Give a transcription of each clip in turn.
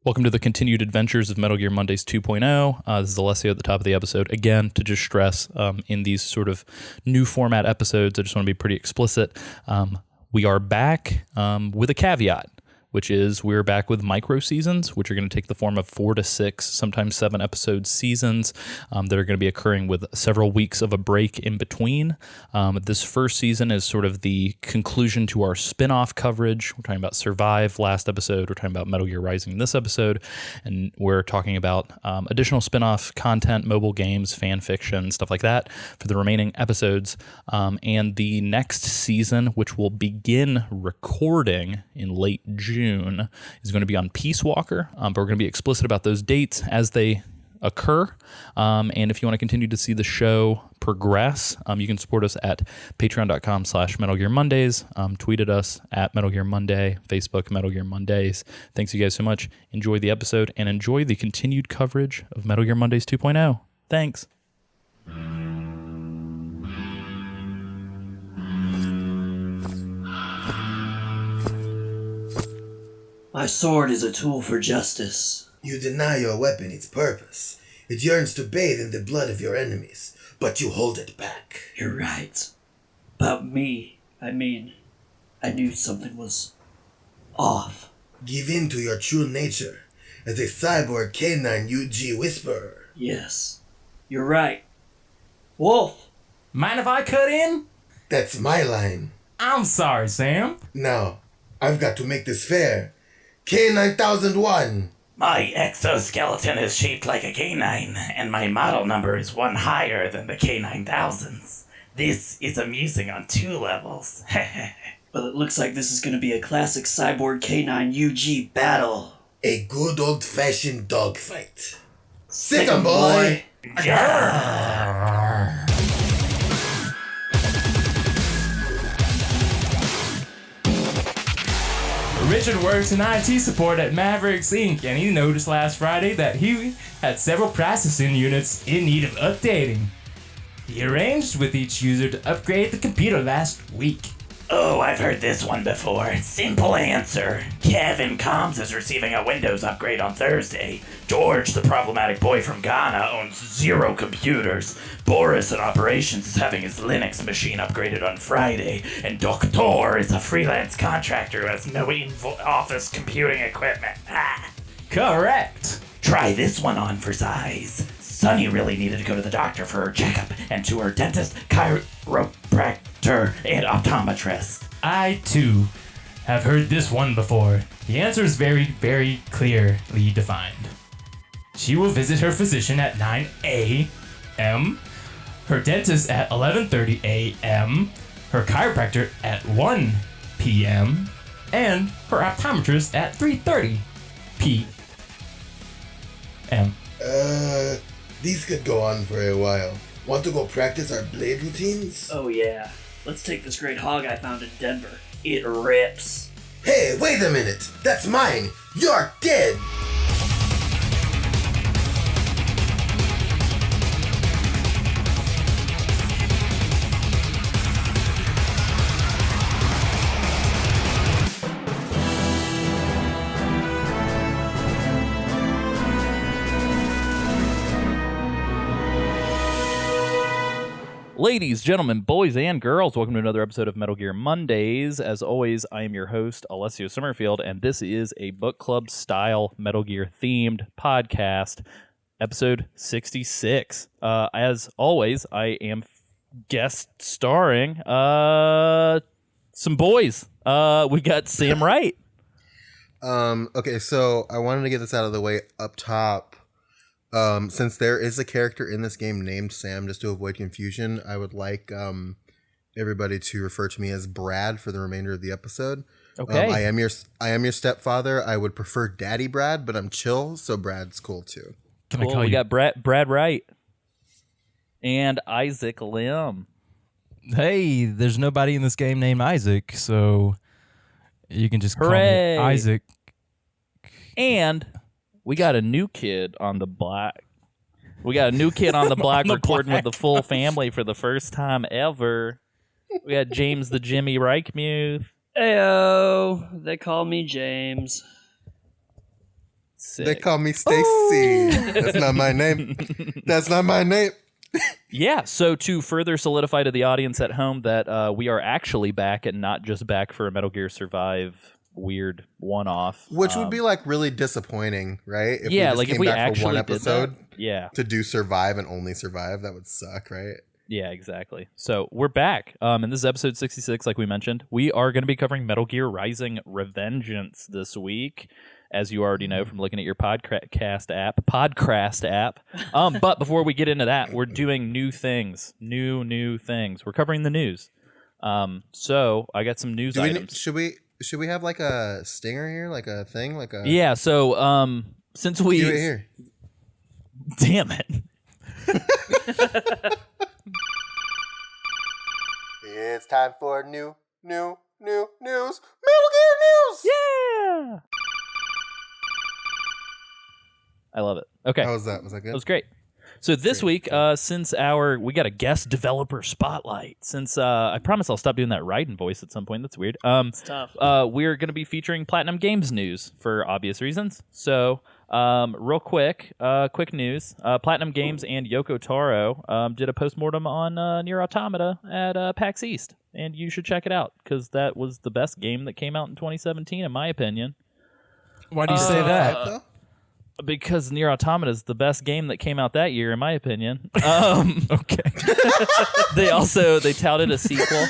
Welcome to the continued adventures of Metal Gear Mondays 2.0. This is Alessio at the top of the episode. Again, to just stress, in these sort of new format episodes, I just want to be pretty explicit. We are back with a caveat, which is we're back with micro seasons, which are going to take the form of 4 to 6, sometimes 7 episode seasons that are going to be occurring with several weeks of a break in between. This first season is sort of the conclusion to our spin-off coverage. We're talking about Survive last episode. We're talking about Metal Gear Rising this episode. And we're talking about additional spin-off content, mobile games, fan fiction, stuff like that for the remaining episodes. And the next season, which will begin recording in late June, is going to be on Peace Walker, but we're going to be explicit about those dates as they occur. And if you want to continue to see the show progress, you can support us at patreon.com/Metal Gear Mondays. Tweet at us at Metal Gear Monday, Facebook Metal Gear Mondays. Thanks you guys so much. Enjoy the episode and enjoy the continued coverage of Metal Gear Mondays 2.0. Thanks. My sword is a tool for justice. You deny your weapon its purpose. It yearns to bathe in the blood of your enemies, but you hold it back. You're right. About me, I knew something was off. Give in to your true nature as a cyborg canine UG whisperer. Yes, you're right. Wolf! Mind if I cut in? That's my line. I'm sorry, Sam. Now, I've got to make this fair. K9001. My exoskeleton is shaped like a canine, and my model number is one higher than the K9000's. This is amusing on 2 levels. Well, it looks like this is going to be a classic cyborg K9 UG battle. A good old-fashioned dogfight. Sick 'em, boy! Yeah. Richard works in IT support at Mavericks Inc., and he noticed last Friday that he had several processing units in need of updating. He arranged with each user to upgrade the computer last week. Oh, I've heard this one before. Simple answer. Kevin Combs is receiving a Windows upgrade on Thursday. George, the problematic boy from Ghana, owns 0 computers. Boris in operations is having his Linux machine upgraded on Friday. And Doctor is a freelance contractor who has no office computing equipment. Ah. Correct. Try this one on for size. Sunny really needed to go to the doctor for her checkup and to her dentist, chiropractor, and optometrist. I, too, have heard this one before. The answer is very, very clearly defined. She will visit her physician at 9 a.m., her dentist at 11:30 a.m., her chiropractor at 1 p.m., and her optometrist at 3:30 p.m. These could go on for a while. Want to go practice our blade routines? Oh yeah. Let's take this great hog I found in Denver. It rips. Hey, wait a minute! That's mine! You're dead! Ladies, gentlemen, boys, and girls, welcome to another episode of Metal Gear Mondays. As always, I am your host, Alessio Summerfield, and this is a book club-style Metal Gear-themed podcast, episode 66. As always, I am guest starring some boys. We got Sam Wright. Okay, so I wanted to get this out of the way up top. Since there is a character in this game named Sam, just to avoid confusion, I would like everybody to refer to me as Brad for the remainder of the episode. Okay. I am your stepfather. I would prefer Daddy Brad, but I'm chill, so Brad's cool too. Can Cool. I call We you? got Brad Wright and Isaac Lim. Hey, there's nobody in this game named Isaac, so you can just Hooray. call me Isaac. And we got a new kid on the block. We got a new kid on the block the recording block. with the full family for the first time ever. We got James the Jimmy Reichmuth. Ayo, they call me James. Sick. They call me Stacy. That's not my name. That's not my name. Yeah, so to further solidify to the audience at home that we are actually back and not just back for a Metal Gear Survive weird one-off. Which would be like really disappointing, right? If yeah, we just like came if we back actually for one episode did that, yeah. to do Survive and only Survive, that would suck, right? Yeah, exactly. So we're back. And this is episode 66, like we mentioned. We are going to be covering Metal Gear Rising Revengeance this week, as you already know from looking at your podcast app. But before we get into that, we're doing new things. New things. We're covering the news. So I got some news items. Should we have like a stinger here, like a thing, like a Yeah. So since we do it here. Damn it. It's time for new news. Metal Gear news. Yeah. I love it. Okay. How was that? Was that good? That was great. So this week, since we got a guest developer spotlight. Since I promise I'll stop doing that Raiden voice at some point. That's weird. It's tough. We're going to be featuring PlatinumGames news for obvious reasons. So real quick news. PlatinumGames and Yoko Taro did a postmortem on Nier Automata at PAX East, and you should check it out because that was the best game that came out in 2017, in my opinion. Why do you say that? Because Nier Automata is the best game that came out that year, in my opinion. Okay. They touted a sequel,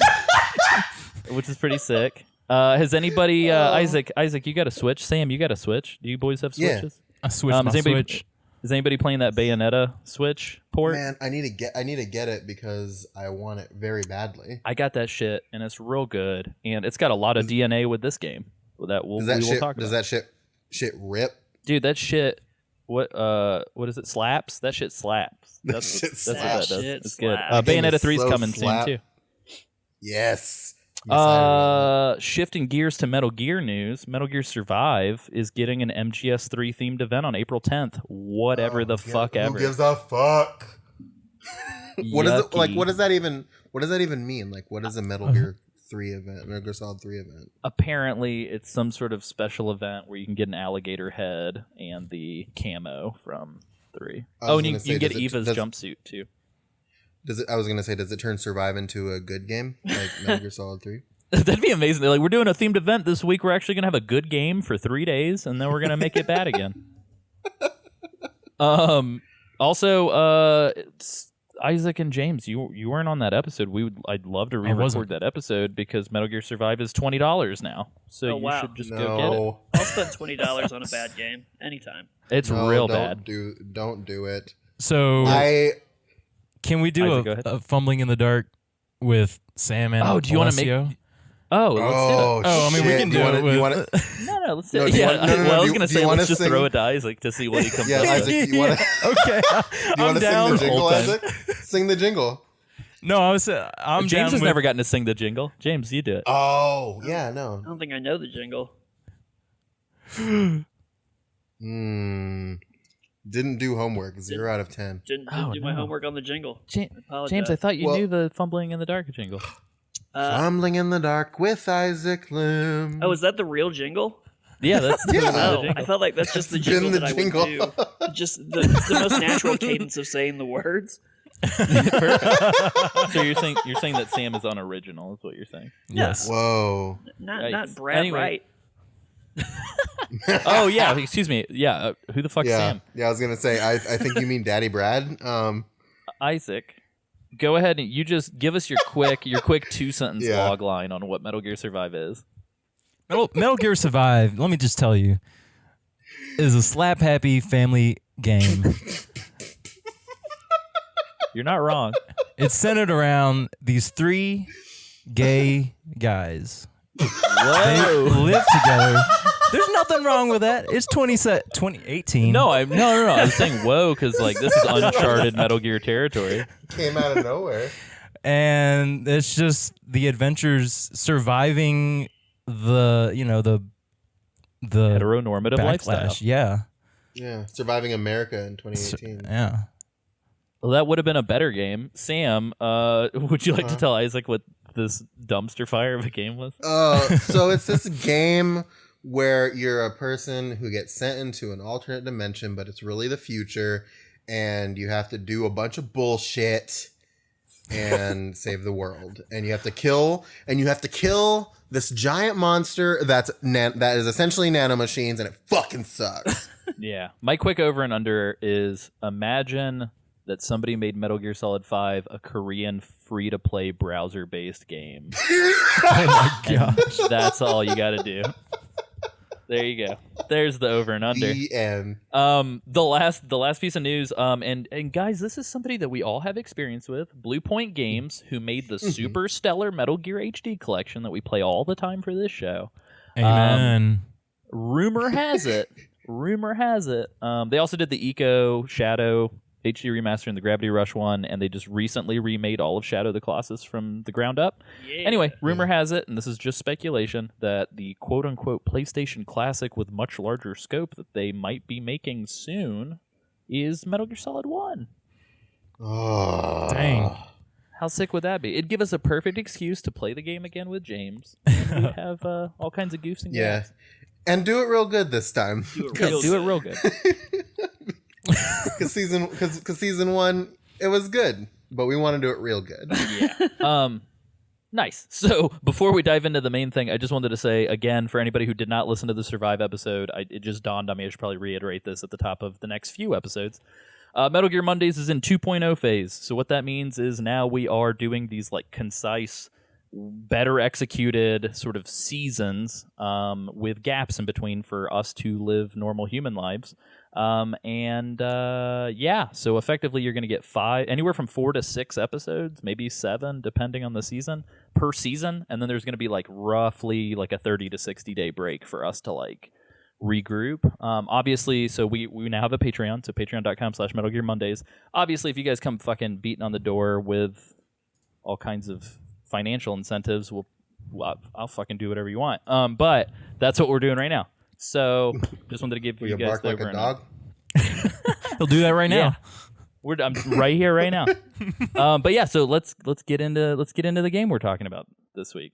which is pretty sick. Has anybody Isaac, you got a Switch? Sam, you got a Switch? Do you boys have Switches? I switched my Switch. Is anybody playing that Bayonetta Switch port? Man, I need to get it because I want it very badly. I got that shit, and it's real good, and it's got a lot of DNA with this game that we will talk about. Does that shit rip? Dude, that shit. What is it? Slaps? That shit slaps. That's what that does. It's good. Bayonetta 3's coming soon too. Yes. Shifting gears to Metal Gear news. Metal Gear Survive is getting an MGS3 themed event on April 10th. Whatever the fuck ever. Who gives a fuck? What is it like? Yucky. What does that even mean? Like, what is a Metal Gear 3 event? Metal Gear Solid 3 event? Apparently, it's some sort of special event where you can get an alligator head and the camo from 3. And you can get Eva's jumpsuit too. I was gonna say, does it turn Survive into a good game like Metal Gear Solid 3? That'd be amazing. They're like, we're doing a themed event this week. We're actually gonna have a good game for 3 days, and then we're gonna make it bad again. Also, Isaac and James, you weren't on that episode. I'd love to re-record that episode because Metal Gear Survive is $20 now. So you should just go get it. I'll spend $20 on a bad game anytime. It's real bad. Don't do it. So can we do Isaac, a fumbling in the dark with Sam and do you want to make? Oh, let's do it. I mean, we can do it. No, let's do it. I was gonna say let's just throw it to Isaac to see what he comes up with. Isaac, you want to? Okay, I'm down. Sing the jingle, Isaac? Sing the jingle. No, I'm James has never gotten to sing the jingle. James, you do it. Oh, yeah, no. I don't think I know the jingle. Didn't do homework. 0 out of 10. Didn't do my homework on the jingle. James, I thought you knew the fumbling in the dark jingle. Fumbling in the dark with Isaac Lim. Oh, is that the real jingle? Yeah, that's the jingle. I felt like that's just the jingle that I would do. Just the most natural cadence of saying the words. So you're saying that Sam is unoriginal, is what you're saying? Yes. Whoa. Not Brad Wright. Oh yeah, excuse me. Yeah, who the fuck's Sam? Yeah, I was gonna say. I think you mean Daddy Brad. Isaac, go ahead and you just give us your quick 2-sentence log line on what Metal Gear Survive is. Metal Gear Survive, let me just tell you, is a slap happy family game. You're not wrong. It's centered around these 3 gay guys. Whoa. They live together. There's nothing wrong with that. It's 2018. No. I was saying whoa because like this is uncharted Metal Gear territory. Came out of nowhere. And it's just the adventures surviving the Heteronormative lifestyle. Yeah, surviving America in 2018. Yeah. Well, that would have been a better game. Sam, would you like to tell Isaac what this dumpster fire of a game was? So it's this game where you're a person who gets sent into an alternate dimension, but it's really the future, and you have to do a bunch of bullshit and save the world. And you have to kill this giant monster that is essentially nanomachines, and it fucking sucks. Yeah. My quick over and under is imagine that somebody made Metal Gear Solid 5 a Korean free-to-play browser-based game. Oh my gosh. That's all you got to do. There you go. There's the over and under. The end. The last piece of news. And guys, this is somebody that we all have experience with. Blue Point Games, who made the super stellar Metal Gear HD collection that we play all the time for this show. Amen. Rumor has it. They also did the Eco Shadow HD remaster and the Gravity Rush one, and they just recently remade all of Shadow of the Colossus from the ground up. Yeah. Anyway, rumor has it, and this is just speculation, that the quote-unquote PlayStation Classic with much larger scope that they might be making soon is Metal Gear Solid 1. Oh. Dang. How sick would that be? It'd give us a perfect excuse to play the game again with James. And we have all kinds of goofs and Yeah. gags. And do it real good this time. Do it Yeah, real do it good. real good. Because season 1, it was good, but we want to do it real good. Nice. So before we dive into the main thing, I just wanted to say again, for anybody who did not listen to the Survive episode, it just dawned on me I should probably reiterate this at the top of the next few episodes. Metal Gear Mondays is in 2.0 phase. So what that means is now we are doing these like concise, better executed sort of seasons with gaps in between for us to live normal human lives. So effectively you're going to get anywhere from 4 to 6 episodes, maybe 7, depending on the season, per season. And then there's going to be like roughly like a 30 to 60 day break for us to like regroup. Obviously, so we now have a Patreon, so patreon.com/Metal Gear Mondays. Obviously, if you guys come fucking beating on the door with all kinds of financial incentives, I'll fucking do whatever you want. But that's what we're doing right now. So just wanted to give Will you you guys bark the like over a and dog? He'll do that right now. Yeah. I'm right here right now. But yeah, so let's get into the game we're talking about this week.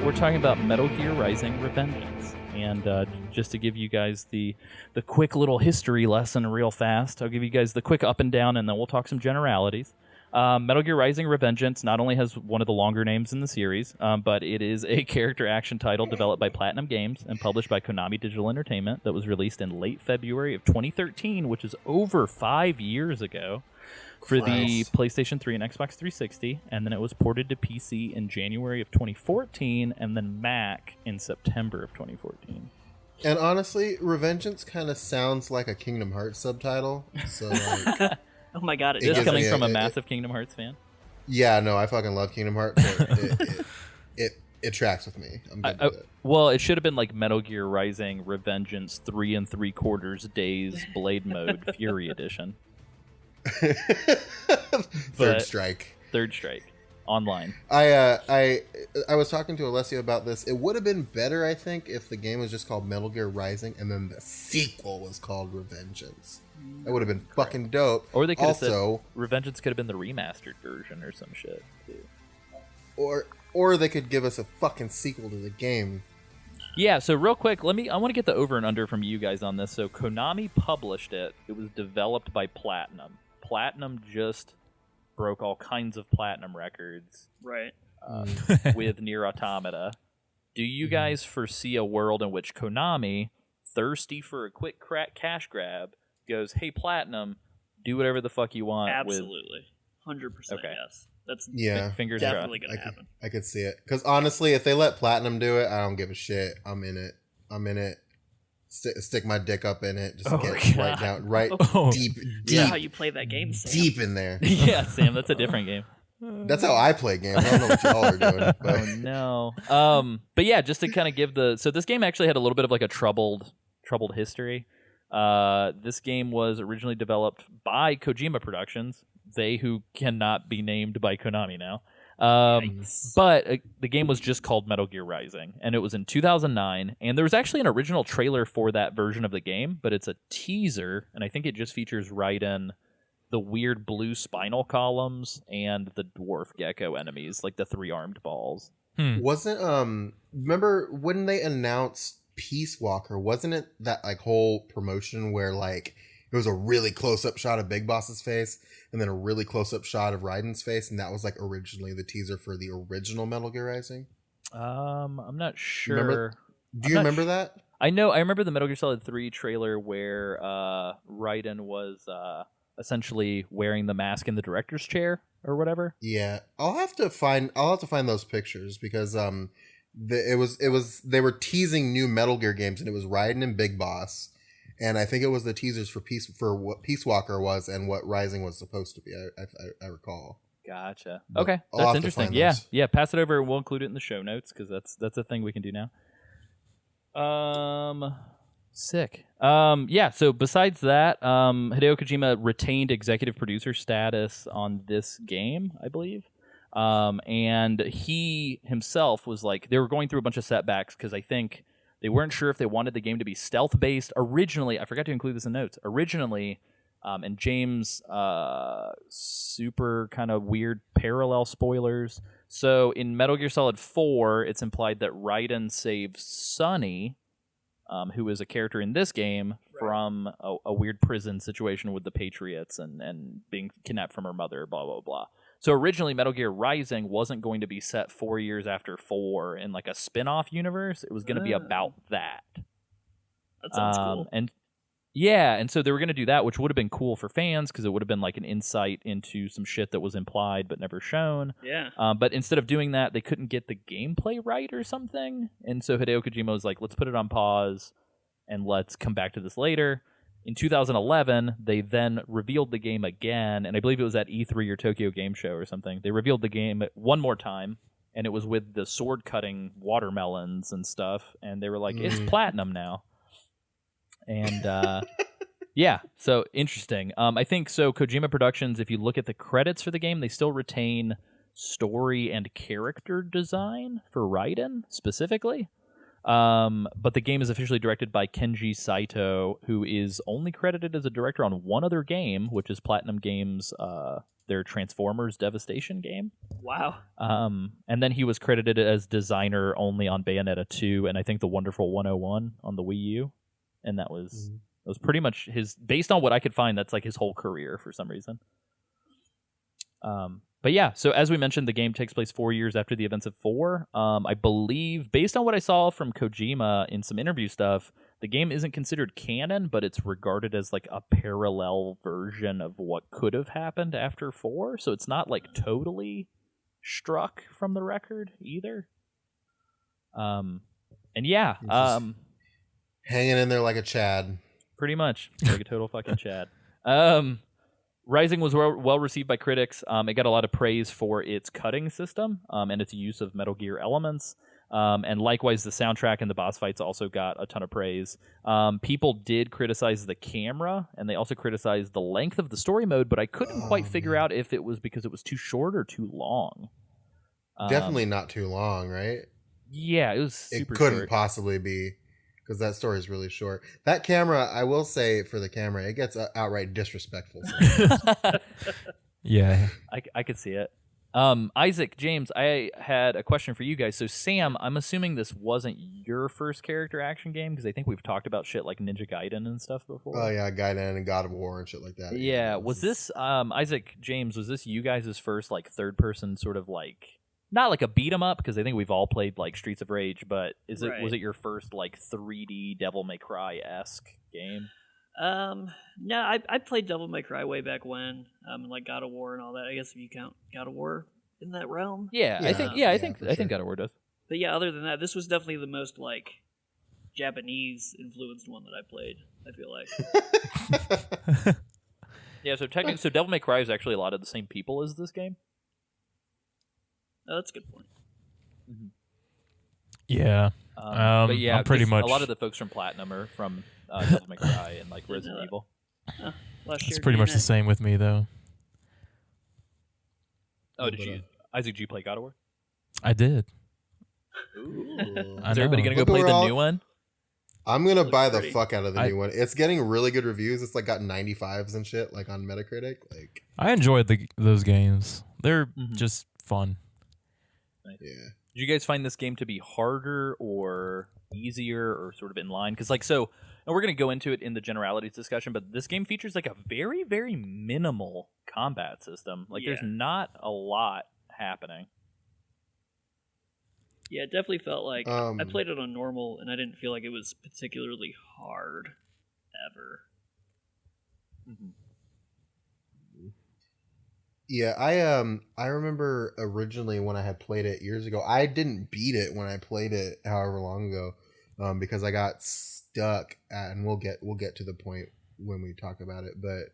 We're talking about Metal Gear Rising: Revengeance, and just to give you guys the quick little history lesson real fast, I'll give you guys the quick up and down, and then we'll talk some generalities. Metal Gear Rising: Revengeance not only has one of the longer names in the series, but it is a character action title developed by PlatinumGames and published by Konami Digital Entertainment that was released in late February of 2013, which is over 5 years ago, for the PlayStation 3 and Xbox 360, and then it was ported to PC in January of 2014, and then Mac in September of 2014. And honestly, Revengeance kind of sounds like a Kingdom Hearts subtitle. So, like, Oh my god, it This does. coming from a massive Kingdom Hearts fan. yeah, no, I fucking love Kingdom Hearts. So it tracks with me. I'm good with it. Well, it should have been like Metal Gear Rising Revengeance 3 3/4 days Blade Mode Fury Edition. Third Strike. Third Strike. Online. I was talking to Alessio about this. It would have been better, I think, if the game was just called Metal Gear Rising and then the sequel was called Revengeance. That would have been fucking dope. Or they could have also, said Revengeance could have been the remastered version or some shit, too. or they could give us a fucking sequel to the game. Yeah, so real quick, I want to get the over and under from you guys on this. So Konami published it. It was developed by Platinum. Platinum just broke all kinds of platinum records Right. with Nier Automata. Do you guys foresee a world in which Konami, thirsty for a quick cash grab, goes, "Hey, Platinum, do whatever the fuck you want"? Absolutely. 100% Okay. yes. That's Yeah, Fingers definitely crossed. going to happen. I could see it. Because honestly, if they let Platinum do it, I don't give a shit. I'm in it. Stick my dick up in it. Just get right down, Oh. deep, Is that how you play that game, Sam? deep in there. Yeah, Sam, that's a different game. That's how I play games. I don't know what y'all are doing. But. Oh no. But yeah, just to kind of give so this game actually had a little bit of like a troubled history. This game was originally developed by Kojima Productions, they who cannot be named by Konami now. But the game was just called Metal Gear Rising, and it was in 2009. And there was actually an original trailer for that version of the game, but it's a teaser, and I think it just features Raiden, the weird blue spinal columns, and the dwarf gecko enemies, like the 3-armed balls. Wasn't remember when they announced Peace Walker? Wasn't it that like whole promotion where like it was a really close up shot of Big Boss's face and then a really close up shot of Raiden's face, and that was like originally the teaser for the original Metal Gear Rising? I'm not sure. Do you remember that? I remember the Metal Gear Solid 3 trailer where Raiden was essentially wearing the mask in the director's chair or whatever. Yeah, I'll have to find those pictures because they were teasing new Metal Gear games, and it was Raiden and Big Boss, and I think it was the teasers for what Peace Walker was and what Rising was supposed to be. I recall. Gotcha. But Okay, I'll that's have to interesting. find Yeah, those. yeah. Pass it over, and we'll include it in the show notes because that's a thing we can do now. Sick. Yeah. So besides that, Hideo Kojima retained executive producer status on this game, I believe. And he himself was like, they were going through a bunch of setbacks because I think they weren't sure if they wanted the game to be stealth based. Originally, I forgot to include this in notes. Originally, and James, super kind of weird parallel spoilers. So in Metal Gear Solid 4, it's implied that Raiden saves Sonny, who is a character in this game, from a weird prison situation with the Patriots and being kidnapped from her mother, blah, blah, blah. So originally, Metal Gear Rising wasn't going to be set 4 years after 4 in like a spin-off universe. It was going to be about that. That sounds cool. And so they were going to do that, which would have been cool for fans because it would have been like an insight into some shit that was implied but never shown. Yeah. But instead of doing that, they couldn't get the gameplay right or something. And so Hideo Kojima was like, let's put it on pause and let's come back to this later. In 2011, they then revealed the game again, and I believe it was at E3 or Tokyo Game Show or something. They revealed the game one more time, and it was with the sword-cutting watermelons and stuff, and they were like, it's platinum now. And yeah, so interesting. I think so. Kojima Productions, if you look at the credits for the game, they still retain story and character design for Raiden specifically. But the game is officially directed by Kenji Saito, who is only credited as a director on one other game, which is PlatinumGames, their Transformers Devastation game. Wow. And then he was credited as designer only on Bayonetta 2 and I think the Wonderful 101 on the Wii U. And that was pretty much his, based on what I could find, that's like his whole career for some reason. But yeah, so as we mentioned, the game takes place 4 years after the events of 4. I believe, based on what I saw from Kojima in some interview stuff, the game isn't considered canon, but it's regarded as like a parallel version of what could have happened after 4. So it's not like totally struck from the record either. And yeah, hanging in there like a Chad. Pretty much like a total fucking Chad. Rising was well received by critics. It got a lot of praise for its cutting system and its use of Metal Gear elements. And likewise, the soundtrack and the boss fights also got a ton of praise. People did criticize the camera, and they also criticized the length of the story mode, but I couldn't quite figure out if it was because it was too short or too long. Definitely not too long, right? Yeah, it was super It couldn't short. possibly be, because that story is really short. That camera, I will say for the camera, it gets outright disrespectful. Yeah. I could see it. Isaac, James, I had a question for you guys. So Sam, I'm assuming this wasn't your first character action game, because I think we've talked about shit like Ninja Gaiden and stuff before. Oh yeah, Gaiden and God of War and shit like that. Yeah, was this Isaac, James, was this you guys' first like third person sort of like, not like a beat 'em up, because I think we've all played like Streets of Rage, but was it your first like 3D Devil May Cry-esque game? No, I played Devil May Cry way back when, like God of War and all that. I guess if you count God of War in that realm. Yeah, I think God of War does. But yeah, other than that, this was definitely the most like Japanese influenced one that I played, I feel like. Yeah, so technically, so Devil May Cry is actually a lot of the same people as this game. Oh, that's a good point. Yeah. But yeah, I'm pretty much a lot of the folks from Platinum are from Devil May Cry and like Didn't know Resident that. Evil. Last It's year, pretty much the DNA. same with me though. Oh, did you, Isaac? Did you play God of War? I did. Is I everybody know. gonna go Look, play we're the all- new one? I'm gonna Looks buy the pretty. fuck out of the I- new one. It's getting really good reviews. It's like got 95s and shit, like on Metacritic. Like, I enjoyed those games. They're Mhm. just fun. yeah. Did you guys find this game to be harder or easier or sort of in line? Because like so, and we're gonna go into it in the generalities discussion, but this game features like a very very minimal combat system. Like there's Yeah. not a lot happening. Yeah, it definitely felt like I Um, played it on normal, and I didn't feel like it was particularly hard ever. Yeah, I remember originally when I had played it years ago. I didn't beat it when I played it however long ago, because I got stuck at, and we'll get to the point when we talk about it. But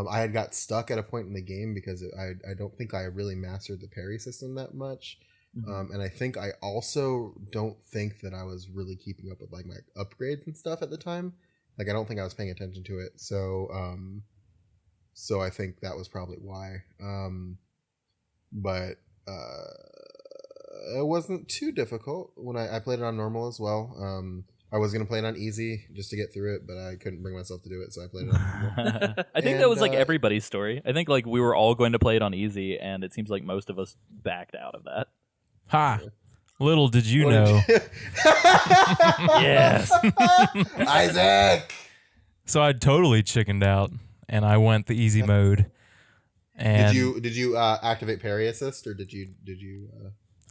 I had got stuck at a point in the game because I don't think I really mastered the parry system that much, and I think I also don't think that I was really keeping up with like my upgrades and stuff at the time. Like I don't think I was paying attention to it. So I think that was probably why. But it wasn't too difficult when I played it on normal as well. I was going to play it on easy just to get through it, but I couldn't bring myself to do it, so I played it on normal. I think that was like And, everybody's story. I think like we were all going to play it on easy, and it seems like most of us backed out of that. Ha! Little did you What know. did Yes. Isaac! So I totally chickened out, and I went the easy mode. And Did you activate parry assist, or did you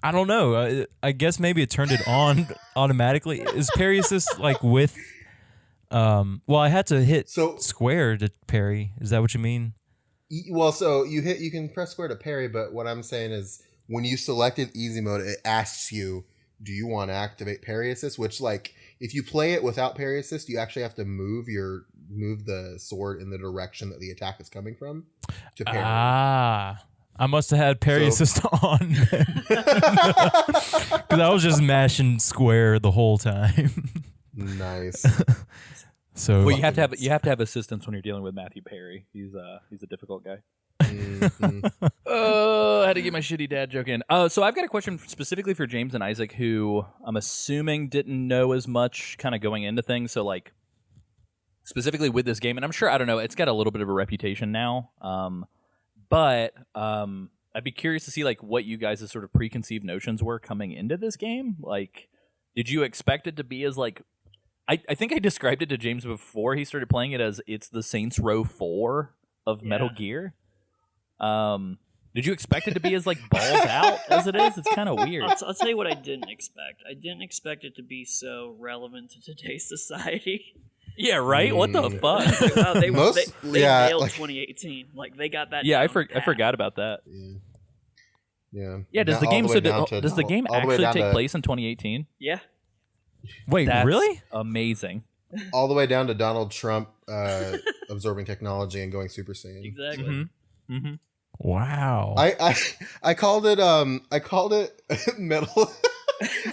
I don't know. I guess maybe it turned it on automatically. Is parry assist like with? Well, I had to hit So- square to parry. Is that what you mean? Well, so you can press square to parry, but what I'm saying is when you selected easy mode, it asks you, do you want to activate parry assist? Which, like, if you play it without parry assist, you actually have to move the sword in the direction that the attack is coming from to parry. Ah, I must have had parry So- assist on because I was just mashing square the whole time. Nice. So Well, you have to have assistance when you're dealing with Matthew Perry. He's a difficult guy. Mhm. Oh, I had to get my shitty dad joke in. So I've got a question specifically for James and Isaac, who I'm assuming didn't know as much kind of going into things. So like specifically with this game, and I'm sure, I don't know, it's got a little bit of a reputation now. But I'd be curious to see like what you guys' sort of preconceived notions were coming into this game. Like, did you expect it to be as like I think I described it to James before he started playing it as it's the Saints Row 4 of Metal Gear. Did you expect it to be as like balls out as it is? It's kind of weird. I'll tell you what I didn't expect. I didn't expect it to be so relevant to today's society. Yeah, right. What the fuck? Wow, they Yeah, nailed like- 2018. Like they got that. Yeah, I down pat. forgot about that. Yeah. Yeah, does the All game way down to- does the game all the way actually down take to- place in 2018? Yeah. wait, That's really? amazing. all the way down to Donald Trump absorbing technology and going Super Saiyan. Exactly. Mm-hmm. Wow. I called it metal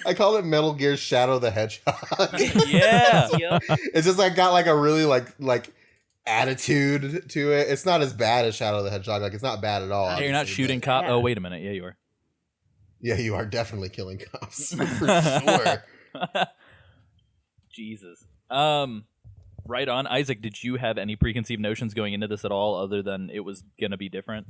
I called it Metal Gear Shadow the Hedgehog. Yeah. Yep. It's just like got like a really like attitude to it. It's not as bad as Shadow the Hedgehog. Like it's not bad at all. Hey, you're not obviously, shooting but- cop. Yeah. Oh, wait a minute. Yeah, you are. Yeah, you are definitely killing cops for sure. Jesus. Right on. Isaac, did you have any preconceived notions going into this at all, other than it was gonna be different?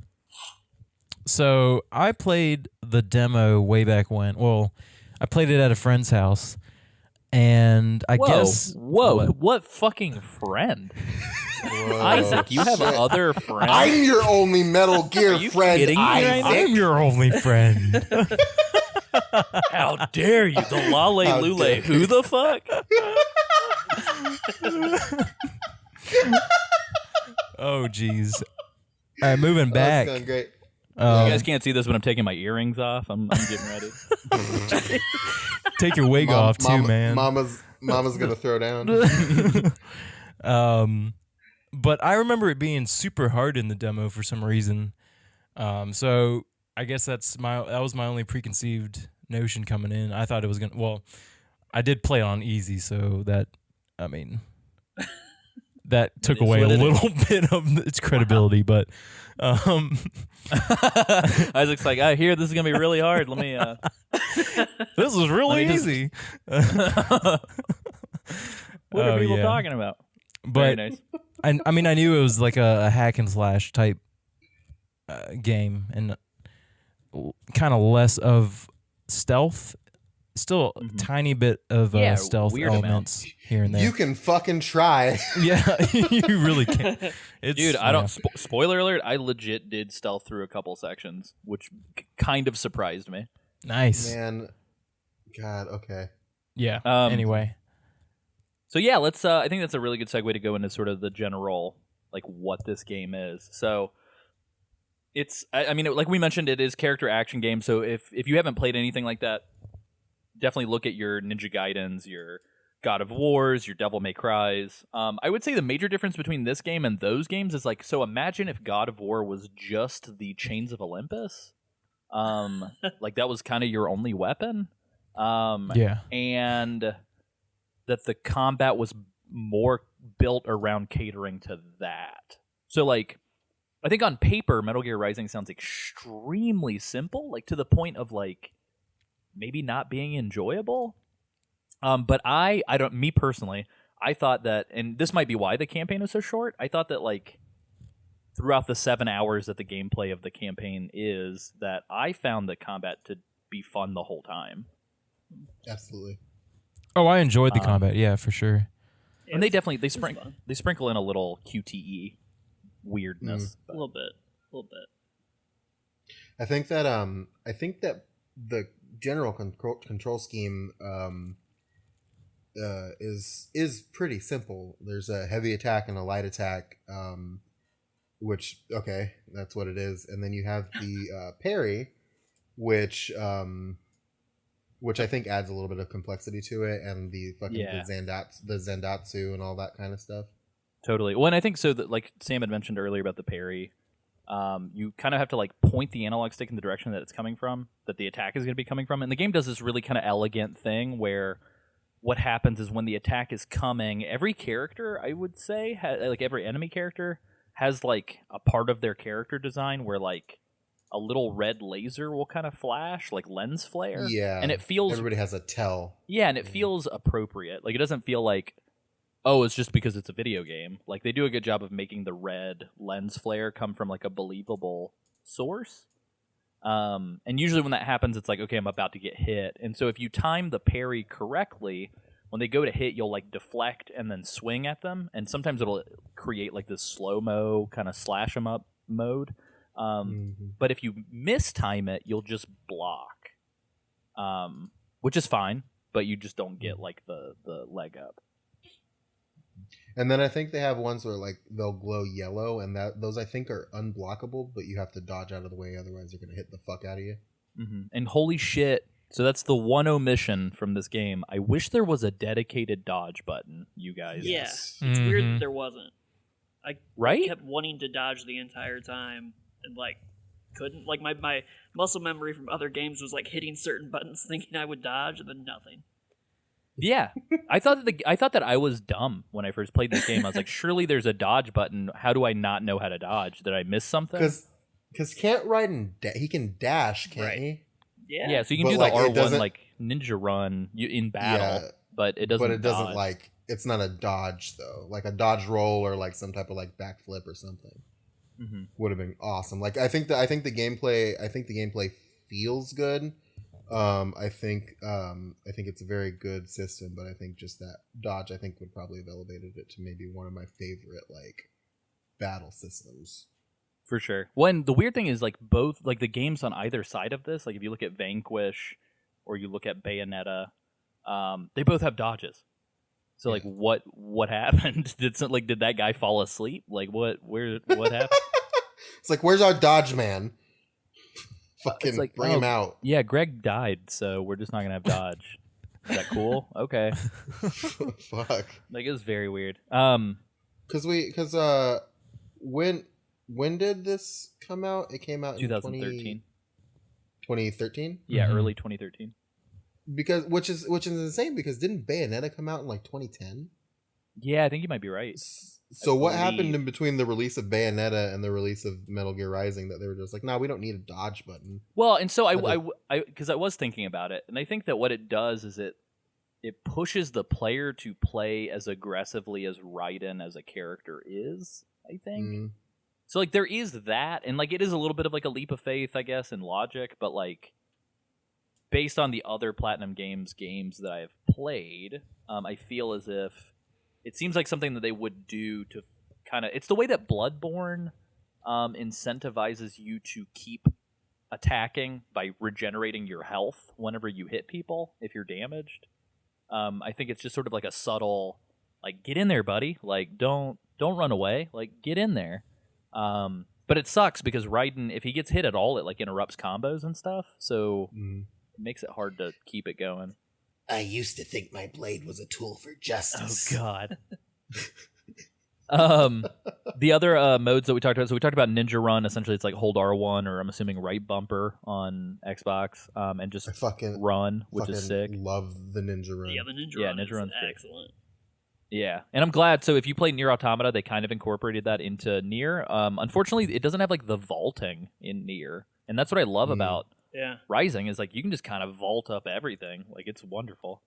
So I played the demo way back when. Well, I played it at a friend's house, and I guess what fucking friend? Whoa. Isaac, you have Shit. other friends. I'm your only Metal Gear Are you friend, kidding me right now? Isaac. I'm your only friend. How dare you? The Lale How Lule. dare Who the fuck? Oh, jeez. All right, moving Oh, back. it's going great. You guys can't see this, but I'm taking my earrings off. I'm getting ready. Take your wig off too, man. Mama's gonna throw down. But I remember it being super hard in the demo for some reason. So I guess that was my only preconceived notion coming in. I thought it was gonna. Well, I did play on easy, so that, I mean, that took is away a what it little bit of its credibility, but Isaac's like, I hear this is gonna be really hard. Let me. this is really Let me just- easy. What are Oh, people yeah. talking about? But Very nice. I mean, I knew it was like a hack and slash type game, and kind of less of stealth. Still a tiny bit of Yeah, stealth weird elements here and there. You can fucking try. Yeah, you really can. It's, Dude, I don't. yeah. Spoiler alert! I legit did stealth through a couple sections, which kind of surprised me. Nice. Man, God, okay. Yeah. Um, Anyway. So yeah, let's. I think that's a really good segue to go into sort of the general, like, what this game is. So it's. I mean, like we mentioned, it is character action game. So if you haven't played anything like that, definitely look at your Ninja Gaidens, your God of Wars, your Devil May Cries. I would say the major difference between this game and those games is like, so imagine if God of War was just the Chains of Olympus. Like that was kind of your only weapon. Yeah. And that the combat was more built around catering to that. So like, I think on paper, Metal Gear Rising sounds extremely simple, like to the point of like, maybe not being enjoyable. But I don't, me personally, I thought that, and this might be why the campaign is so short, I thought that like throughout the 7 hours that the gameplay of the campaign is, that I found the combat to be fun the whole time. Absolutely. Oh, I enjoyed the combat. Yeah, for sure. Yeah, And they it's- definitely, it's fun. they sprinkle in a little QTE weirdness. A little bit. I think that the general control scheme is pretty simple. There's a heavy attack and a light attack, which okay, that's what it is. And then you have the parry, which I think adds a little bit of complexity to it, and the fucking the Zendatsu and all that kind of stuff. Totally. Well, and I think so that, like Sam had mentioned earlier about the parry, you kind of have to like point the analog stick in the direction that it's coming from, that the attack is going to be coming from. And the game does this really kind of elegant thing where what happens is when the attack is coming, every character, I would say, like every enemy character has like a part of their character design where like a little red laser will kind of flash, like lens flare. Yeah, and it feels everybody has a tell. Yeah, and it feels appropriate. Like it doesn't feel like, oh, it's just because it's a video game. Like they do a good job of making the red lens flare come from like a believable source. And usually when that happens, it's like, okay, I'm about to get hit. And so if you time the parry correctly, when they go to hit, you'll like deflect and then swing at them. And sometimes it'll create like this slow-mo kind of slash 'em up mode. But if you mistime it, you'll just block, which is fine, but you just don't get like the leg up. And then I think they have ones where like they'll glow yellow, and those I think are unblockable, but you have to dodge out of the way, otherwise they're gonna hit the fuck out of you. And holy shit, so that's the one omission from this game. I wish there was a dedicated dodge button, you guys. Yeah, it's weird that there wasn't. I Right? kept wanting to dodge the entire time and like couldn't. Like my muscle memory from other games was like hitting certain buttons, thinking I would dodge, and then nothing. Yeah, I thought that I was dumb when I first played this game. I was like, surely there's a dodge button. How do I not know how to dodge? Did I miss something? Because can't ride and he can dash, can't Right. he? Yeah, So you can But, do like, the it R1 doesn't- like ninja run in battle, Yeah, but it doesn't. But it doesn't dodge. like it's not a dodge though. Like a dodge roll or like some type of like backflip or something would have been awesome. Like I think the gameplay feels good. I think it's a very good system, but I think just that dodge I think would probably have elevated it to maybe one of my favorite like battle systems. For sure. When the weird thing is like both like the games on either side of this, like if you look at Vanquish or you look at Bayonetta, they both have dodges. So like what happened? Did that guy fall asleep? Like what happened? It's like, where's our dodge man? Fucking like, bring him out. Yeah, Greg died, so we're just not gonna have dodge. Is that cool? Okay. Fuck. Like it was very weird. When did this come out? It came out in 2013. 2013? Yeah, early 2013. Because which is insane because didn't Bayonetta come out in like 2010? Yeah, I think you might be right. So what happened believe- in between the release of Bayonetta and the release of Metal Gear Rising that they were just like, no, we don't need a dodge button? Well, and so Okay. because I was thinking about it, and I think that what it does is it pushes the player to play as aggressively as Raiden as a character is, I think. Mm. So like there is that, and like it is a little bit of like a leap of faith, I guess, in logic, but like based on the other PlatinumGames games that I've played, I feel as if it seems like something that they would do to kind of. It's the way that Bloodborne incentivizes you to keep attacking by regenerating your health whenever you hit people if you're damaged. I think it's just sort of like a subtle, like, get in there, buddy. Like, don't run away. Like, get in there. But it sucks because Raiden, if he gets hit at all, it like interrupts combos and stuff. So it makes it hard to keep it going. I used to think my blade was a tool for justice. Oh God. The other modes that we talked about. So we talked about Ninja Run. Essentially, it's like hold R1 or I'm assuming right bumper on Xbox, and just I fucking run, which is sick. Love the Ninja Run. Yeah, the Ninja Yeah, Run Ninja is Run's good. excellent. Yeah, and I'm glad. So if you play Nier Automata, they kind of incorporated that into Nier. Unfortunately, it doesn't have like the vaulting in Nier, and that's what I love about Yeah. Rising is like you can just kind of vault up everything. Like it's wonderful.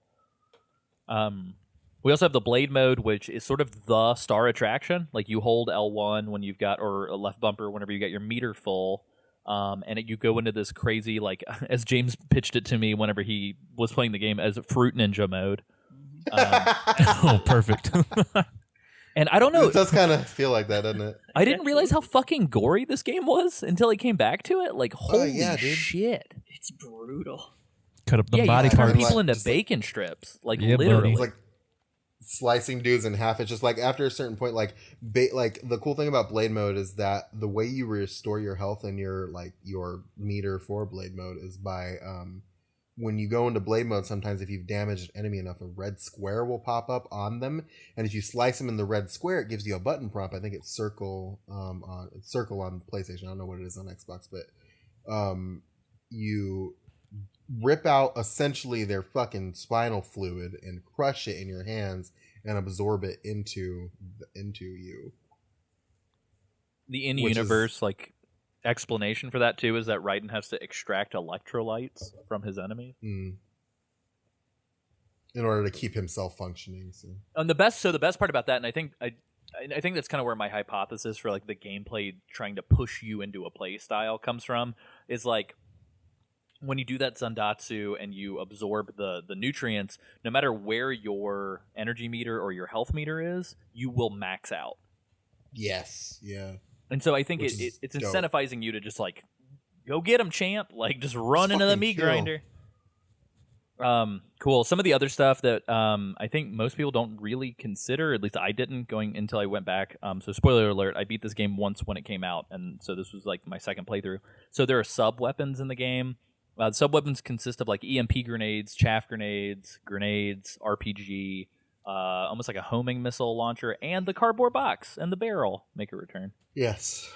We also have the blade mode, which is sort of the star attraction. Like you hold L1 when you've got, or a left bumper whenever you got your meter full, and you go into this crazy, like as James pitched it to me whenever he was playing the game, as Fruit Ninja mode. Oh, perfect. And I don't know. It does kind of feel like that, doesn't it? I didn't realize how fucking gory this game was until I came back to it. Like, holy yeah, dude. shit. It's brutal. Cut up the Yeah, body you turn parts. people into Just like- bacon strips. Like, Yeah, buddy. literally. It's like slicing dudes in half. It's just like after a certain point, like like the cool thing about blade mode is that the way you restore your health and your meter for blade mode is by when you go into blade mode, sometimes if you've damaged an enemy enough, a red square will pop up on them, and if you slice them in the red square, it gives you a button prompt. I think it's circle on PlayStation. I don't know what it is on Xbox, but you rip out essentially their fucking spinal fluid and crush it in your hands and absorb it into you. The in-universe, like, explanation for that, too, is that Raiden has to extract electrolytes from his enemies. In order to keep himself functioning. So. And the best part about that, and I think that's kind of where my hypothesis for like the gameplay trying to push you into a play style comes from, is like when you do that Zandatsu and you absorb the nutrients, no matter where your energy meter or your health meter is, you will max out. Yes. Yeah. And so I think Which it's is dope. incentivizing you to just like go get him, champ. Like just run into the fucking meat kill. grinder. Cool. Some of the other stuff that I think most people don't really consider, at least I didn't, going until I went back. So spoiler alert, I beat this game once when it came out, and so this was like my second playthrough. So there are sub weapons in the game. The sub weapons consist of like EMP grenades, chaff grenades, RPG, almost like a homing missile launcher, and the cardboard box and the barrel make a return. Yes.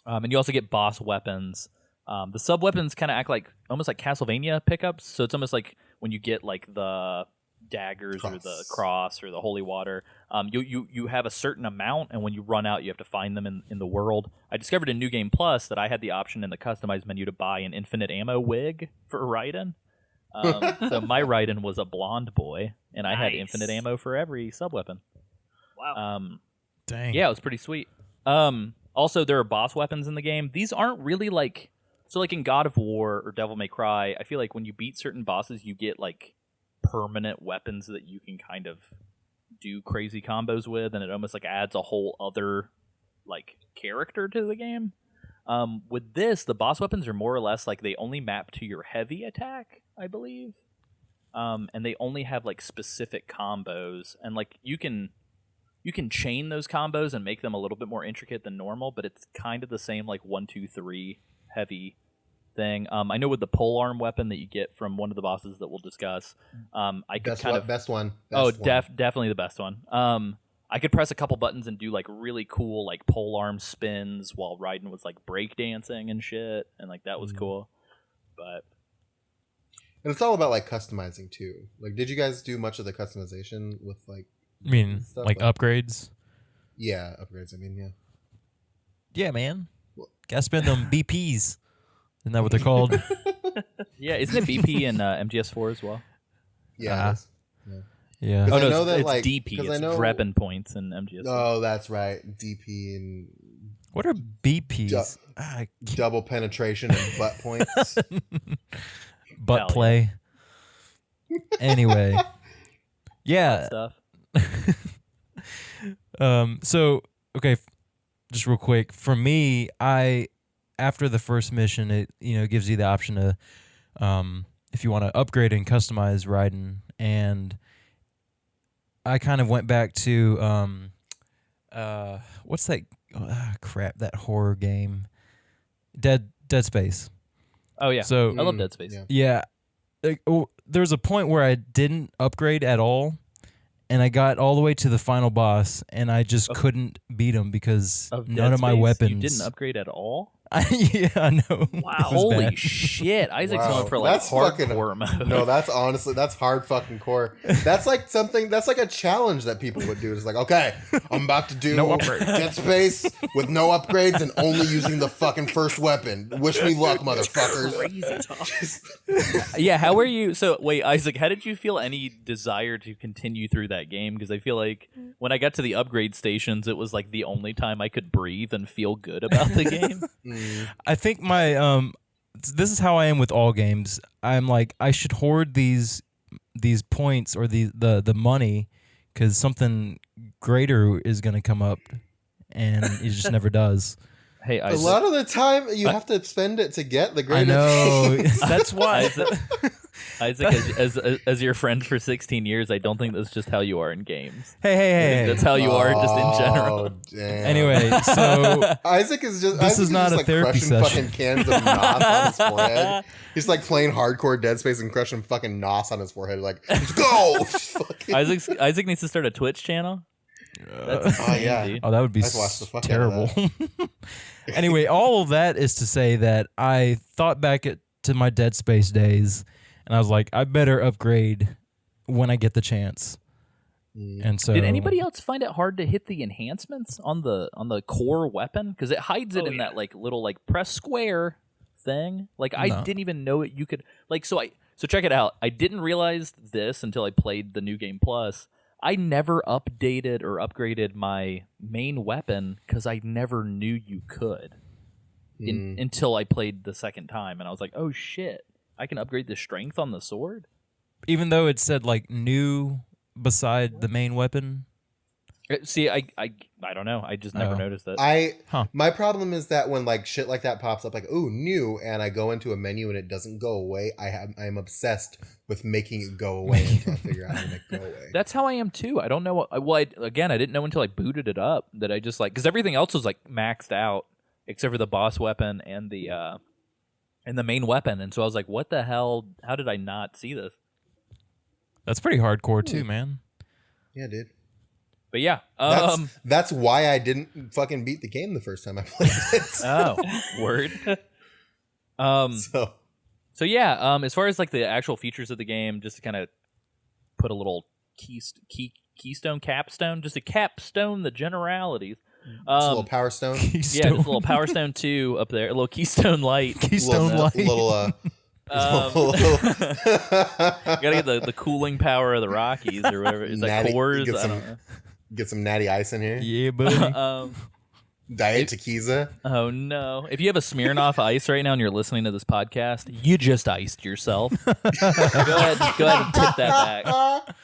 And you also get boss weapons. The sub weapons kind of act like almost like Castlevania pickups. So it's almost like when you get like the daggers or the cross or the holy water, you have a certain amount, and when you run out, you have to find them in the world. I discovered in New Game Plus that I had the option in the customized menu to buy an infinite ammo wig for Raiden. So my Raiden was a blonde boy, and I had Nice. infinite ammo for every sub weapon. Wow. Dang. Yeah, it was pretty sweet. Also, there are boss weapons in the game. These aren't really like... So like in God of War or Devil May Cry, I feel like when you beat certain bosses, you get like permanent weapons that you can kind of do crazy combos with, and it almost like adds a whole other like character to the game. With this, the boss weapons are more or less like they only map to your heavy attack, I believe. And they only have like specific combos, and like you can chain those combos and make them a little bit more intricate than normal, but it's kind of the same like 1, 2, 3 heavy thing. I know with the polearm weapon that you get from one of the bosses that we'll discuss, I could Best one. Definitely the best one. I could press a couple buttons and do like really cool like polearm spins while Raiden was like breakdancing and shit, and like that was cool. But And it's all about like customizing too. Like, did you guys do much of the customization with like I mean, Stuff like upgrades. Yeah, upgrades. I mean, yeah. Yeah, man. Gotta spend them BPs. Isn't that what they're called? Yeah, isn't it BP and MGS4 as well? Yeah. it is. Yeah. 'Cause Oh I no, know it's, that, it's like, DP. 'cause I It's know- Reppin points in MGS4. Oh, that's right. DP and What are BPs? Du- double penetration and butt points. Butt Hell play. Anyway. Yeah. Stuff. So okay, just real quick. For me, after the first mission, it gives you the option to if you want to upgrade and customize Raiden, and I kind of went back to what's that crap, that horror game, Dead Space. Oh yeah. So I love Dead Space. Yeah. yeah, there's a point where I didn't upgrade at all, and I got all the way to the final boss, and I just couldn't beat him because Of none Dead of my Space, weapons. You didn't upgrade at all? Yeah, I know. Wow. It was Holy bad. shit! Isaac's Wow. going for like That's fucking- hardcore mode. No, that's hard fucking core. That's like a challenge that people would do. It's like, okay, I'm about to do No upgrades. Dead Space with no upgrades and only using the fucking first weapon. Wish me luck, motherfuckers. Crazy tough. Yeah, how are you? So wait, Isaac, how did you feel any desire to continue through that game? Because I feel like when I got to the upgrade stations, it was like the only time I could breathe and feel good about the game. I think my this is how I am with all games. I'm like, I should hoard these points or the money because something greater is gonna come up, and it just never does. Hey, A Isaac. lot of the time, you have to spend it to get the I greatest. know. things. That's why. Isaac, as your friend for 16 years, I don't think that's just how you are in games. Hey, I think hey. that's how you are just in general. Oh, damn. Anyway, so Isaac is just. This Isaac is not just a like therapy crushing session. fucking cans of nos on his forehead. He's like playing hardcore Dead Space and crushing fucking nos on his forehead. Like, let's go. Fucking- Isaac needs to start a Twitch channel. That's insane, yeah. dude. oh, that would be I'd watch the fuck out of terrible. Anyway, all of that is to say that I thought back to my Dead Space days, and I was like, I better upgrade when I get the chance. And so, Did anybody else find it hard to hit the enhancements on the core weapon? Because it hides it in that like little like press square thing. Like I No. didn't even know it. You could like so check it out. I didn't realize this until I played the New Game Plus. I never updated or upgraded my main weapon because I never knew you could until I played the second time, and I was like, oh shit, I can upgrade the strength on the sword. even though it said like new beside the main weapon? See, I don't know. I just never Oh. noticed that. My problem is that when like shit like that pops up, like ooh new, and I go into a menu and it doesn't go away, I'm obsessed with making it go away until I figure out how to make it go away. That's how I am too. I don't know what. Well, again, I didn't know until I booted it up that I just like because everything else was like maxed out except for the boss weapon and the main weapon, and so I was like, what the hell? How did I not see this? That's pretty hardcore too, man. Yeah, dude. But yeah, That's why I didn't fucking beat the game the first time I played it. oh, word. So yeah, as far as like the actual features of the game, just to kind of put a little keystone, capstone, just to capstone the generalities. It's a little Power Stone. Yeah, just a little Power Stone 2 up there, a little Keystone Light. Keystone Light. Little You gotta get the cooling power of the Rockies or whatever. Is that Natty- cores? get I some- don't know. Get some natty ice in here. Yeah, buddy. Diet tequila. Oh no! If you have a Smirnoff Ice right now and you're listening to this podcast, you just iced yourself. go ahead and tip that back.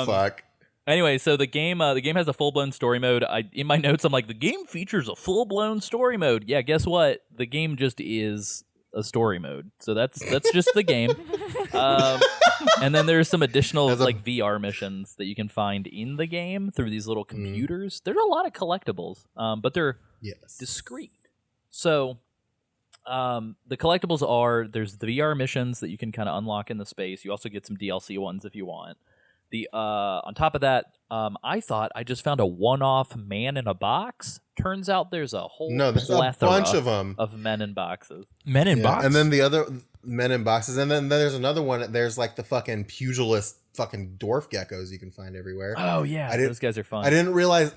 Fuck. Anyway, so the game has a full blown story mode. In my notes, I'm like, the game features a full blown story mode. Yeah, guess what? The game just is a story mode. So that's just the game. And then there's some additional like VR missions that you can find in the game through these little computers. There's a lot of collectibles, but they're discrete. So the collectibles are there's the VR missions that you can kind of unlock in the space. You also get some DLC ones if you want. On top of that, I thought I just found a one-off man in a box Turns out there's a whole No, there's a plethora bunch of them. of men in boxes. Men in Yeah, box. and then the other men in boxes, and then there's another one. There's like the fucking pugilist fucking dwarf geckos you can find everywhere. Oh yeah, I didn't- those guys are fun. I didn't realize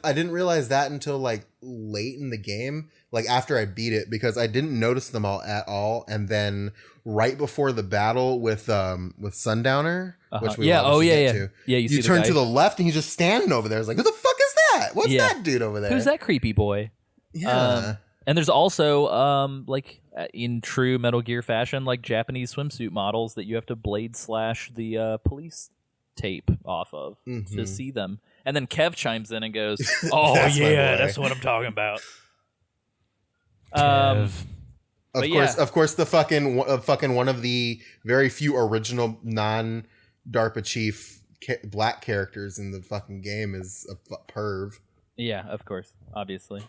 that until like late in the game, like after I beat it, because I didn't notice them all at all. And then right before the battle with Sundowner, which we Yeah, obviously get yeah. to, Yeah, you see the turn guy. to the left and he's just standing over there. It's like, who the fuck is that? What's Yeah. that dude over there? Who's that creepy boy? Yeah. And there's also like in true Metal Gear fashion, like Japanese swimsuit models that you have to blade slash the police tape off of to see them. And then Kev chimes in and goes, "Oh That's my yeah, boy. that's what I'm talking about." Kev. Of course, the fucking one of the very few original non DARPA chief black characters in the fucking game is a perv. Yeah, of course, obviously.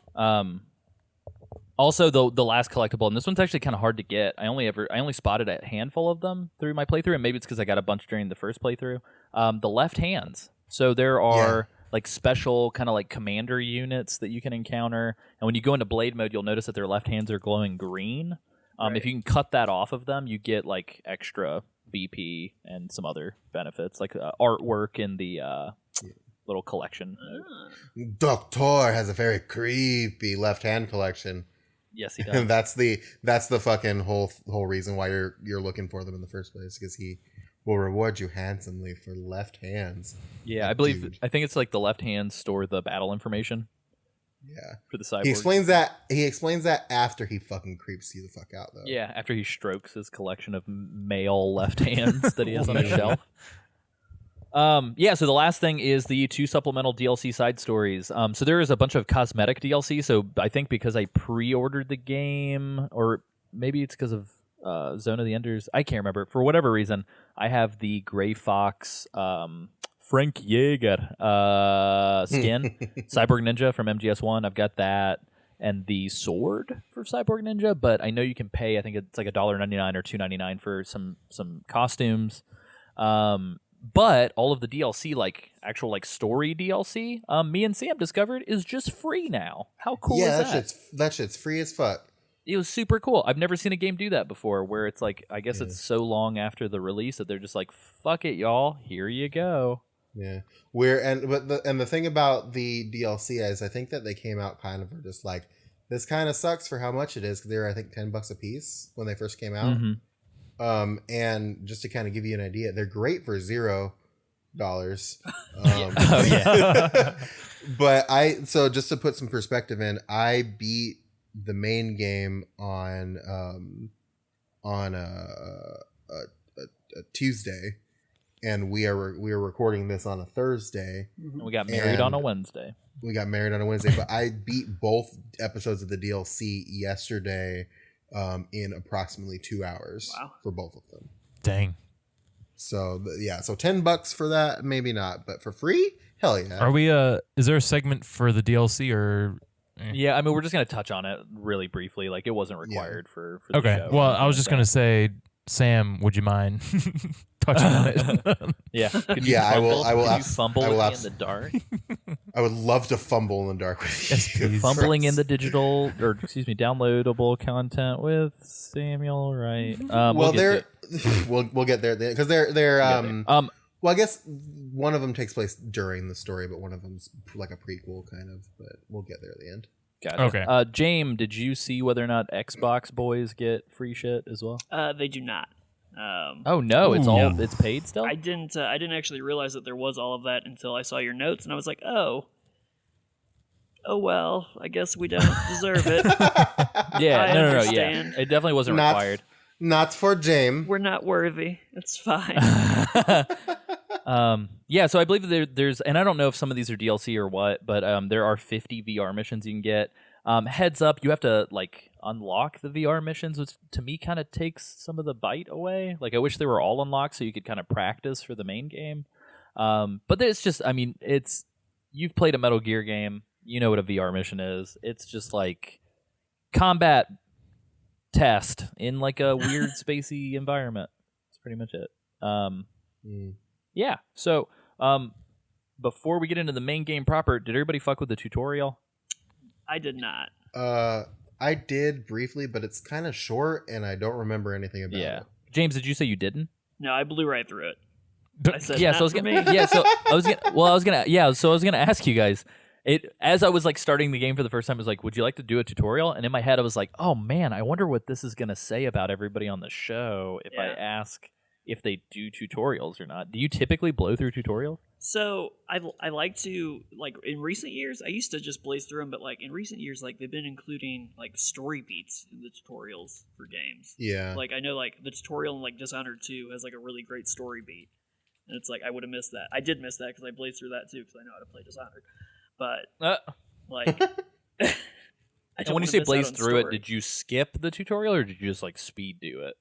Also, the last collectible, and this one's actually kind of hard to get. I only spotted a handful of them through my playthrough, and maybe it's because I got a bunch during the first playthrough. The left hands. So there are like special kind of like commander units that you can encounter, and when you go into blade mode, you'll notice that their left hands are glowing green. If you can cut that off of them, you get like extra BP and some other benefits, like artwork in the little collection. Doctor has a very creepy left hand collection. Yes, he does. And that's the fucking whole reason why you're looking for them in the first place, because he will reward you handsomely for left hands. Yeah, I think it's like the left hands store the battle information. Yeah, for the cyborg. He explains that after he fucking creeps you the fuck out, though. Yeah, after he strokes his collection of male left hands that he has on his shelf. So the last thing is the 2 supplemental DLC side stories. So there is a bunch of cosmetic DLC. So I think because I pre-ordered the game, or maybe it's because of Zone of the Enders, I can't remember. For whatever reason, I have the Gray Fox Frank Jaeger skin, Cyborg Ninja from MGS1. I've got that, and the sword for Cyborg Ninja. But I know you can pay. I think it's like $1.99 or $2.99 for some costumes. But all of the DLC, like actual like story DLC, me and Sam discovered is just free now. How cool is that? That shit's free as fuck. It was super cool. I've never seen a game do that before, where it's like, I guess it's so long after the release that they're just like, fuck it, y'all, here you go. Yeah, the thing about the DLC is I think that they came out kind of just like, this kind of sucks for how much it is, because they were I think $10 a piece when they first came out. And just to kind of give you an idea, they're great for $0. But just to put some perspective in, I beat the main game on a Tuesday, and we are recording this on a Thursday. And we got married on a Wednesday. But I beat both episodes of the DLC yesterday. In approximately 2 hours for both of them. Dang. So so $10 for that, maybe not, but for free, hell yeah. Are we? Is there a segment for the DLC or? Yeah, I mean we're just gonna touch on it really briefly. Like it wasn't required for the okay. show. Well, I was just gonna say, Sam, would you mind touching on it? Yeah. Could you Yeah, fumble? I will Could you fumble I will with me abs- in the dark? I would love to fumble in the dark with you. Yes, please. Fumbling in the digital, or excuse me, downloadable content with Samuel, right? Well, we'll get there because they're well, I guess one of them takes place during the story, but one of them's like a prequel kind of. But we'll get there at the end. Gotcha. Okay. James, did you see whether or not Xbox boys get free shit as well? They do not. Oh no, it's paid still. I didn't actually realize that there was all of that until I saw your notes, and I was like, oh well, I guess we don't deserve it. Yeah, I no, understand. yeah, it definitely wasn't required. Not for James. We're not worthy. It's fine. Yeah, so I believe there's, and I don't know if some of these are DLC or what, but there are 50 VR missions you can get. Heads up, you have to like unlock the VR missions, which to me kind of takes some of the bite away. Like I wish they were all unlocked so you could kind of practice for the main game. But it's just, I mean, you've played a Metal Gear game, you know what a VR mission is. It's just like combat test in like a weird spacey environment. That's pretty much it. Yeah. So, before we get into the main game proper, did everybody fuck with the tutorial? I did not. I did briefly, but it's kind of short, and I don't remember anything about it. James, did you say you didn't? No, I blew right through it. I said, Yeah, so I was for gonna, me. yeah, so I was gonna ask you guys. As I was like starting the game for the first time, I was like, would you like to do a tutorial? And in my head, I was like, oh man, I wonder what this is gonna say about everybody on the show if I ask if they do tutorials or not. Do you typically blow through tutorials? So I like to, like, in recent years, I used to just blaze through them, but like in recent years, like they've been including like story beats in the tutorials for games. Yeah. Like I know like the tutorial in like Dishonored 2 has like a really great story beat, and it's like I would have missed that. I did miss that because I blazed through that too because I know how to play Dishonored. But like, and when you say blaze through it, did you skip the tutorial or did you just like speed do it?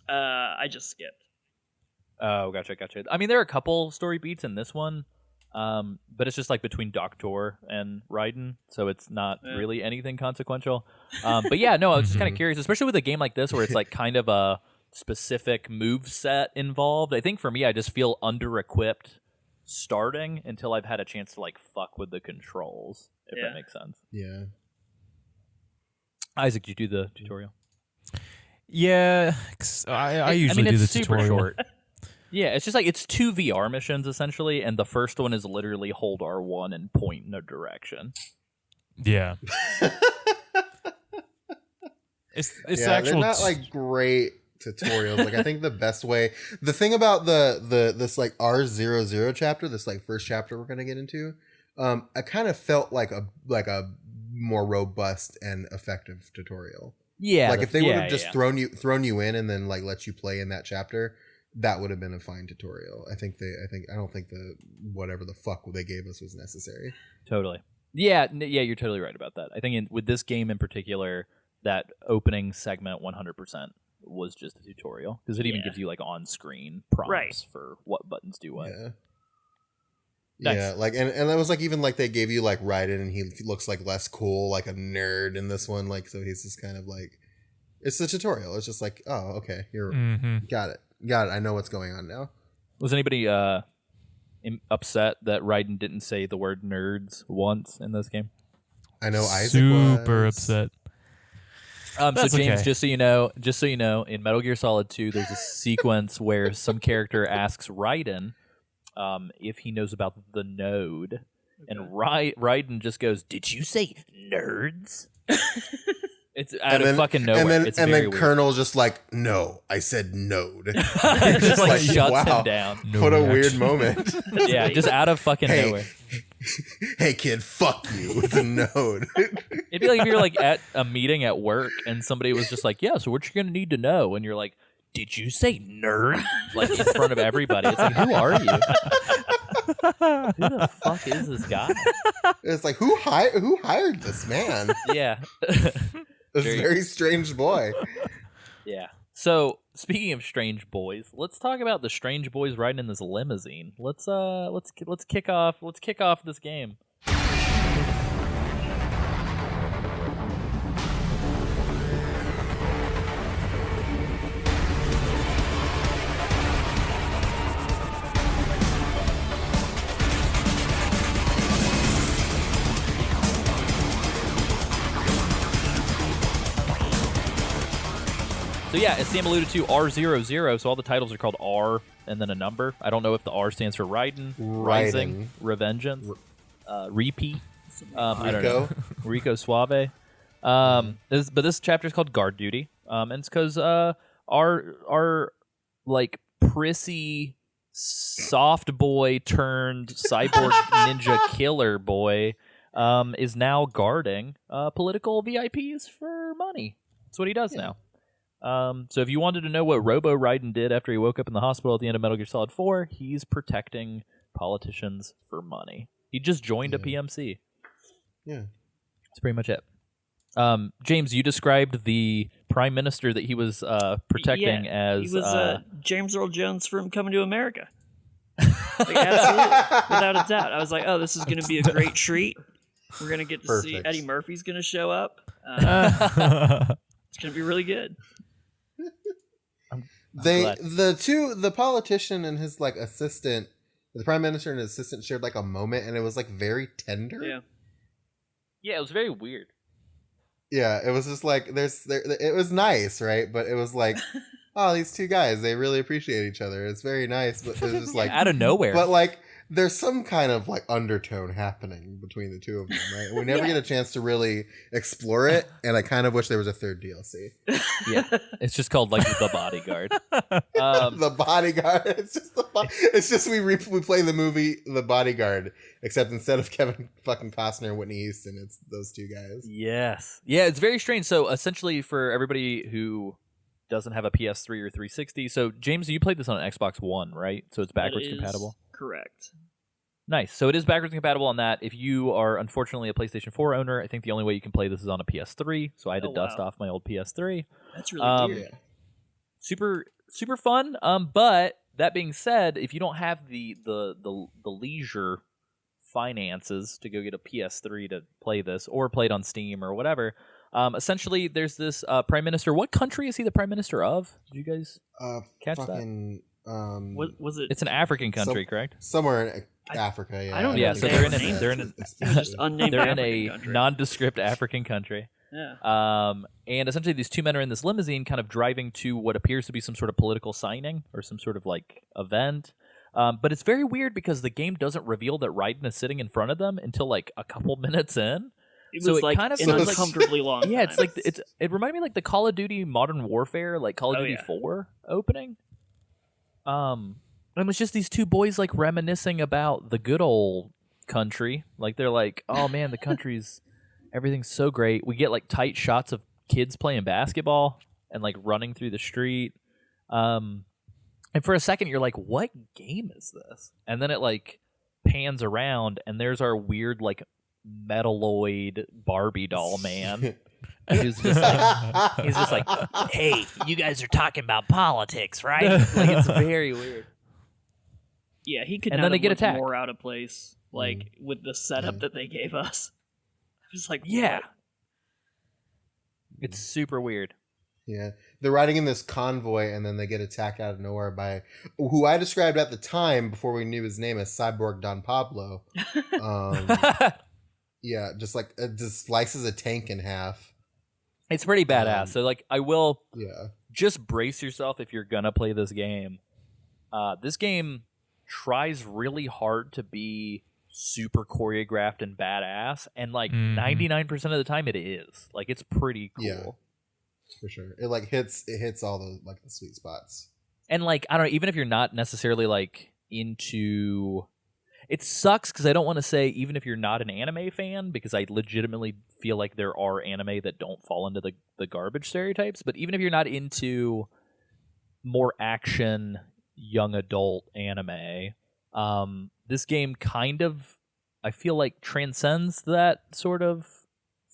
I just skipped. Oh, gotcha. I mean, there are a couple story beats in this one, but it's just like between Doctor and Raiden, so it's not really anything consequential. But yeah, no, I was just kind of curious, especially with a game like this where it's like kind of a specific move set involved. I think for me, I just feel under-equipped starting until I've had a chance to like fuck with the controls, if that makes sense. Yeah. Isaac, did you do the tutorial? Yeah, I usually do the super tutorial. short. Yeah, it's just like it's 2 VR missions essentially, and the first one is literally hold R1 and point in a direction. Yeah. it's they're not like great tutorials. Like I think the best way, the thing about this like R00 chapter, this like first chapter we're gonna get into, I kind of felt like a more robust and effective tutorial. Yeah, like if they would have just thrown you in and then like let you play in that chapter, that would have been a fine tutorial. I don't think the whatever the fuck they gave us was necessary. Totally. Yeah, you're totally right about that. I think with this game in particular, that opening segment 100% was just a tutorial because it even gives you like on-screen prompts for what buttons do what. Yeah. Nice. Yeah, like and that was like even like they gave you like Raiden and he looks like less cool, like a nerd in this one, like so he's just kind of like it's a tutorial. It's just like, oh, okay, you're got it. I know what's going on now. Was anybody upset that Raiden didn't say the word nerds once in this game? I know Isaac super was. upset. So James, okay. just so you know, in Metal Gear Solid 2, there's a sequence where some character asks Raiden if he knows about the node, and Raiden just goes, "Did you say nerds?" It's out of fucking nowhere. It's and very then weird. Colonel's just like, "No, I said node." just like shuts him down. What a weird moment. Yeah, just out of fucking nowhere. Hey kid, fuck you. It's a node. It'd be like if you're like at a meeting at work and somebody was just like, "Yeah, so what you're gonna need to know," and you're like, "Did you say nerd?" Like in front of everybody. It's like, who are you? Who the fuck is this guy? It's like who hired this man? Yeah. This very strange boy. Yeah. So speaking of strange boys, let's talk about the strange boys riding in this limousine. Let's kick off this game. So yeah, as Sam alluded to, R00, so all the titles are called R and then a number. I don't know if the R stands for Raiden, Rising, Revengeance, Repeat, I don't know, Rico Suave. But this chapter is called Guard Duty, and it's because our like prissy soft boy turned cyborg ninja killer boy is now guarding political VIPs for money. That's what he does now. So if you wanted to know what Robo Raiden did after he woke up in the hospital at the end of Metal Gear Solid 4, he's protecting politicians for money. He just joined a PMC. Yeah. That's pretty much it. James, you described the prime minister that he was protecting as... He was James Earl Jones from Coming to America. Like, absolutely. Without a doubt. I was like, oh, this is going to be a great treat. We're going to get to see Eddie Murphy's going to show up. It's going to be really good. The politician and his like assistant, the prime minister and his assistant shared like a moment, and it was like very tender. Yeah. Yeah, it was very weird. Yeah, it was just like it was nice, right? But it was like, oh, these two guys, they really appreciate each other. It's very nice, but it was just like out of nowhere. But like there's some kind of like undertone happening between the two of them, right? We never get a chance to really explore it, and I kind of wish there was a third DLC. Yeah, it's just called like The Bodyguard. The Bodyguard. It's just we play the movie The Bodyguard, except instead of Kevin fucking Costner and Whitney Houston, it's those two guys. Yes. Yeah, it's very strange. So essentially, for everybody who doesn't have a PS3 or 360, so James, you played this on an Xbox One, right? So it's backwards compatible. Correct. Nice. So it is backwards compatible on that. If you are unfortunately a PlayStation 4 owner, I think the only way you can play this is on a PS3. So I had to dust off my old PS3. That's really weird. Super fun. But that being said, if you don't have the leisure finances to go get a PS3 to play this, or play it on Steam or whatever, essentially there's this Prime Minister. What country is he the Prime Minister of? Did you guys catch that? What was it? It's an African country, correct? Somewhere in Africa. Yeah. I don't know. Yeah, so they're in just unnamed they're in African a country. nondescript African country. Yeah. And essentially these two men are in this limousine kind of driving to what appears to be some sort of political signing or some sort of like event. But it's very weird because the game doesn't reveal that Raiden is sitting in front of them until like a couple minutes in. It So was it like kind of an feels like- uncomfortably long. Yeah, it's time. like it reminded me like the Call of Duty Modern Warfare, like Call of Duty 4 opening. And it's just these two boys like reminiscing about the good old country. Like they're like, oh man, the country's everything's so great. We get like tight shots of kids playing basketball and like running through the street. And for a second you're like, what game is this? And then it like pans around and there's our weird like metalloid Barbie doll man. He's just like, hey, you guys are talking about politics, right? Like it's very weird. Yeah, he could And not then they have get looked attacked. more out of place, like with the setup that they gave us. I was like, Yeah. what? It's super weird. Yeah, they're riding in this convoy, and then they get attacked out of nowhere by who I described at the time before we knew his name as Cyborg Don Pablo. Yeah, just like just slices a tank in half. It's pretty badass. So like I will just brace yourself if you're gonna play this game. This game tries really hard to be super choreographed and badass, and like 99% of the time it is. Like it's pretty cool. Yeah, for sure. It like hits all the like the sweet spots. And like I don't know, even if you're not necessarily like into, it sucks because I don't want to say even if you're not an anime fan, because I legitimately feel like there are anime that don't fall into the garbage stereotypes. But even if you're not into more action young adult anime, this game kind of, I feel like, transcends that sort of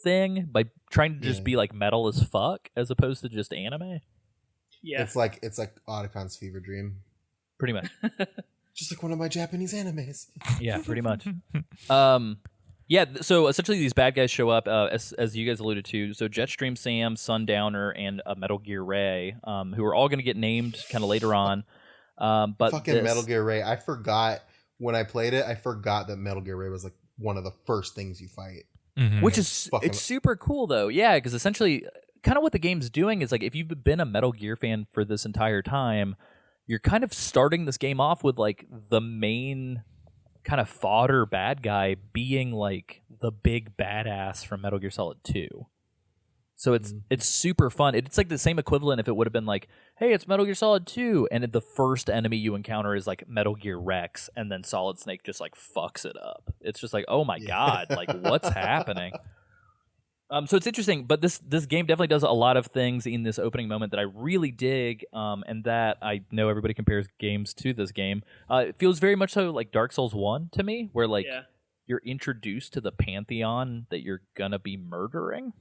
thing by trying to just be like metal as fuck as opposed to just anime. Yeah, it's like Otacon's fever dream, pretty much. Just like one of my Japanese animes. Yeah, pretty much. Yeah, so essentially these bad guys show up, as you guys alluded to. So Jetstream Sam, Sundowner, and Metal Gear Ray, who are all going to get named kind of later on. But fucking Metal Gear Ray, I forgot when I played it. I forgot that Metal Gear Ray was like one of the first things you fight, which is it's super cool though. Yeah, because essentially, kind of what the game's doing is like if you've been a Metal Gear fan for this entire time, you're kind of starting this game off with like the main kind of fodder bad guy being like the big badass from Metal Gear Solid 2. So it's super fun. It's like the same equivalent if it would have been like, hey, it's Metal Gear Solid 2, and the first enemy you encounter is like Metal Gear Rex, and then Solid Snake just like fucks it up. It's just like, oh my god, like what's happening? So it's interesting, but this game definitely does a lot of things in this opening moment that I really dig, and that I know everybody compares games to this game. It feels very much so like Dark Souls 1 to me, where like you're introduced to the pantheon that you're gonna be murdering.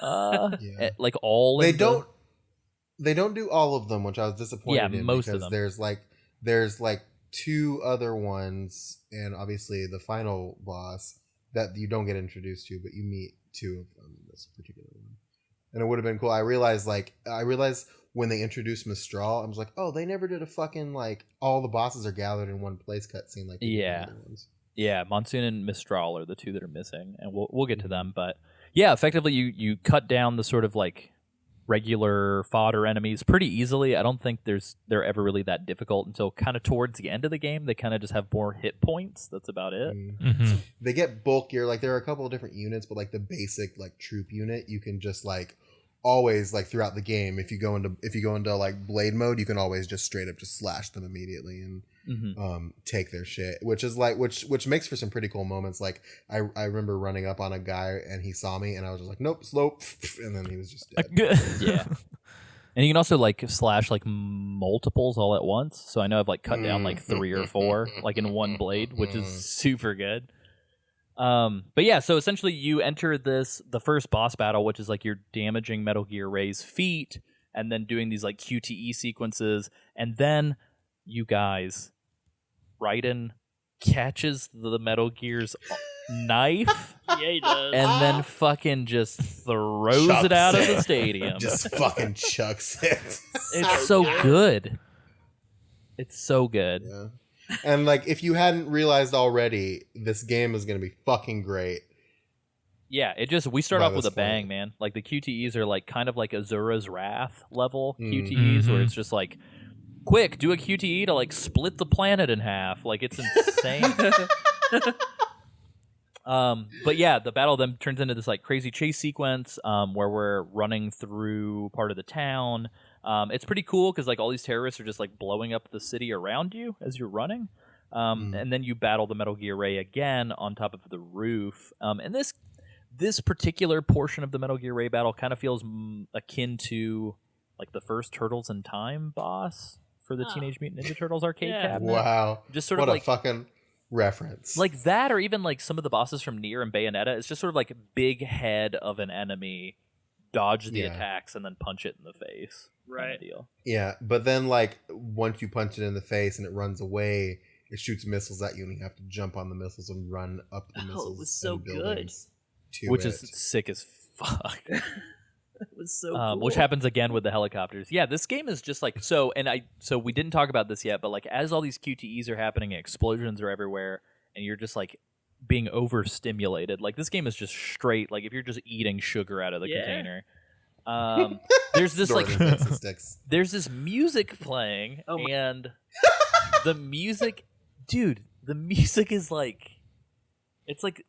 Like all they don't do all of them, which I was disappointed in, most because of them. there's like two other ones, and obviously the final boss that you don't get introduced to, but you meet two of them in this particular one. And it would have been cool. I realized when they introduced Mistral, I was like, oh, they never did a fucking like all the bosses are gathered in one place cutscene like they did in the other ones. Yeah, Monsoon and Mistral are the two that are missing, and we'll get to them. But yeah, effectively, you cut down the sort of like regular fodder enemies pretty easily. I don't think they're ever really that difficult until kind of towards the end of the game. They kind of just have more hit points. That's about it. They get bulkier. Like there are a couple of different units, but like the basic like troop unit, you can just like always like throughout the game. If you go into like blade mode, you can always just straight up just slash them immediately and take their shit, which is like which makes for some pretty cool moments. Like I remember running up on a guy and he saw me and I was just like, nope, slope, and then he was just dead. Yeah. And you can also like slash like multiples all at once. So I know I've like cut down like 3 or 4 like in one blade, which is super good. But yeah, so essentially you enter the first boss battle, which is like you're damaging Metal Gear Ray's feet and then doing these like QTE sequences, and then you guys, Raiden catches the Metal Gear's knife. Yeah, he does. And then fucking just throws it out of the stadium. Just fucking chucks it. It's so good. It's so good. Yeah. And like if you hadn't realized already, this game is going to be fucking great. Yeah, we start By off with a this bang, point. man. Like the QTEs are like kind of like Azura's Wrath level QTEs, where it's just like, quick, do a QTE to like split the planet in half. Like it's insane. But yeah, the battle then turns into this like crazy chase sequence where we're running through part of the town. It's pretty cool because like all these terrorists are just like blowing up the city around you as you're running. And then you battle the Metal Gear Ray again on top of the roof. And this particular portion of the Metal Gear Ray battle kind of feels akin to like the first Turtles in Time boss for the Teenage Mutant Ninja Turtles arcade cabinet. Wow. Just sort what of a like fucking reference. like that, or even like some of the bosses from Nier and Bayonetta. It's just sort of like a big head of an enemy, dodge the attacks, and then punch it in the face. Right. Kind of deal. Yeah, but then like once you punch it in the face and it runs away, it shoots missiles at you and you have to jump on the missiles and run up the missiles. It was so and good. buildings to Which it. is sick as fuck. It was so cool. Which happens again with the helicopters. Yeah, this game is just like so. So we didn't talk about this yet, but like as all these QTEs are happening, explosions are everywhere, and you're just like being overstimulated. Like this game is just straight. Like if you're just eating sugar out of the container. There's this like there's this music playing, and the music, dude. The music is like. It's like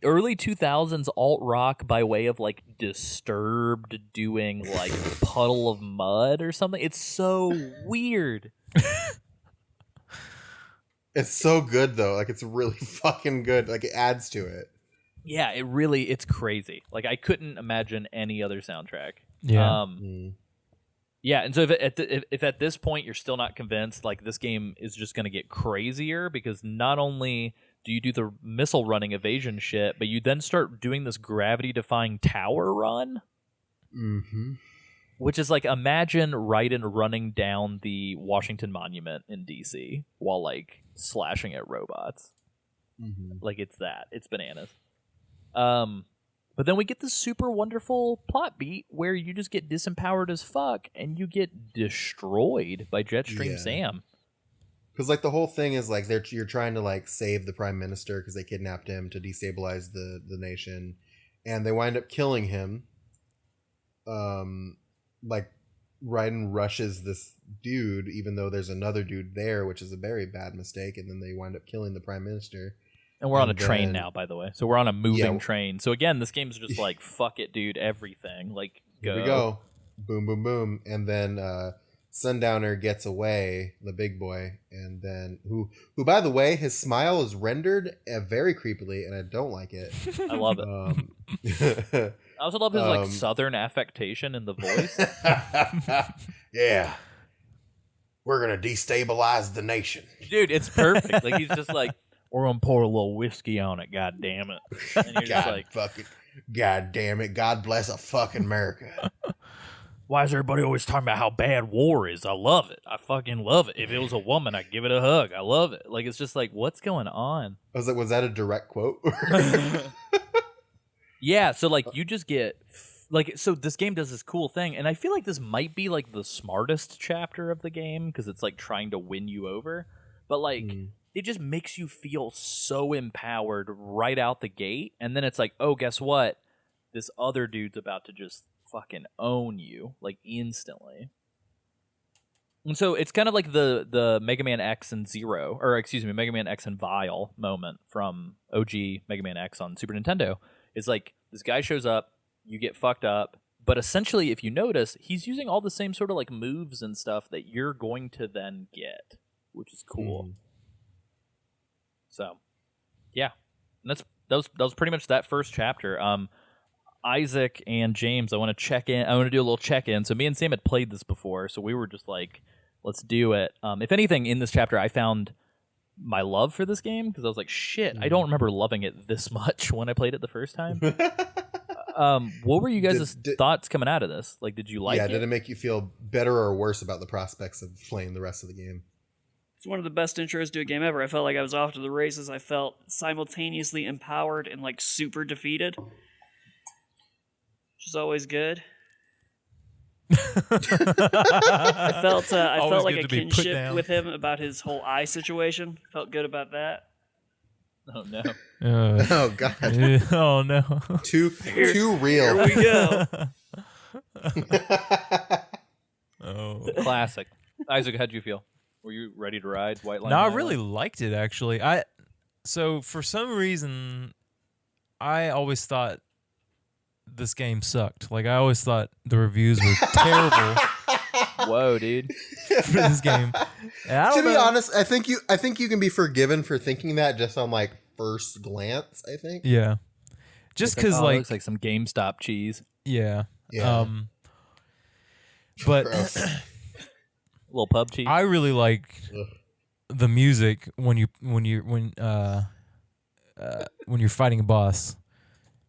early 2000s alt rock by way of like Disturbed doing like Puddle of Mud or something. It's so weird. It's so good though. Like it's really fucking good. Like it adds to it. Yeah, it's crazy. Like I couldn't imagine any other soundtrack. Yeah. Yeah, and so if at this point you're still not convinced, like this game is just going to get crazier because not only do you do the missile running evasion shit, but you then start doing this gravity-defying tower run, which is like imagine Raiden running down the Washington Monument in DC while like slashing at robots. Like it's bananas. But then we get this super wonderful plot beat where you just get disempowered as fuck and you get destroyed by Jetstream Sam. Because like the whole thing is like you're trying to like save the prime minister because they kidnapped him to destabilize the nation, and they wind up killing him. Like Raiden rushes this dude even though there's another dude there, which is a very bad mistake, and then they wind up killing the prime minister. And we're on a train now, by the way. So we're on a moving train. So again, this game's just like, fuck it, dude, everything. Like, go. Here we go. Boom, boom, boom. And then Sundowner gets away, the big boy. And then, who by the way, his smile is rendered very creepily, and I don't like it. I love it. I also love his like southern affectation in the voice. Yeah. We're going to destabilize the nation. Dude, it's perfect. Like, he's just like, we're gonna pour a little whiskey on it, god damn it. And you're just like, God damn it, God bless a fucking America. Why is everybody always talking about how bad war is? I love it. I fucking love it. If it was a woman, I'd give it a hug. I love it. Like, it's just like, what's going on? I was like, was that a direct quote? Yeah, so like you just get like, so this game does this cool thing, and I feel like this might be like the smartest chapter of the game because it's like trying to win you over. But like it just makes you feel so empowered right out the gate. And then it's like, oh, guess what? This other dude's about to just fucking own you, like, instantly. And so it's kind of like the Mega Man X and Zero, or excuse me, Mega Man X and Vile moment from OG Mega Man X on Super Nintendo. It's like, this guy shows up, you get fucked up, but essentially, if you notice, he's using all the same sort of like moves and stuff that you're going to then get, which is cool. So, yeah, and that was pretty much that first chapter. Isaac and James, I want to check in. I want to do a little check in. So me and Sam had played this before, so we were just like, let's do it. If anything, in this chapter, I found my love for this game because I was like, shit, I don't remember loving it this much when I played it the first time. What were you guys' thoughts coming out of this? Like, did you like it? Yeah, did it make you feel better or worse about the prospects of playing the rest of the game? It's one of the best intros to a game ever. I felt like I was off to the races. I felt simultaneously empowered and like super defeated, which is always good. I felt like a kinship with him about his whole eye situation. Felt good about that. Oh no! Oh god! Oh no! Too real. Here we go. Oh, Classic. Isaac, how'd you feel? Were you ready to ride White Line? no, I really liked it actually. So for some reason, I always thought this game sucked. Like I always thought the reviews were terrible. Whoa, dude! For this game. And I don't To be know. honest, I think you can be forgiven for thinking that just on like first glance. I think. Yeah. Just It's because, it like, looks like some GameStop cheese. yeah. Yeah. But Gross. Little pub cheese. I really like Ugh. the music when you're fighting a boss.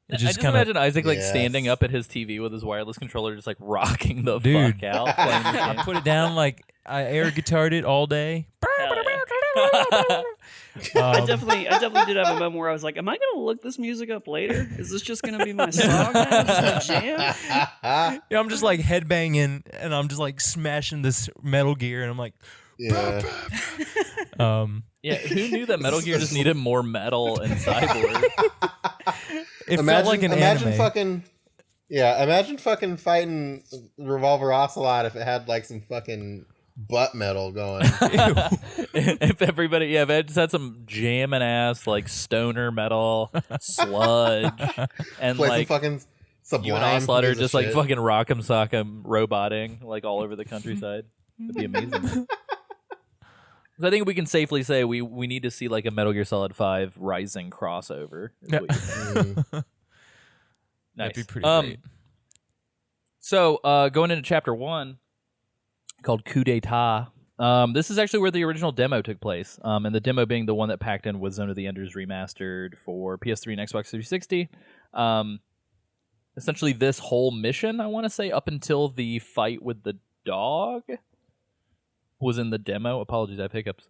It I just kinda- imagine Isaac like Yes. standing up at his TV with his wireless controller, just like rocking the Dude. fuck out. Playing the I game. put it down like I air guitared it all day. Hell yeah. I definitely did have a moment where I was like, am I gonna look this music up later? Is this just gonna be my song now? Just my jam? Yeah, I'm just like headbanging and I'm just like smashing this Metal Gear and I'm like, Yeah. Yeah, who knew that Metal Gear just needed more metal and cyborg? it felt like an anime. Imagine fucking fighting Revolver Ocelot if it had like some fucking butt metal going. If everybody, if it just had some jamming ass like stoner metal sludge and Play like some fucking Sublime. you and Ocelot are gives a just like shit. fucking rock'em sock'em roboting like all over the countryside. It'd be amazing. So I think we can safely say we need to see like a Metal Gear Solid 5 Rising crossover. Is what you're saying. Mm. Nice. That'd be pretty great. So going into chapter 1, called Coup d'etat. This is actually where the original demo took place, and the demo being the one that packed in with Zone of the Enders remastered for PS3 and Xbox 360. Essentially, this whole mission, I want to say, up until the fight with the dog, was in the demo. Apologies, I have hiccups.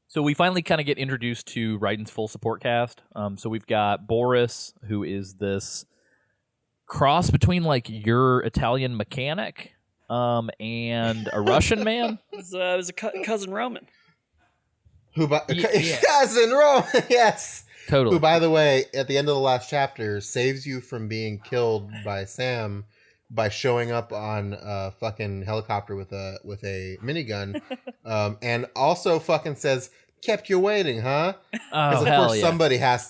So we finally kind of get introduced to Raiden's full support cast. So we've got Boris, who is this cross between like your Italian mechanic and a Russian man. It was a cousin Roman. Who by Yeah. Cousin Roman, yes. Totally. Who, by the way, at the end of the last chapter, saves you from being killed by Sam by showing up on a fucking helicopter with a minigun, and also fucking says, "Kept you waiting, huh?" Because Oh, of hell course yeah.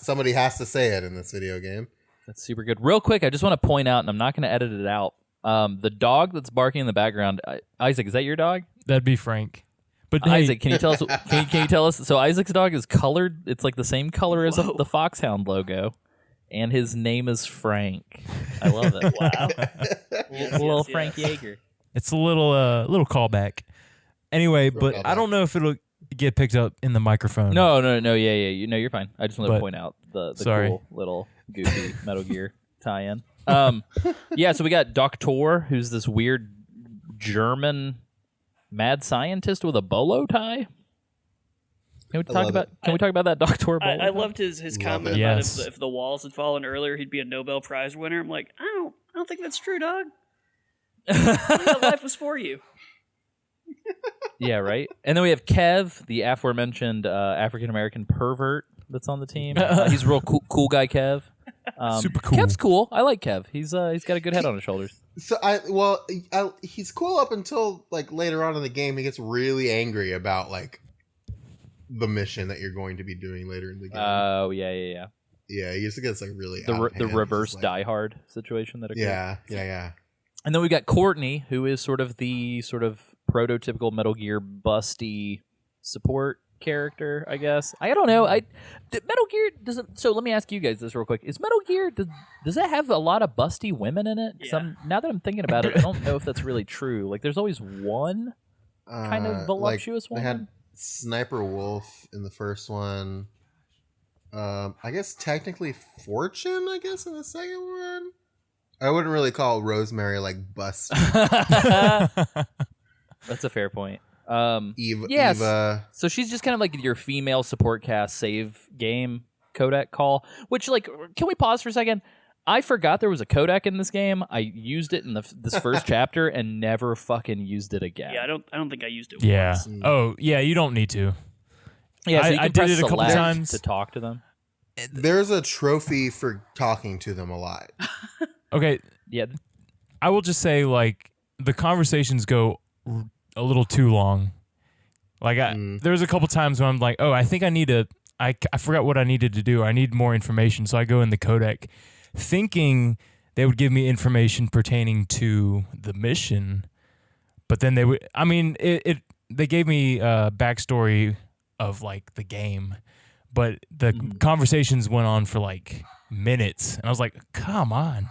somebody has to say it in this video game. That's super good. Real quick, I just want to point out, and I'm not going to edit it out, the dog that's barking in the background. Isaac, is that your dog? That'd be Frank. But hey, Isaac, can you tell us? Can you tell us? So Isaac's dog is colored. It's like the same color as the Foxhound logo, and his name is Frank. I love it. Wow. Little yes. Frank Yeager. it's a little callback. Anyway, but I don't know if it'll get picked up in the microphone. No, yeah. You're fine. I just wanted to But- point out the sorry. cool little goofy Metal Gear tie-in. Yeah, so we got Doctor, who's this weird German mad scientist with a bolo tie. Can we talk about that Doctor bolo I tie? loved his Love comment it. about Yes. if the walls had fallen earlier, he'd be a Nobel Prize winner. I'm like, I don't think that's true, dog. I think that life was for you. Yeah, right. And then we have Kev, the aforementioned African American pervert that's on the team. He's a real cool guy, Kev. Super cool. Kev's cool. I like Kev. He's got a good head on his shoulders. So he's cool up until like later on in the game. He gets really angry about like the mission that you're going to be doing later in the game. Oh yeah. Yeah, he just gets like really The reverse Die Hard situation that occurred. Yeah. And then we got Courtney, who is sort of the prototypical Metal Gear busty support character, I guess. I don't know. Metal Gear doesn't. So let me ask you guys this real quick: is Metal Gear does it have a lot of busty women in it? Yeah. Now that I'm thinking about it, I don't know if that's really true. Like, there's always one kind of voluptuous They woman. had Sniper Wolf in the first one. I guess technically Fortune. I guess in the second one. I wouldn't really call Rosemary like busty. That's a fair point. Eva. So she's just kind of like your female support cast save game codec call. Which, like, can we pause for a second? I forgot there was a codec in this game. I used it in this first chapter and never fucking used it again. Yeah, I don't think I used it Yeah. once. Oh, yeah. You don't need to. Yeah, so you I can did press it a couple select times. to talk to them. There's a trophy for talking to them a lot. Okay. Yeah, I will just say, like, the conversations go a little too long. Like, there's a couple times when I'm like, oh, I think I forgot what I needed to do. I need more information. So I go in the codec thinking they would give me information pertaining to the mission. But then they gave me a backstory of, like, the game. But the conversations went on for, like, minutes. And I was like, come on.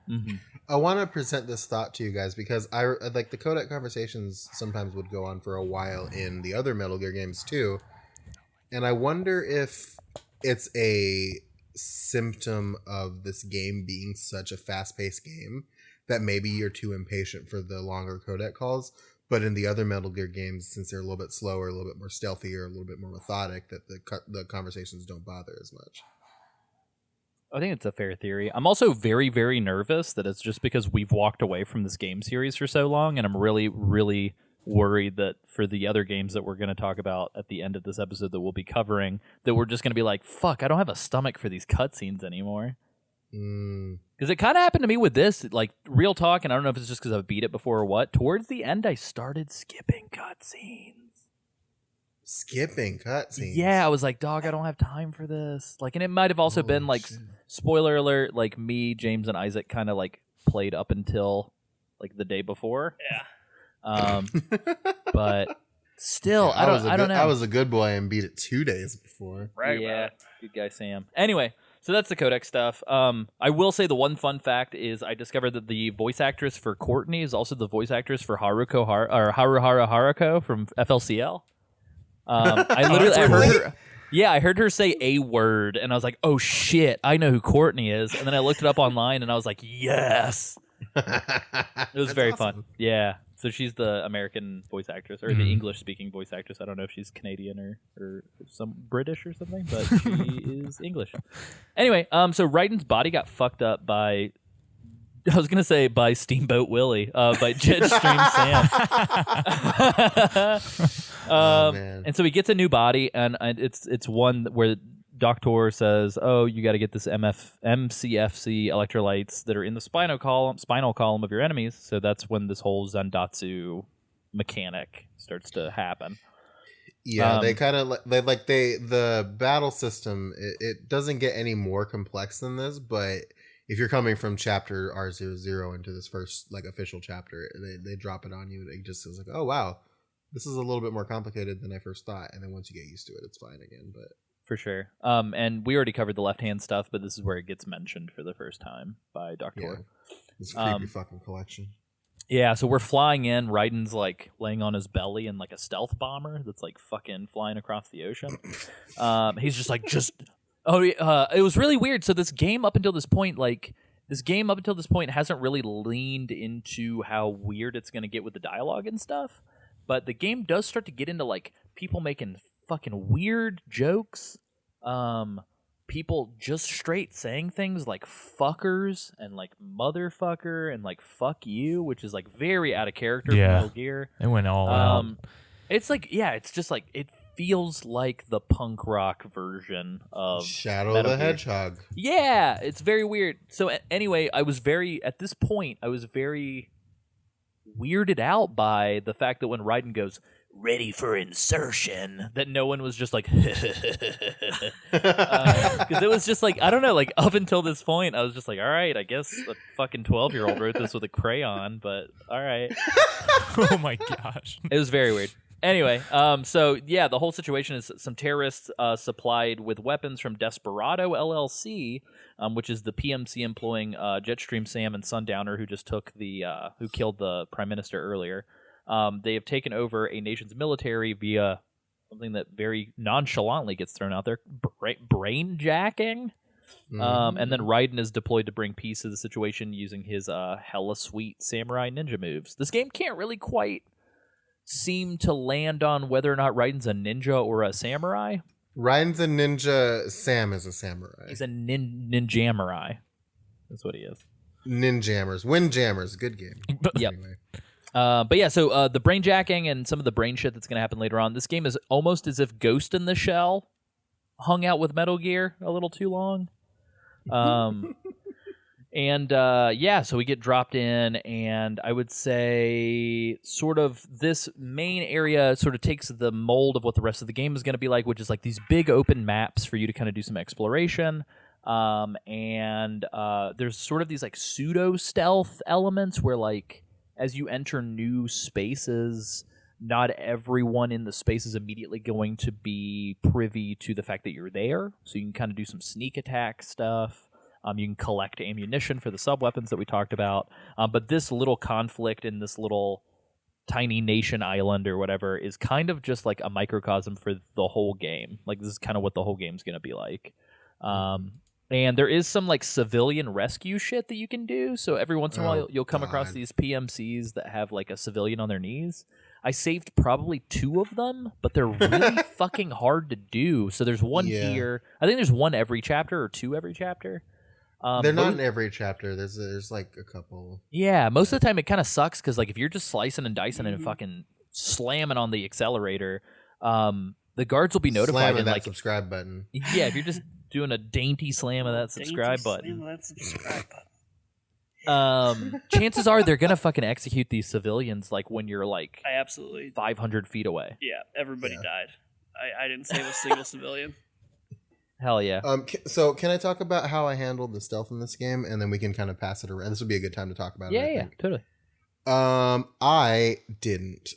Mm-hmm. I want to present this thought to you guys because I like the codec conversations sometimes would go on for a while in the other Metal Gear games too. And I wonder if it's a symptom of this game being such a fast-paced game that maybe you're too impatient for the longer codec calls. But in the other Metal Gear games, since they're a little bit slower, a little bit more stealthy, or a little bit more methodic, that the conversations don't bother as much. I think it's a fair theory. I'm also very, very nervous that it's just because we've walked away from this game series for so long, and I'm really, really worried that for the other games that we're going to talk about at the end of this episode that we'll be covering, that we're just going to be like, fuck, I don't have a stomach for these cutscenes anymore. Because it kind of happened to me with this, like, real talk, and I don't know if it's just because I've beat it before or what. Towards the end, I started skipping cutscenes. Skipping cutscenes. Yeah, I was like, dog, I don't have time for this. Like, and it might have also been like, spoiler alert, like me, James, and Isaac kind of like played up until like the day before. Yeah. But still, Yeah, I don't know. I was a good boy and beat it 2 days before. Right. Yeah, Right. good guy, Sam. Anyway, so that's the codec stuff. I will say the one fun fact is I discovered that the voice actress for Courtney is also the voice actress for Haruhara Haruko from FLCL. I heard her. Yeah, I heard her say a word, and I was like, "Oh shit, I know who Courtney is." And then I looked it up online, and I was like, "Yes!" It was very fun. Yeah, so she's the American voice actress, or the English-speaking voice actress. I don't know if she's Canadian or some British or something, but she is English. Anyway, so Raiden's body got fucked up by. I was gonna say by Steamboat Willie, by Jetstream Sam. Man. And so he gets a new body, and it's one where Doctor says, "Oh, you got to get this MCFC electrolytes that are in the spinal column of your enemies." So that's when this whole Zandatsu mechanic starts to happen. Yeah, they kind of the battle system. It doesn't get any more complex than this, but if you're coming from chapter R00 into this first like official chapter, they drop it on you. It just is like, oh wow, this is a little bit more complicated than I first thought. And then once you get used to it, it's fine again. But For sure. And we already covered the left hand stuff, but this is where it gets mentioned for the first time by Doctor. yeah, this creepy fucking collection. Yeah, so we're flying in. Raiden's like laying on his belly in like a stealth bomber that's like fucking flying across the ocean. He's just like, it was really weird. So this game up until this point hasn't really leaned into how weird it's going to get with the dialogue and stuff. But the game does start to get into like people making fucking weird jokes. people just straight saying things like fuckers and like motherfucker and like fuck you, which is like very out of character for Metal Gear. It went all out. It's like, it's just like, it feels like the punk rock version of Shadow Metal the Gear. Hedgehog. Yeah, it's very weird. So anyway, at this point, I was very weirded out by the fact that when Raiden goes, ready for insertion, that no one was just like, because it was just like, I don't know, like up until this point, I was just like, all right, I guess a fucking 12-year-old wrote this with a crayon, but all right. Oh my gosh. It was very weird. Anyway, so yeah, the whole situation is some terrorists supplied with weapons from Desperado LLC, which is the PMC employing Jetstream Sam and Sundowner, who just took who killed the prime minister earlier. They have taken over a nation's military via something that very nonchalantly gets thrown out there: brain jacking. And then Raiden is deployed to bring peace to the situation using his hella sweet samurai ninja moves. This game can't really quite seem to land on whether or not Raiden's a ninja or a samurai. Raiden's a ninja. Sam is a samurai. He's a ninjamurai. That's what he is. Ninjammers. Windjammers. Good game. Yep. Anyway. But yeah, so the brain jacking and some of the brain shit that's going to happen later on. This game is almost as if Ghost in the Shell hung out with Metal Gear a little too long. And so we get dropped in, and I would say sort of this main area sort of takes the mold of what the rest of the game is going to be like, which is like these big open maps for you to kind of do some exploration. And there's sort of these like pseudo stealth elements where like as you enter new spaces, not everyone in the space is immediately going to be privy to the fact that you're there. So you can kind of do some sneak attack stuff. You can collect ammunition for the sub-weapons that we talked about. But this little conflict in this little tiny nation island or whatever is kind of just like a microcosm for the whole game. Like, this is kind of what the whole game's going to be like. And there is some like civilian rescue shit that you can do. So every once in a while you'll come across these PMCs that have like a civilian on their knees. I saved probably 2 of them, but they're really fucking hard to do. So there's one here. I think there's 1 every chapter or 2 every chapter. They're not in every chapter. There's like a couple. Yeah, most of the time it kind of sucks because like if you're just slicing and dicing and fucking slamming on the accelerator, the guards will be notified. Slamming and that like subscribe button. Yeah, if you're just doing a dainty slam of that subscribe button. Chances are they're gonna fucking execute these civilians like when you're like I absolutely 500 feet away. Yeah, everybody died. I didn't save a single civilian. Hell yeah. So can I talk about how I handled the stealth in this game, and then we can kind of pass it around? This would be a good time to talk about it. Yeah, totally. I didn't.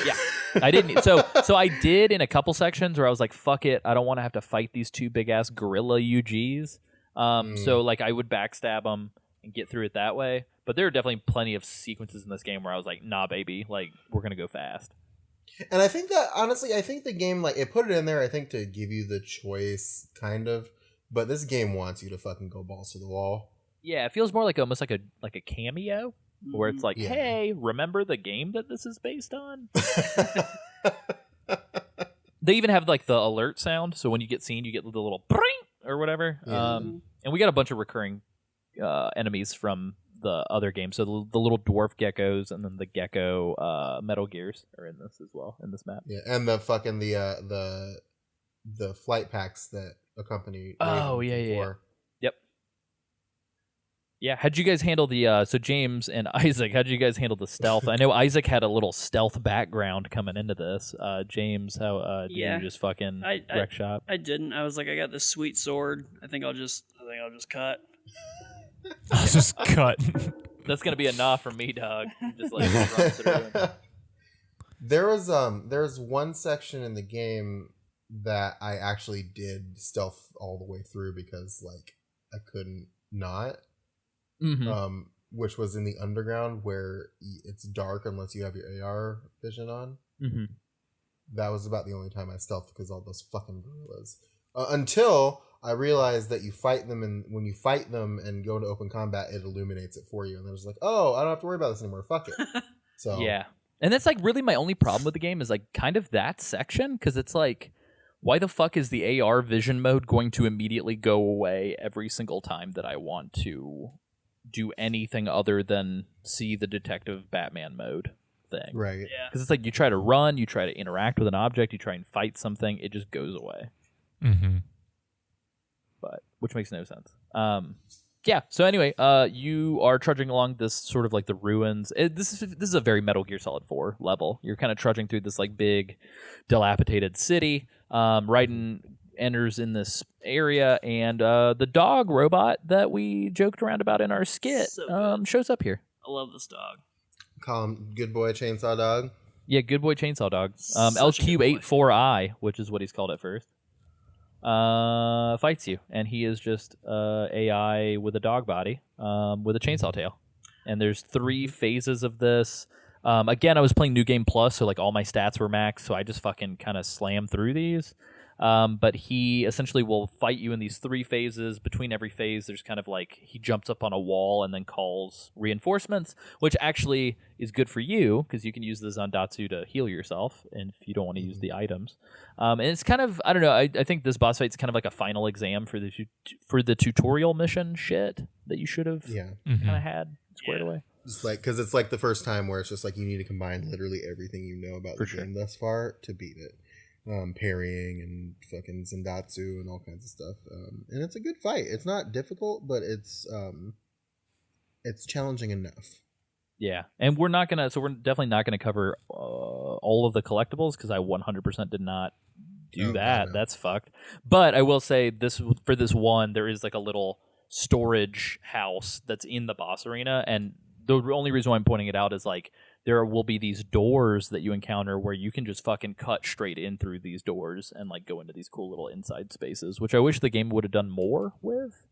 Yeah, I didn't. So I did in a couple sections where I was like, fuck it, I don't want to have to fight these 2 big ass gorilla UGs. So like I would backstab them and get through it that way. But there are definitely plenty of sequences in this game where I was like, nah, baby, like we're gonna go fast. And I think that, honestly, I think the game, like, it put it in there, I think, to give you the choice, kind of. But this game wants you to fucking go balls to the wall. Yeah, it feels more like almost like a cameo, where it's like, hey, remember the game that this is based on? They even have, like, the alert sound, so when you get seen, you get the little bring or whatever. Yeah. And we got a bunch of recurring enemies from the other game. So the little dwarf geckos and then the gecko Metal Gears are in this as well, in this map. Yeah, and the fucking the flight packs that accompany. Oh yeah. Yep. Yeah, how'd you guys handle the so James and Isaac, how'd you guys handle the stealth? I know Isaac had a little stealth background coming into this. James, how did you just fucking wreck shop? I didn't. I was like, I got this sweet sword. I think I'll just cut. I'll just cut. That's gonna be a nah from me, dog. Just like run through. There was one section in the game that I actually did stealth all the way through because like I couldn't not. Mm-hmm. Which was in the underground where it's dark unless you have your AR vision on. Mm-hmm. That was about the only time I stealthed because all those fucking gorillas. Until I realized that you fight them, and when you fight them and go into open combat, it illuminates it for you. And I was like, oh, I don't have to worry about this anymore. Fuck it. So yeah. And that's like really my only problem with the game is like kind of that section, because it's like why the fuck is the AR vision mode going to immediately go away every single time that I want to do anything other than see the detective Batman mode thing? Right. Yeah. Because it's like you try to run, you try to interact with an object, you try and fight something, it just goes away. Mm-hmm. But which makes no sense. Yeah. So anyway, you are trudging along this sort of like the ruins. This is a very Metal Gear Solid 4 level. You're kind of trudging through this like big, dilapidated city. Raiden enters in this area, and the dog robot that we joked around about in our skit So good. shows up here. I love this dog. Call him Good Boy Chainsaw Dog. Yeah, good boy Chainsaw Dog. Such a good boy. LQ84I, which is what he's called at first. Fights you, and he is just AI with a dog body, with a chainsaw tail. And there's 3 phases of this. Again, I was playing New Game Plus, so like all my stats were maxed, so I just fucking kind of slammed through these. But he essentially will fight you in these 3 phases. Between every phase, there's kind of like he jumps up on a wall and then calls reinforcements, which actually is good for you because you can use the Zandatsu to heal yourself, and if you don't want to use the items. And it's kind of, I don't know, I think this boss fight's kind of like a final exam for the tutorial mission shit that you should have kind of had squared away. It's like, because it's like the first time where it's just like you need to combine literally everything you know about the game thus far to beat it. Parrying and fucking Zandatsu and all kinds of stuff. And it's a good fight. It's not difficult, but it's challenging enough. Yeah, and we're definitely not gonna cover all of the collectibles because I 100% did not do that. That's fucked. But I will say for this one, there is like a little storage house that's in the boss arena, and the only reason why I'm pointing it out is like there will be these doors that you encounter where you can just fucking cut straight in through these doors and like go into these cool little inside spaces, which I wish the game would have done more with.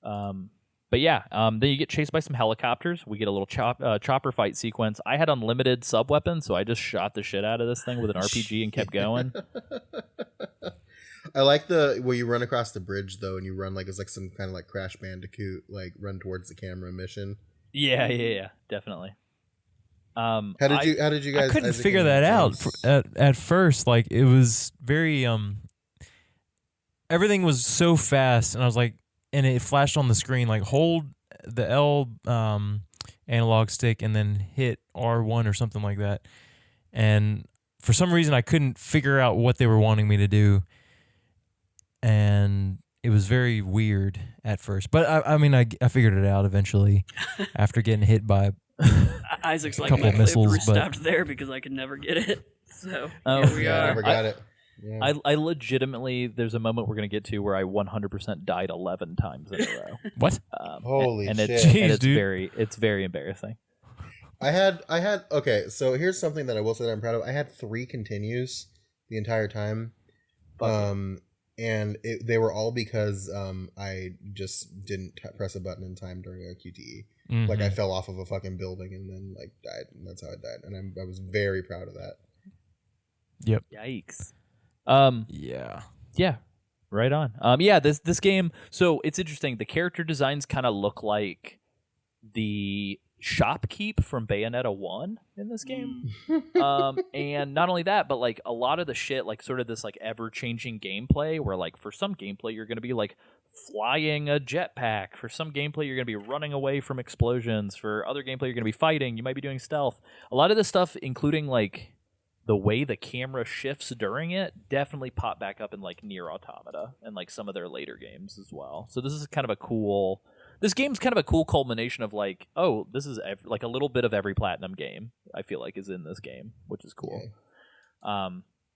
But yeah, then you get chased by some helicopters. We get a little chopper fight sequence. I had unlimited sub weapons, so I just shot the shit out of this thing with an RPG and kept going. I like the where you run across the bridge though, and you run like it's like some kind of like Crash Bandicoot, like run towards the camera mission. Yeah, definitely. How did you guys? I couldn't figure that out at first. Like it was very everything was so fast, and I was like, and it flashed on the screen like hold the L analog stick and then hit R1 or something like that. And for some reason, I couldn't figure out what they were wanting me to do, and it was very weird at first. But I mean, I figured it out eventually after getting hit by Isaac's like, couple my missiles, playthrough but- stopped there because I could never get it. So Oh, here we I are. never got it. Yeah. I legitimately, there's a moment we're going to get to where I 100% died 11 times in a row. what? Holy and shit! It's dude. it's very embarrassing. I had okay. So here's something that I will say that I'm proud of. I had 3 continues the entire time, and they were all because I just didn't press a button in time during a QTE. Mhm. Like I fell off of a fucking building and then like died, and that's how I died. And I was very proud of that. Yep. Yikes. Yeah. Yeah, right on. Yeah, this game. So it's interesting. The character designs kind of look like the shopkeep from Bayonetta 1 in this game. And not only that, but like a lot of the shit, like sort of this like ever-changing gameplay where like for some gameplay you're going to be like flying a jetpack. For some gameplay you're going to be running away from explosions. For other gameplay you're going to be fighting. You might be doing stealth. A lot of this stuff, including like the way the camera shifts during it, definitely pop back up in like Nier Automata and like some of their later games as well. So this is kind of a cool... This game's kind of a cool culmination of like, oh, this is like a little bit of every Platinum game, I feel like, is in this game, which is cool. Yeah.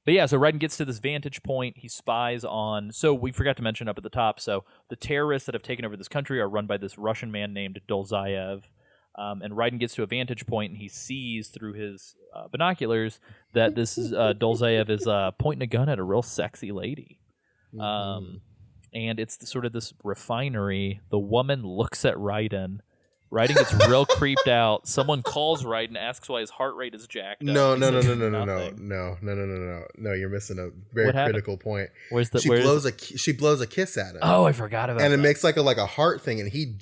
But yeah, so Raiden gets to this vantage point. He spies on... So we forgot to mention up at the top, so the terrorists that have taken over this country are run by this Russian man named Dolzaev. And Raiden gets to a vantage point, and he sees through his binoculars that this is Dolzaev is pointing a gun at a real sexy lady. And it's sort of this refinery. The woman looks at Raiden. Raiden gets real creeped out. Someone calls Raiden, asks why his heart rate is jacked up. No. He says nothing. No, you're missing a very critical point. She blows a kiss at him. Oh, I forgot about that. And it makes like a heart thing, and he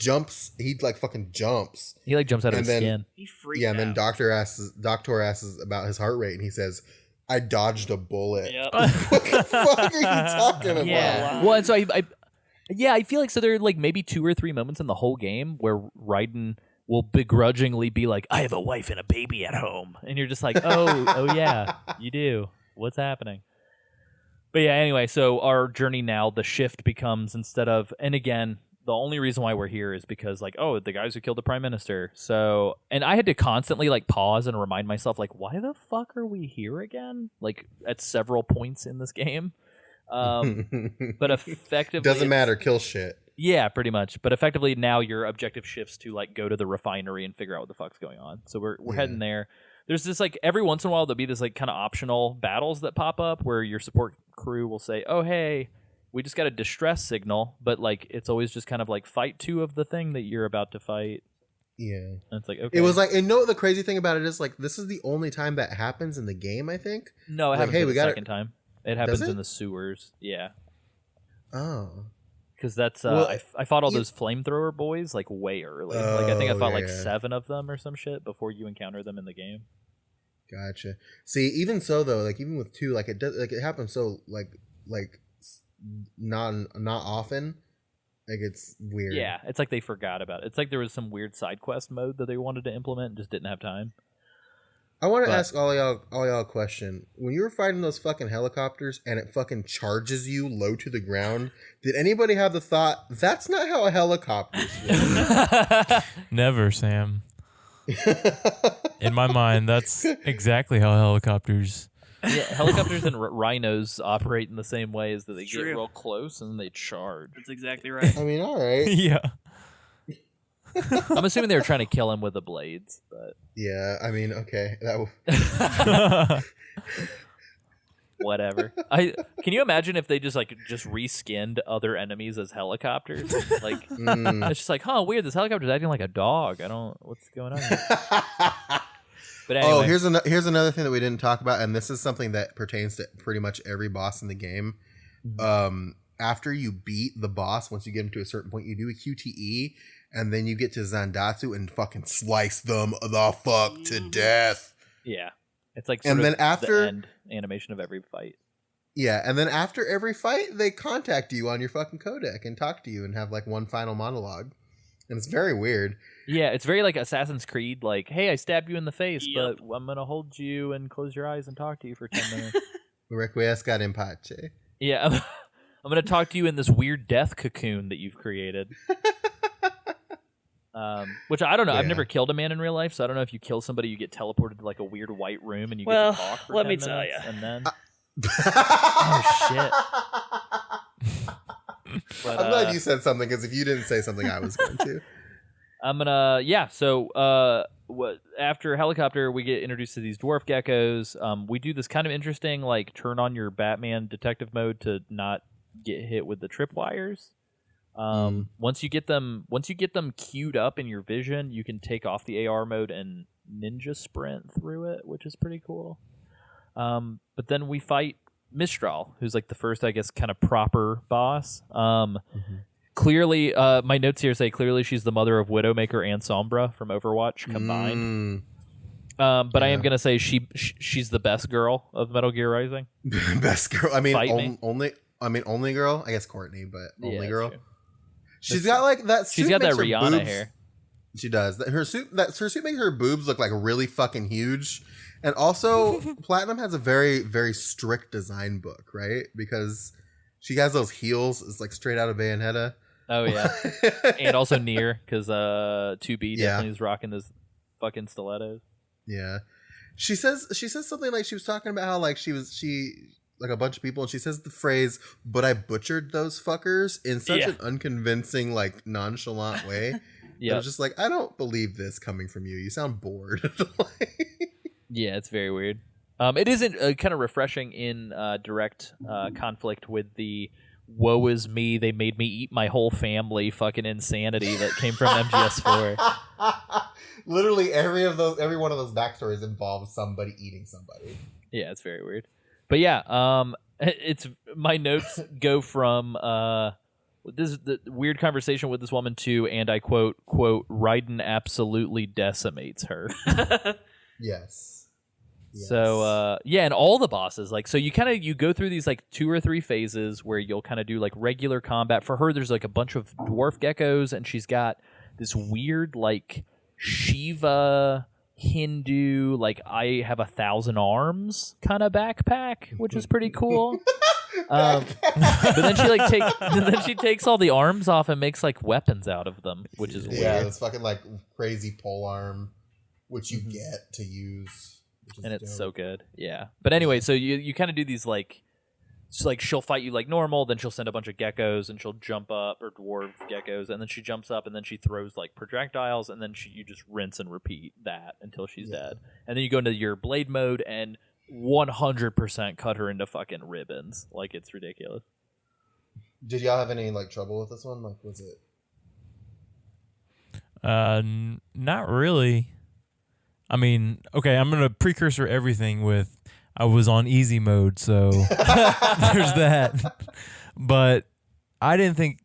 like fucking jumps. He like jumps out of And his then- skin. He freaked Yeah, and then out. Doctor asks about his heart rate, and he says, I dodged a bullet. Yep. What the fuck are you talking about? Yeah. Well, and so I feel like so there are like maybe 2 or 3 moments in the whole game where Raiden will begrudgingly be like, "I have a wife and a baby at home," and you're just like, "Oh yeah, you do. What's happening?" But yeah, anyway, so our journey now, the shift becomes instead of, and again, the only reason why we're here is because like, oh, the guys who killed the prime minister. So, and I had to constantly like pause and remind myself like, why the fuck are we here again? Like at several points in this game. But effectively doesn't matter. Kill shit. Yeah, pretty much. But effectively now your objective shifts to like go to the refinery and figure out what the fuck's going on. So we're heading there. There's this like every once in a while there'll be this like kind of optional battles that pop up where your support crew will say, "Oh hey, we just got a distress signal," but like it's always just kind of like fight 2 of the thing that you're about to fight. Yeah. And it's like okay. It was like, and no, the crazy thing about it is like this is the only time that happens in the game, I think. No, it like, happens the second time. It happens it? in the sewers. Yeah. Oh. Because that's Well, I fought all those flamethrower boys like way early. Like I think I fought like 7 of them or some shit before you encounter them in the game. Gotcha. See, even so though, like even with 2, like it does, like it happens so like not often. Like it's weird. Yeah, it's like they forgot about it. It's like there was some weird side quest mode that they wanted to implement and just didn't have time. I want to ask all y'all a question. When you were fighting those fucking helicopters and it fucking charges you low to the ground, did anybody have the thought, that's not how a helicopter works? Never, Sam. In my mind, that's exactly how helicopters. Yeah, helicopters and rhinos operate in the same way as that they True. get real close and then they charge. That's exactly right. I mean, all right. Yeah. I'm assuming they were trying to kill him with the blades, but Yeah, I mean, okay. That whatever. Can you imagine if they just reskinned other enemies as helicopters? Like it's just like, huh, weird. This helicopter's acting like a dog. What's going on here? But anyway. Oh, here's another thing that we didn't talk about, and this is something that pertains to pretty much every boss in the game. After you beat the boss, once you get him to a certain point, you do a QTE, and then you get to Zandatsu and fucking slice them the fuck to death. Yeah. It's like and then after the end animation of every fight. Yeah, and then after every fight, they contact you on your fucking codec and talk to you and have like one final monologue. And it's very weird. Yeah, it's very like Assassin's Creed, like, hey, I stabbed you in the face, Yep. but I'm going to hold you and close your eyes and talk to you for 10 minutes. Requiescat in pace. Yeah, I'm going to talk to you in this weird death cocoon that you've created. Which I don't know. Yeah. I've never killed a man in real life, so I don't know if you kill somebody, you get teleported to like a weird white room and you Well, get to talk for let 10 me minutes, tell ya. and then oh shit. But, I'm glad you said something, because if you didn't say something, I was going to. I'm gonna so after helicopter we get introduced to these dwarf geckos. We do this kind of interesting like turn on your Batman detective mode to not get hit with the tripwires. Once you get them queued up in your vision, you can take off the AR mode and ninja sprint through it, which is pretty cool. But then we fight Mistral, who's like the first, I guess, kind of proper boss. Clearly, my notes here say clearly she's the mother of Widowmaker and Sombra from Overwatch combined. But I am gonna say she's the best girl of Metal Gear Rising. Best girl. I mean, Fight me. only girl. I guess Courtney, but only Yeah, girl. true. She's got like that. She's suit got that makes her Rihanna boobs- hair. She does. Her suit makes her boobs look like really fucking huge. And also, Platinum has a very, very strict design book, right? Because she has those heels. It's like straight out of Bayonetta. Oh yeah, and also Nier, because 2B Yeah. definitely is rocking those fucking stilettos. Yeah. She says something like she was talking about how like she like a bunch of people, and she says the phrase, "But I butchered those fuckers" in such Yeah. an unconvincing, like nonchalant way. Yeah, I was just like, I don't believe this coming from you. You sound bored. yeah, it's very weird. It isn't kind of refreshing in direct conflict with the "woe is me, they made me eat my whole family" fucking insanity that came from MGS4. Literally every one of those backstories involves somebody eating somebody. Yeah, it's very weird. But yeah, it's my notes go from the weird conversation with this woman to, and I quote, Raiden absolutely decimates her. Yes. So yeah, and all the bosses, like, so you go through these like 2 or 3 phases where you'll kind of do like regular combat. For her, there's like a bunch of dwarf geckos, and she's got this weird like Shiva Hindu, like I have 1,000 arms kind of backpack, which is pretty cool. But then she takes all the arms off and makes like weapons out of them, which is weird. Yeah, this fucking like crazy pole arm, which you get to use. And it's so good. Yeah. But anyway, so you kind of do these like she'll fight you like normal, then she'll send a bunch of geckos and she'll jump up, or dwarf geckos, and then she jumps up and then she throws like projectiles, and then you just rinse and repeat that until she's dead. And then you go into your blade mode and 100% cut her into fucking ribbons. Like, it's ridiculous. Did y'all have any like trouble with this one? Like, was it? Not really. I mean, okay, I'm gonna precursor everything with I was on easy mode, so there's that. But I didn't think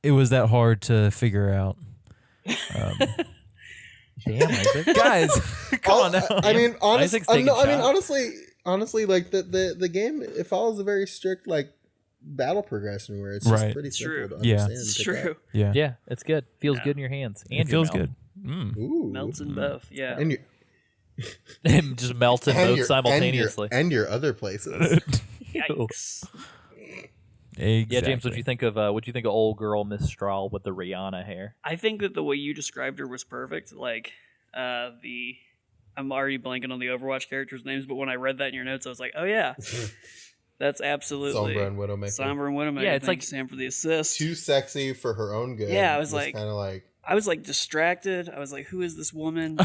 it was that hard to figure out. Damn, Isaac. Guys, come on now. I mean, Isaac's taking honestly, like the game, it follows a very strict like battle progression where it's just Right. pretty It's simple true. to understand. It's and pick true. up. Yeah, Yeah, it's good. Feels good in your hands. And it feels your good. Mm. Ooh. Melts in both. Yeah. And you mouth. Just melts in both simultaneously. and your other places. Yikes. Exactly. Yeah, James, what'd you think of old girl Mistral with the Rihanna hair? I think that the way you described her was perfect. Like, I'm already blanking on the Overwatch characters' names, but when I read that in your notes, I was like, oh yeah, that's absolutely Sombra and Widowmaker. Sombra and Widowmaker. Yeah, it's Thank like- you, Sam, for the assist. Too sexy for her own good. Yeah, I was like- kind of like. I was like distracted. I was like, who is this woman?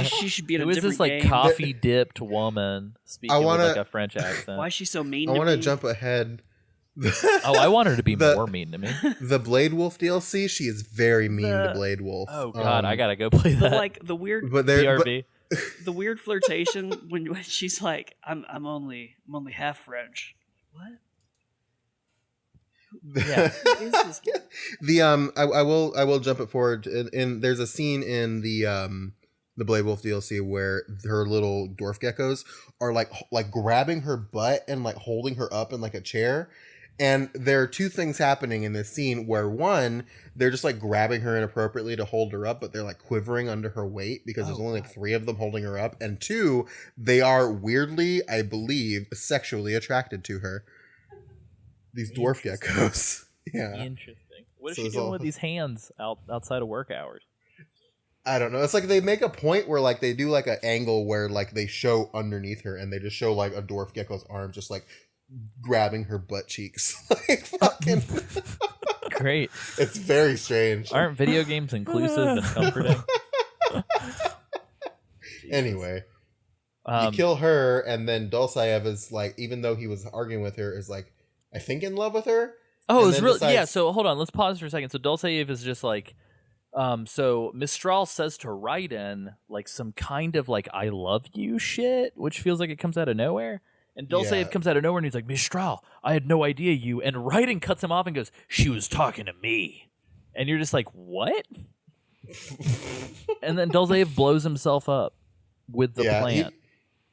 she should be in a Who is different this like game. coffee dipped woman speaking with like a French accent? Why is she so mean I to want to me? jump ahead. Oh, I want her to be The- more mean to me. The Blade Wolf DLC, she is very mean to Blade Wolf. Oh God, I gotta go play But that. like the weird, But there, but, BRB. the weird flirtation when she's like, I'm only half French. What? Yeah. Who is this guy? I will jump it forward. And there's a scene in the Blade Wolf DLC where her little dwarf geckos are like grabbing her butt and like holding her up in like a chair. And there are 2 things happening in this scene where, one, they're just like grabbing her inappropriately to hold her up, but they're like quivering under her weight because there's only like 3 of them holding her up. And 2, they are weirdly, I believe, sexually attracted to her. These dwarf geckos. Yeah. Interesting. What is So she it's doing all- with these hands outside of work hours? I don't know. It's like they make a point where like they do like an angle where like they show underneath her and they just show like a dwarf gecko's arm just like grabbing her butt cheeks. Like fucking Great. it's very strange. Aren't video games inclusive and comforting? Anyway, you kill her and then Dulceyev is like, even though he was arguing with her, is like, I think in love with her. Oh, And it was then real. decides- Yeah. So hold on. Let's pause for a second. So Dulceyev is just like, so Mistral says to Raiden like some kind of like "I love you" shit, which feels like it comes out of nowhere. And Dulceyev Yeah. comes out of nowhere and he's like, Mistral, I had no idea you. And Raiden cuts him off and goes, she was talking to me. And you're just like, what? And then Dulceyev blows himself up with the plant.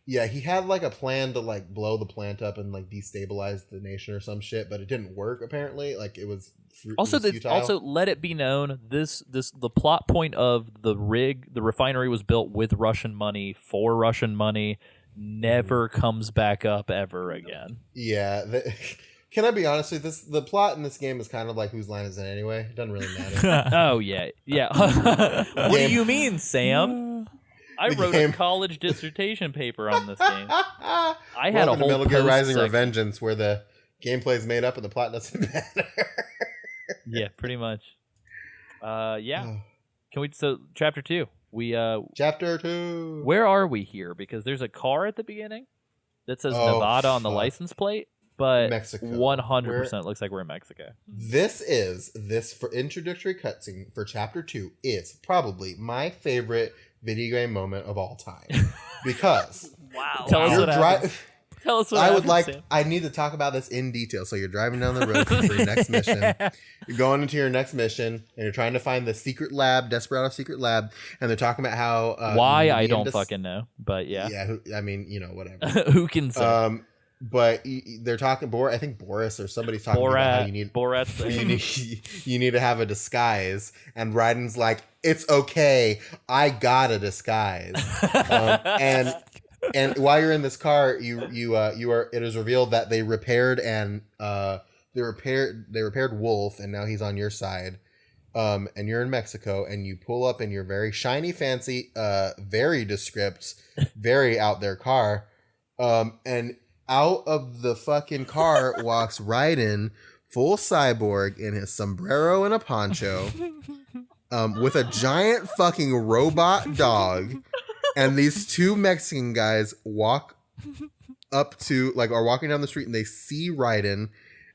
He had like a plan to like blow the plant up and like destabilize the nation or some shit, but it didn't work apparently. Like it was futile. Also, let it be known the plot point of the refinery was built with Russian money for Russian money. Never comes back up ever again. Yeah. Can I be honest with you? The plot in this game is kind of like whose line is it anyway? It doesn't really matter. Oh yeah. What do you mean, Sam? I wrote a college dissertation paper on this game. I had Welcome a to whole Metal Gear Rising post-sec- Revengeance where the gameplay is made up and the plot doesn't matter. Yeah, pretty much. Yeah. Can we? So chapter 2. We Chapter 2. Where are we here? Because there's a car at the beginning that says Oh, Nevada on the fuck. license plate, but Mexico. 100% looks like we're in Mexico. This for introductory cutscene for chapter 2 is probably my favorite video game moment of all time. Because Wow. Tell us you're what happens. Tell us what I would happened, like. Sam. I need to talk about this in detail. So you're driving down the road for your next mission. You're going into your next mission, and you're trying to find the secret lab, Desperado secret lab, and they're talking about how Why I don't fucking know, but yeah. Yeah, I mean, whatever. Who can say? But they're talking. I think Boris or somebody's talking about how you need you need to have a disguise, and Raiden's like, "It's okay, I got a disguise." And while you're in this car, you are. It is revealed that they repaired they repaired Wolf, and now he's on your side. And you're in Mexico, and you pull up in your very shiny, fancy, very descript, very out there car, and out of the fucking car walks Raiden, full cyborg in his sombrero and a poncho, with a giant fucking robot dog. And these two Mexican guys walk up to, are walking down the street, and they see Raiden,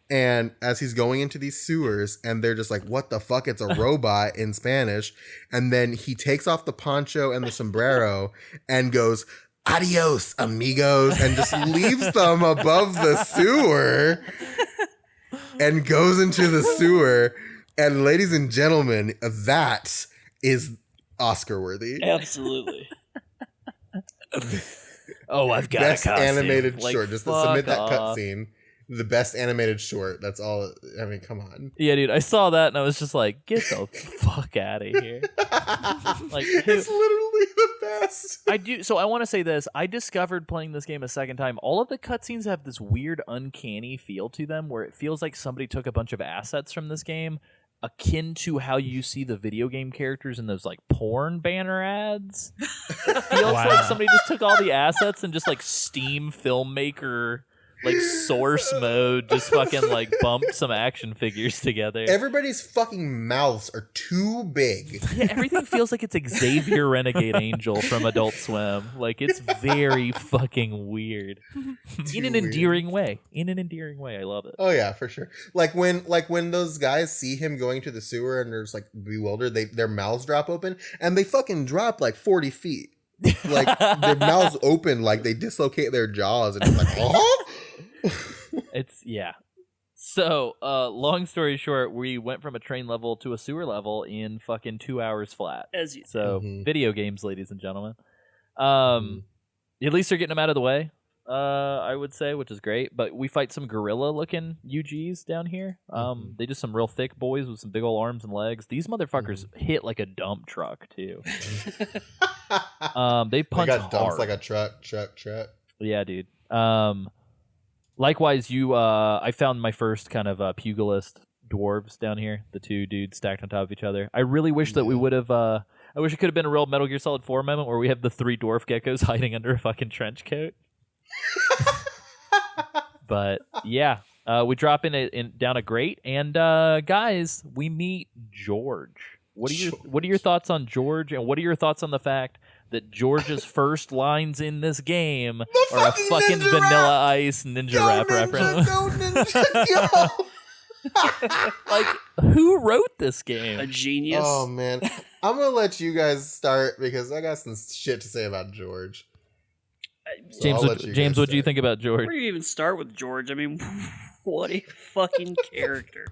and as he's going into these sewers, and they're just like, what the fuck? It's a robot in Spanish. And then he takes off the poncho and the sombrero and goes, adios, amigos, and just leaves them above the sewer and goes into the sewer. And ladies and gentlemen, that is Oscar worthy. Absolutely. Oh, I've got best a costume. animated short. Just to submit that off. cutscene. The best animated short. That's all. I mean, come on. Yeah, dude, I saw that and I was just like, get the fuck out of here. It's literally the best. I do. So I want to say this. I discovered playing this game a second time. All of the cutscenes have this weird, uncanny feel to them where it feels like somebody took a bunch of assets from this game, akin to how you see the video game characters in those porn banner ads. It feels like somebody just took all the assets and just Steam filmmaker source mode, just fucking bumped some action figures together. Everybody's fucking mouths are too big. Yeah, everything feels like it's Xavier Renegade Angel from Adult Swim. It's very fucking weird. In an endearing way. I love it. Oh yeah, for sure. When those guys see him going to the sewer and they're just bewildered, their mouths drop open and they fucking drop 40 feet. Their mouths open, they dislocate their jaws and it's oh. It's So, long story short, we went from a train level to a sewer level in fucking 2 hours flat. Video games, ladies and gentlemen. At least they're getting them out of the way, I would say, which is great. But we fight some gorilla-looking UGs down here. They just some real thick boys with some big old arms and legs. These motherfuckers hit like a dump truck too. They punch got dumps hard. like a truck. Yeah, dude. Likewise, I found my first kind of pugilist dwarves down here. The two dudes stacked on top of each other. I really wish that we would have. I wish it could have been a real Metal Gear Solid 4 moment where we have the three dwarf geckos hiding under a fucking trench coat. But yeah, we drop in down a grate, and guys, we meet George. What are your thoughts on George, and what are your thoughts on the fact that George's first lines in this game are a fucking Vanilla Ice Ninja Rap reference? Go Ninja, go! Who wrote this game? A genius. Oh man, I'm gonna let you guys start because I got some shit to say about George. So James, what do you think about George? Where do you even start with George? I mean, what a fucking character.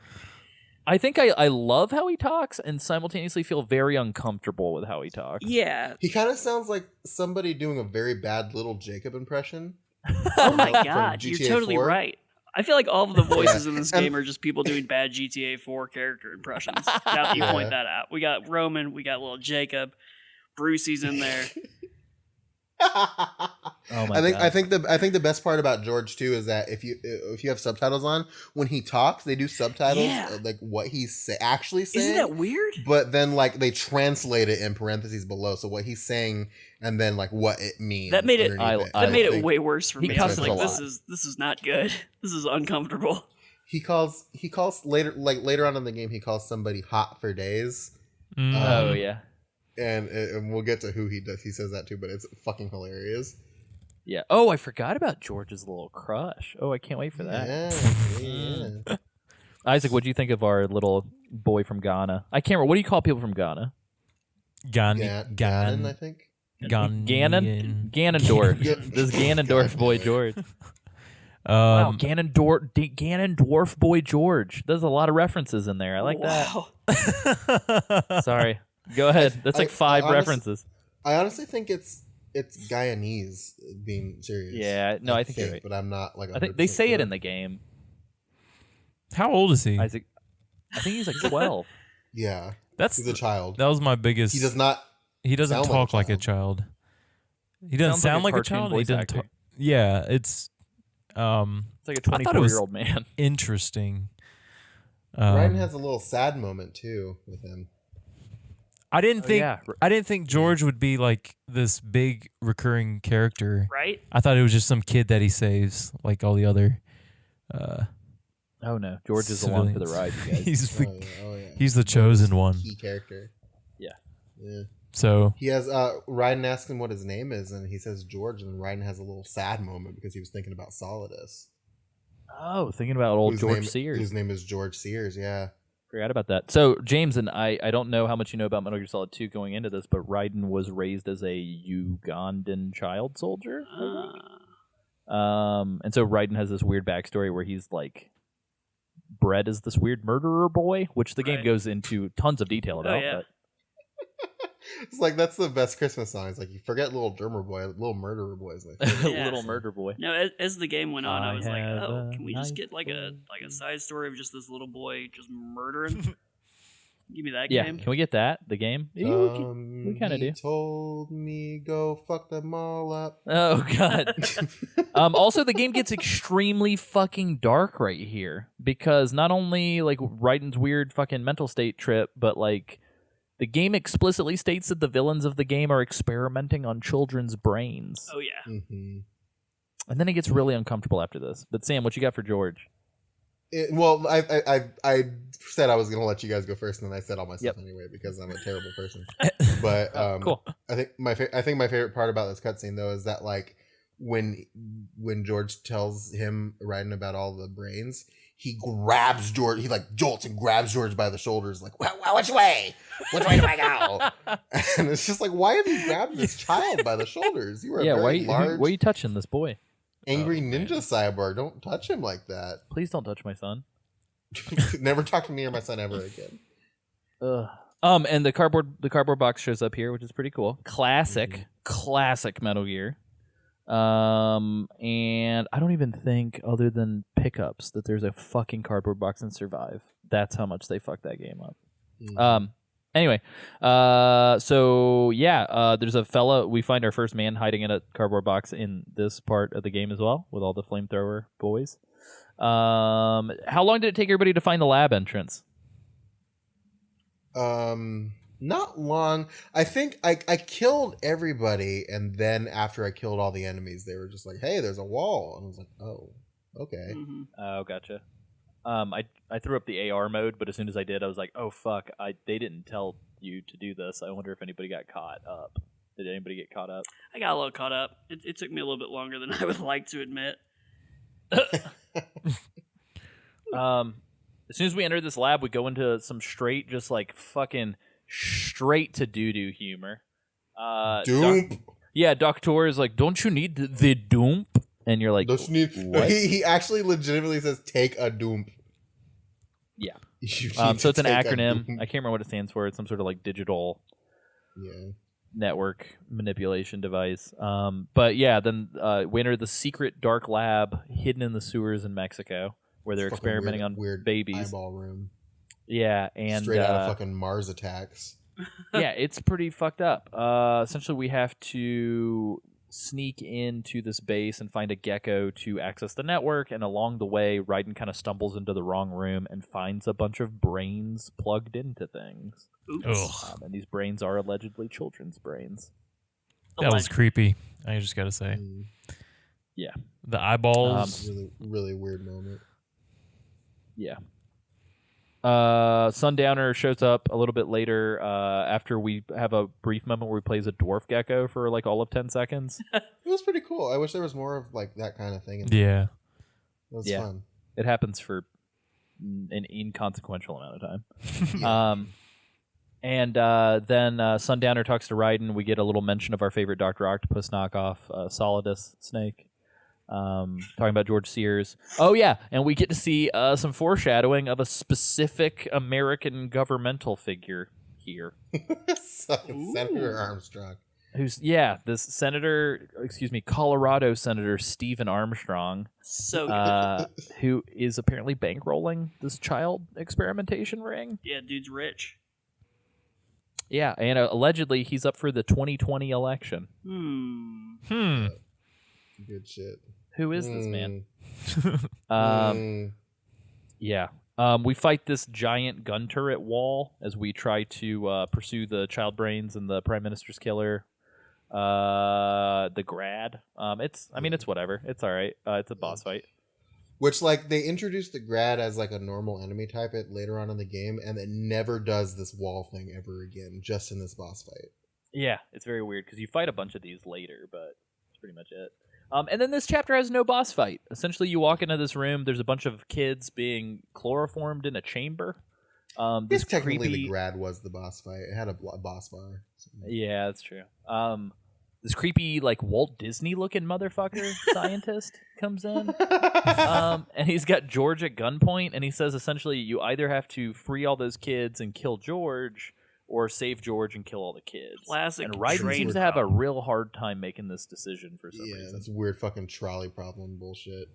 I think I love how he talks and simultaneously feel very uncomfortable with how he talks. Yeah. He kind of sounds like somebody doing a very bad Little Jacob impression. Oh my god, you're totally 4. right. I feel like all of the voices in this game are just people doing bad GTA 4 character impressions. Now that you point that out. We got Roman, we got little Jacob, Brucey's in there. Oh my God. I think the best part about George too is that if you have subtitles on, when he talks, they do subtitles like what he's actually saying. Isn't that weird? But then they translate it in parentheses below, so what he's saying and then what it means. That made it. That made it think way worse for me. I was cusses like, a this lot. is not good. This is uncomfortable. He calls later on in the game. He calls somebody hot for days. Oh yeah. And we'll get to who he does. He says that too, but it's fucking hilarious. Yeah. Oh, I forgot about George's little crush. Oh, I can't wait for that. Yeah. Isaac, what do you think of our little boy from Ghana? I can't remember. What do you call people from Ghana? Gannon, I think. Ganondorf. This Ganondorf boy George. Wow, Ganondorf Boy George. There's a lot of references in there. I like that. Sorry. Go ahead. That's like five references. I honestly think it's Guyanese, being serious. Yeah, no, I think you're right. But I'm not like. I think they say it in the game. How old is he? Isaac, I think he's like 12. Yeah, he's a child. That was my biggest. He does not. He doesn't talk like a child. He doesn't sound like a child. He doesn't talk. Yeah, it's. It's like a 24-year-old man. Interesting. Ryan has a little sad moment too with him. I didn't think George would be like this big recurring character. Right? I thought it was just some kid that he saves, like all the other. Oh no, George is along for the ride. You guys. He's the chosen one. Key character. Yeah. So he has Raiden asks him what his name is, and he says George, and Raiden has a little sad moment because he was thinking about Solidus. Oh, thinking about old George Sears. Whose name is George Sears, yeah. Forgot about that. So, James, and I don't know how much you know about Metal Gear Solid 2 going into this, but Raiden was raised as a Ugandan child soldier, I think. And so Raiden has this weird backstory where he's like bred as this weird murderer boy, which the game goes into tons of detail about. But it's like that's the best Christmas song. It's like you forget little drummer boy, little murderer boy is my favorite. Little murder boy. No, as the game went on, I was like, oh, can we just get like a side story of just this little boy just murdering? Give me that game. Can we get that? The game? We kind of do. He told me go fuck them all up. Oh god. Also, the game gets extremely fucking dark right here because not only like Raiden's weird fucking mental state trip, but like. The game explicitly states that the villains of the game are experimenting on children's brains. Oh, yeah. Mm-hmm. And then it gets really uncomfortable after this. But Sam, what you got for George? I said I was going to let you guys go first, and then I said all my stuff anyway because I'm a terrible person. But cool. I think my favorite part about this cutscene though is that like when George tells him Raiden about all the brains. He grabs George. He like jolts and grabs George by the shoulders, like, well, which way? Which way do I go? And it's just like, why have you grabbed this child by the shoulders? You are a very large. Why are you touching this boy? Angry ninja cyborg. Don't touch him like that. Please don't touch my son. Never talk to me or my son ever again. And the cardboard box shows up here, which is pretty cool. Classic Metal Gear. And I don't even think, other than pickups, that there's a fucking cardboard box in Survive. That's how much they fucked that game up. Anyway, there's a fella. We find our first man hiding in a cardboard box in this part of the game as well, with all the flamethrower boys. How long did it take everybody to find the lab entrance? Not long. I think I killed everybody, and then after I killed all the enemies, they were just like, "Hey, there's a wall," and I was like, "Oh, okay." Mm-hmm. Oh, gotcha. I threw up the AR mode, but as soon as I did, I was like, "Oh fuck! They didn't tell you to do this." I wonder if anybody got caught up. Did anybody get caught up? I got a little caught up. It took me a little bit longer than I would like to admit. As soon as we enter this lab, we go into some straight, just like fucking. Straight to doo-doo humor. Doomp. Doctor is like, don't you need the doomp? And you're like, don't you need... what? He actually legitimately says, take a doomp. Yeah. So it's an acronym. I can't remember what it stands for. It's some sort of like digital network manipulation device. But yeah, then we enter the secret dark lab hidden in the sewers in Mexico where they're experimenting on weird babies. Eyeball room. Yeah, and straight out of fucking Mars attacks. Yeah, it's pretty fucked up. Essentially, we have to sneak into this base and find a gecko to access the network, and along the way, Raiden kind of stumbles into the wrong room and finds a bunch of brains plugged into things. And these brains are allegedly children's brains. That was creepy, I just gotta say. Yeah. The eyeballs. Really, really weird moment. Yeah. Sundowner shows up a little bit later after we have a brief moment where he plays a dwarf gecko for like all of 10 seconds. It was pretty cool. I wish there was more of like that kind of thing. Yeah. It was fun. It happens for an inconsequential amount of time. And then Sundowner talks to Raiden. We get a little mention of our favorite Dr. Octopus knockoff, Solidus Snake. talking about George Sears. Oh yeah, and we get to see some foreshadowing of a specific American governmental figure here. Senator Armstrong. Who's this Colorado Senator Stephen Armstrong. So good. Who is apparently bankrolling this child experimentation ring. Yeah, dude's rich. Yeah, and allegedly he's up for the 2020 election. Good shit. Who is this man? Yeah. We fight this giant gun turret wall as we try to pursue the child brains and the Prime Minister's killer. The grad. It's whatever. It's all right. It's a boss fight. Which, like, they introduced the grad as like a normal enemy type later on in the game, and it never does this wall thing ever again, just in this boss fight. Yeah, it's very weird because you fight a bunch of these later, but that's pretty much it. And then this chapter has no boss fight. Essentially, you walk into this room. There's a bunch of kids being chloroformed in a chamber. This technically the grad was the boss fight. It had a boss bar. Yeah, that's true. This creepy, like, Walt Disney-looking motherfucker scientist comes in. And he's got George at gunpoint, and he says, essentially, you either have to free all those kids and kill George, or save George and kill all the kids. Classic. And Raiden seems to have a real hard time making this decision for some reason. Yeah, that's weird fucking trolley problem bullshit.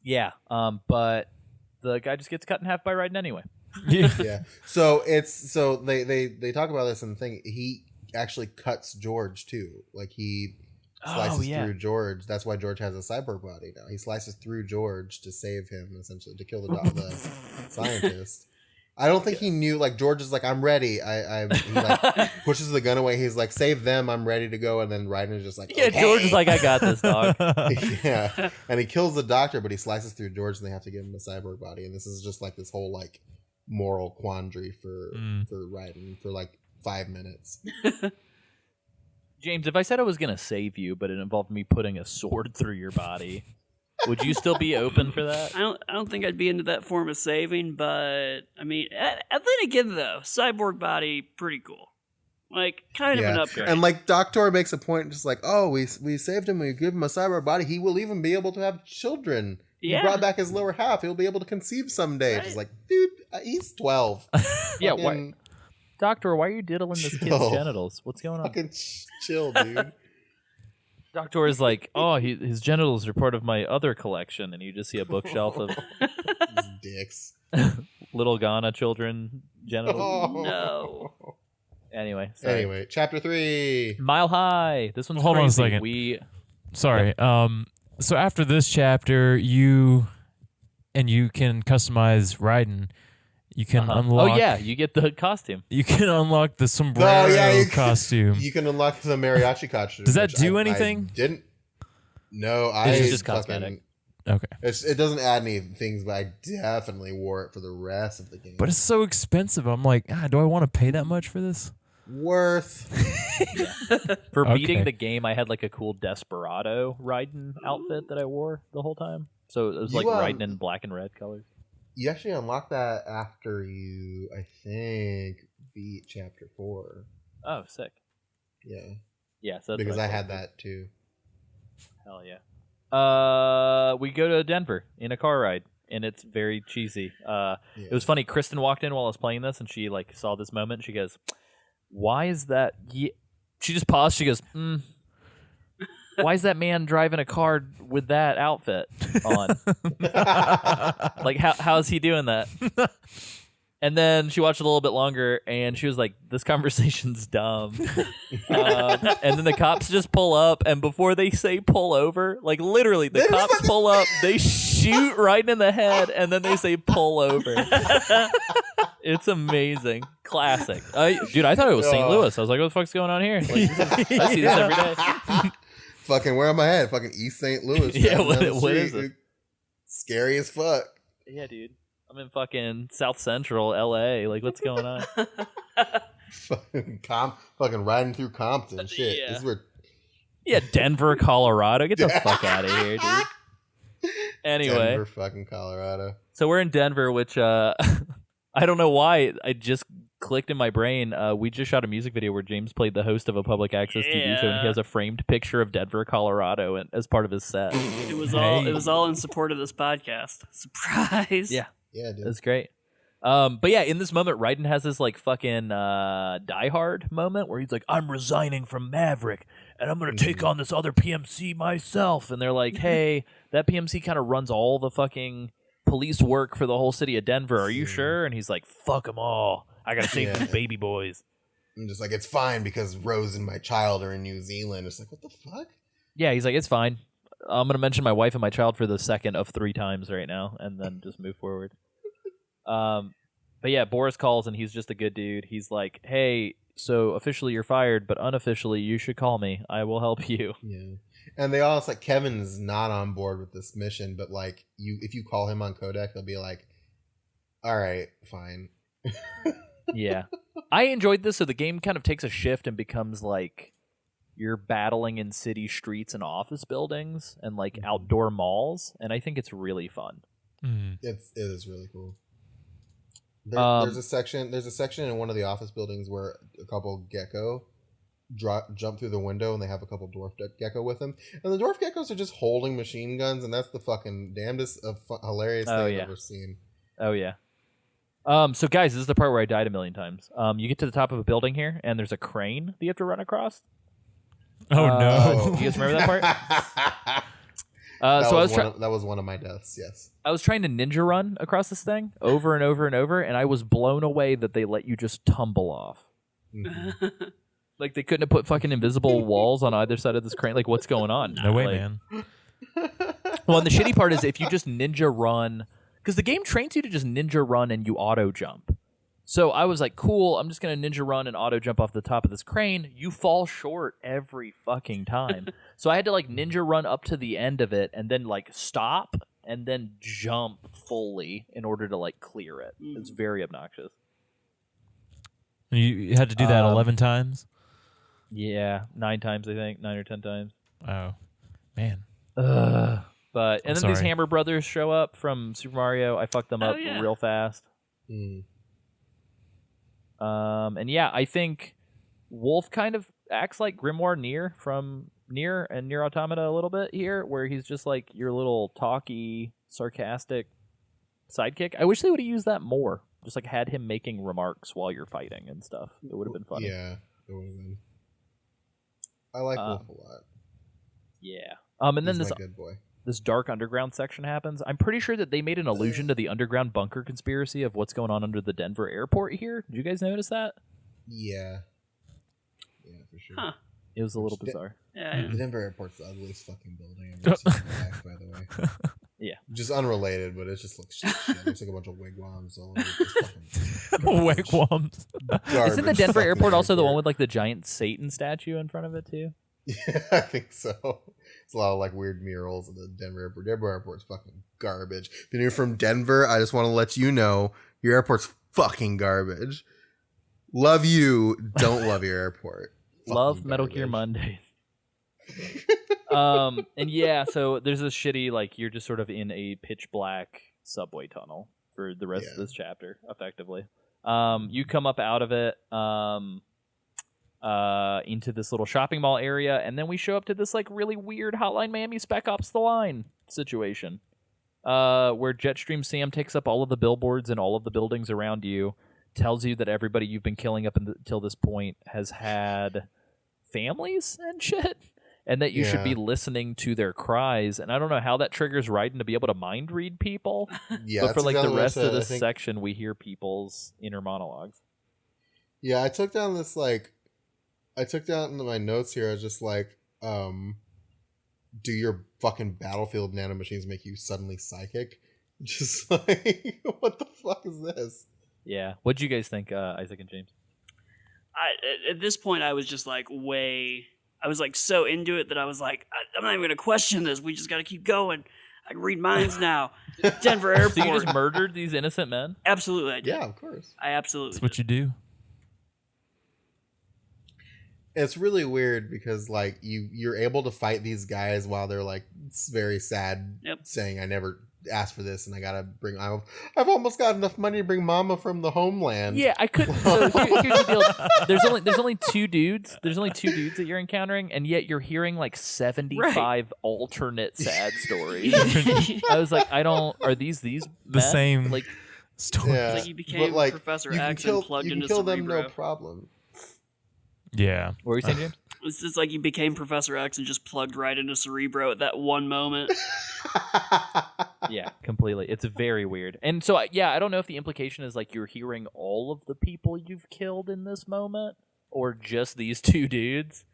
Yeah, but the guy just gets cut in half by Raiden anyway. Yeah. So they talk about this in the thing. He actually cuts George too. Like he slices through George. That's why George has a cyborg body now. He slices through George to save him, essentially, to kill the scientist. I don't think he knew. Like George is like, I'm ready. He like pushes the gun away. He's like, save them. I'm ready to go. And then Raiden is just like, yeah, okay. George is like, I got this, dog. Yeah, and he kills the doctor, but he slices through George, and they have to give him a cyborg body. And this is just like this whole like moral quandary for Raiden for like 5 minutes. James, if I said I was gonna save you, but it involved me putting a sword through your body, would you still be open for that? I don't think I'd be into that form of saving, but I mean, then again though, cyborg body, pretty cool. Like, kind of an upgrade. And like Doctor makes a point, just like, oh, we saved him, we give him a cyborg body, he will even be able to have children. Yeah. He brought back his lower half. He'll be able to conceive someday. Right. Just like, dude, he's 12. Yeah, why, Doctor, why are you diddling this kid's genitals? What's going on? Fucking chill, dude. Doctor is like, oh, his genitals are part of my other collection, and you just see a bookshelf of dicks. Little Ghana children genitals. Oh. No. Anyway, chapter 3. Mile High. This one's Hold crazy. on a second. Sorry. So after this chapter, you can customize Raiden. You can unlock. Oh yeah, you get the costume. You can unlock the sombrero costume. You can unlock the mariachi costume. Does that do anything? I didn't. No, it's just cosmetic. Okay. It doesn't add any things, but I definitely wore it for the rest of the game. But it's so expensive. I'm like, do I want to pay that much for this? Worth. For beating the game, I had like a cool Desperado Raiden outfit that I wore the whole time. So it was like Raiden in black and red colors. You actually unlock that after you, I think, beat chapter 4. Oh, sick. Yeah. Yeah, so because I had that too. Hell yeah. We go to Denver in a car ride, and it's very cheesy. It was funny. Kristen walked in while I was playing this, and she like saw this moment, and she goes, "Why is that?" She just paused. She goes, "Why is that man driving a car with that outfit on? Like, how is he doing that?" And then she watched a little bit longer, and she was like, "This conversation's dumb." And then the cops just pull up, and before they say pull over, like literally, the cops pull up, they shoot right in the head, and then they say pull over. It's amazing. Classic. Dude, I thought it was St. Louis. I was like, what the fuck's going on here? Like, I see this every day. Fucking, where am I at? Fucking East St. Louis. Yeah, what is it? Scary as fuck. Yeah, dude. I'm in fucking South Central LA. Like, what's going on? fucking riding through Compton. Shit. Yeah. This is where... Yeah, Denver, Colorado. Get the fuck out of here, dude. Anyway. Denver, fucking Colorado. So we're in Denver, which I don't know why. I just clicked in my brain. We just shot a music video where James played the host of a public access TV show, and he has a framed picture of Denver, Colorado, as part of his set. It was all in support of this podcast. Surprise! Yeah, dude. that's great. But yeah, in this moment, Raiden has this like fucking Die Hard moment where he's like, "I'm resigning from Maverick, and I'm gonna take on this other PMC myself." And they're like, "Hey, that PMC kind of runs all the fucking police work for the whole city of Denver. Are you sure?" And he's like, "Fuck them all. I gotta save these baby boys." I'm just like, it's fine because Rose and my child are in New Zealand. It's like, what the fuck? Yeah, he's like, "It's fine. I'm gonna mention my wife and my child for the second of 3 times right now, and then just move forward." But yeah, Boris calls and he's just a good dude. He's like, "Hey, so officially you're fired, but unofficially you should call me. I will help you." Yeah. And they all, it's like Kevin's not on board with this mission, but like if you call him on codec, they'll be like, all right, fine. Yeah. I enjoyed this. So the game kind of takes a shift and becomes like you're battling in city streets and office buildings and like outdoor malls. And I think it's really fun. It is really cool. There's a section in one of the office buildings where a couple gecko jump through the window, and they have a couple dwarf gecko with them, and the dwarf geckos are just holding machine guns, and that's the fucking damnedest of hilarious thing I've ever seen. Oh yeah. So guys, this is the part where I died a million times. You get to the top of a building here, and there's a crane that you have to run across. Oh no! You guys remember that part? That was one of my deaths. Yes, I was trying to ninja run across this thing over and over and over, and I was blown away that they let you just tumble off. Mm-hmm. Like they couldn't have put fucking invisible walls on either side of this crane. Like what's going on? No way, like, man. Well, and the shitty part is if you just ninja run, because the game trains you to just ninja run and you auto jump. So I was like, cool, I'm just going to ninja run and auto jump off the top of this crane. You fall short every fucking time. So I had to like ninja run up to the end of it and then like stop and then jump fully in order to like clear it. It's very obnoxious. You had to do that 11 times? Yeah, 9 times I think, 9 or 10 times. Oh, man. But and then these sorry. Hammer Brothers show up from Super Mario. I fucked them up real fast. And yeah, I think Wolf kind of acts like Grimoire Nier from Nier and Nier Automata a little bit here, where he's just like your little talky, sarcastic sidekick. I wish they would have used that more. Just like had him making remarks while you're fighting and stuff. It would have been funny. Yeah, it would have been. I like Wolf a lot. Yeah. And then He's my good boy. This dark underground section happens. I'm pretty sure that they made an allusion to the underground bunker conspiracy of what's going on under the Denver airport here. Did you guys notice that? Yeah. Yeah, for sure. Huh. It was a little bizarre. Yeah. The Denver airport's the ugliest fucking building I've ever seen in my life, by the way. Yeah. Just unrelated, but it just looks shit. It looks like a bunch of wigwams all over this fucking Wigwams. Isn't the Denver fucking airport also the one with like the giant Satan statue in front of it too? Yeah, I think so. It's a lot of like weird murals at the Denver airport. Denver airport's fucking garbage. If you're from Denver, I just want to let you know your airport's fucking garbage. Love you, don't love your airport. Love Fucking Metal garbage. Gear Mondays. And yeah, so there's this shitty like you're just sort of in a pitch black subway tunnel for the rest of this chapter, effectively. You come up out of it. Into this little shopping mall area, and then we show up to this like really weird Hotline Miami Spec Ops: The Line situation, where Jetstream Sam takes up all of the billboards and all of the buildings around you, tells you that everybody you've been killing up until this point has had families and shit, and that you should be listening to their cries. And I don't know how that triggers Raiden to be able to mind read people, Yeah, but for like the rest of this I think, section, we hear people's inner monologues. Yeah, I took down my notes here. I was just like, do your fucking Battlefield nanomachines make you suddenly psychic? Just like, what the fuck is this? Yeah. What'd you guys think, Isaac and James? At this point, I was just like I was like so into it that I was like, I'm not even going to question this. We just got to keep going. I can read minds now. Denver airport. So you just murdered these innocent men? Absolutely, I did. Yeah, of course. I absolutely That's what you do. It's really weird because like you're able to fight these guys while they're like very sad, saying I never ask for this, and I gotta bring. I've almost got enough money to bring Mama from the homeland. Yeah, I couldn't. So here's the deal. There's only two dudes. There's only two dudes that you're encountering, and yet you're hearing like 75 alternate sad stories. I was like, are these the men? same Like, story. Yeah, It's like you became but, Professor you can X kill, and plugged you can into kill them Cerebro. no problem. Yeah. what were you saying, James? It's just like you became Professor X and just plugged right into Cerebro at that one moment. Yeah, completely. It's very weird. And so, I don't know if the implication is like you're hearing all of the people you've killed in this moment, or just these two dudes.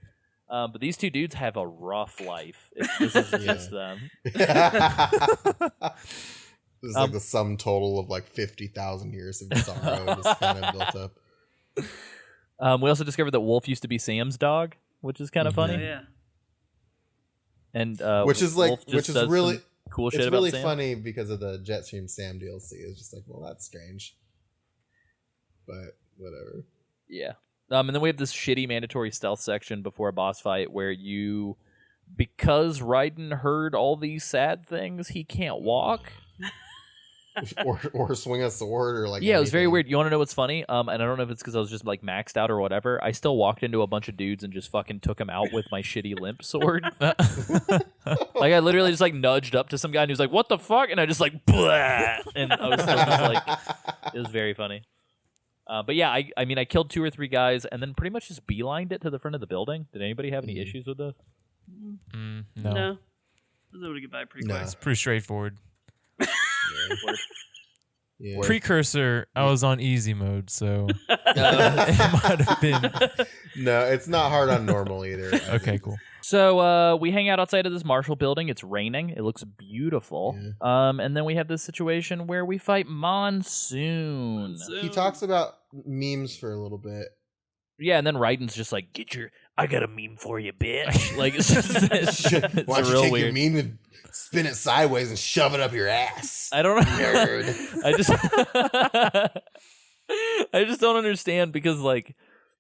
But these two dudes have a rough life. This is just them. This is like the sum total of like 50,000 years of sorrow just kind of built up. We also discovered that Wolf used to be Sam's dog, which is kind of funny. Oh, yeah. And Which is like, Wolf just which is does really some cool shit it's about really Sam. funny because of the Jetstream Sam DLC. It's just like, well, that's strange, but whatever. Yeah. And then we have this shitty mandatory stealth section before a boss fight where because Raiden heard all these sad things, he can't walk. or swing a sword or like Yeah, it was very anything. weird. You want to know what's funny? And I don't know if it's because I was just like maxed out or whatever. I still walked into a bunch of dudes and just fucking took them out with my shitty limp sword. Like I literally just like nudged up to some guy and he was like, "What the fuck?" And I just like, blah! And I was still just like, it was very funny. But yeah, I mean, I killed 2 or 3 guys and then pretty much just beelined it to the front of the building. Did anybody have any issues with this? No. No. I was able to get by pretty quick. It's pretty straightforward. Yeah. Precursor, I was on easy mode, so it might have been. No, it's not hard on normal either. Okay, cool. So we hang out outside of this Marshall building. It's raining. It looks beautiful. Yeah. And then we have this situation where we fight Monsoon. He talks about memes for a little bit. Yeah, and then Raiden's just like, I got a meme for you, bitch. Like, it's Why don't you real take weird. your meme and spin it sideways and shove it up your ass? I don't know. Nerd. I just don't understand because, like,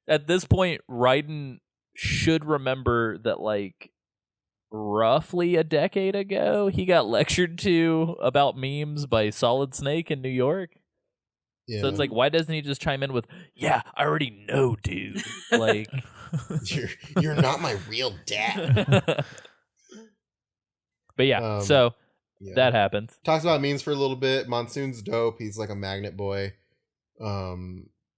at this point, Raiden should remember that, like, roughly a decade ago, he got lectured to about memes by Solid Snake in New York. Yeah. So it's like, why doesn't he just chime in with, "Yeah, I already know, dude." Like, you're not my real dad. but yeah, Yeah. that happens. Talks about memes for a little bit. Monsoon's dope. He's like a magnet boy.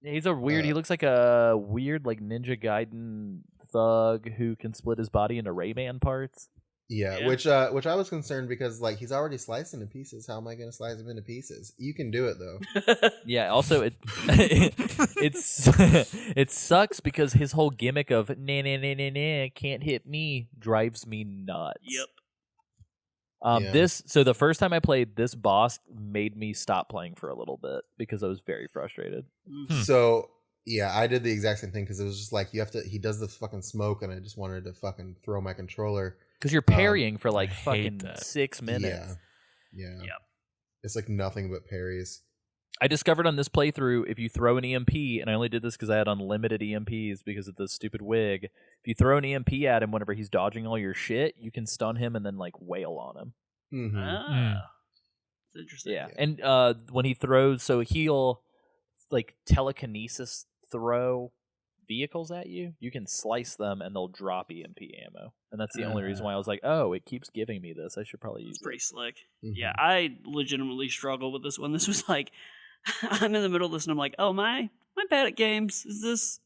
He's a weird. He looks like a weird, like Ninja Gaiden thug who can split his body into Rayman parts. Yeah, which I was concerned because like he's already sliced into pieces. How am I going to slice him into pieces? You can do it though. Yeah. Also, it sucks because his whole gimmick of nah can't hit me drives me nuts. Yep. Yeah. So the first time I played this boss made me stop playing for a little bit because I was very frustrated. So yeah, I did the exact same thing because it was just like he does this fucking smoke and I just wanted to fucking throw my controller. Because you're parrying for like I hate fucking that. 6 minutes. Yeah. Yep. It's like nothing but parries. I discovered on this playthrough, if you throw an EMP, and I only did this because I had unlimited EMPs because of the stupid wig. If you throw an EMP at him whenever he's dodging all your shit, you can stun him and then like wail on him. Mm-hmm. It's interesting. Yeah. And when he throws, so he'll like telekinesis throw vehicles at you. You can slice them and they'll drop EMP ammo. And that's the only reason why I was like, oh, it keeps giving me this. I should probably use It's pretty slick. Mhm. Yeah, I legitimately struggle with this one. This was like, I'm in the middle of this and I'm like, oh, my bad at games. Is this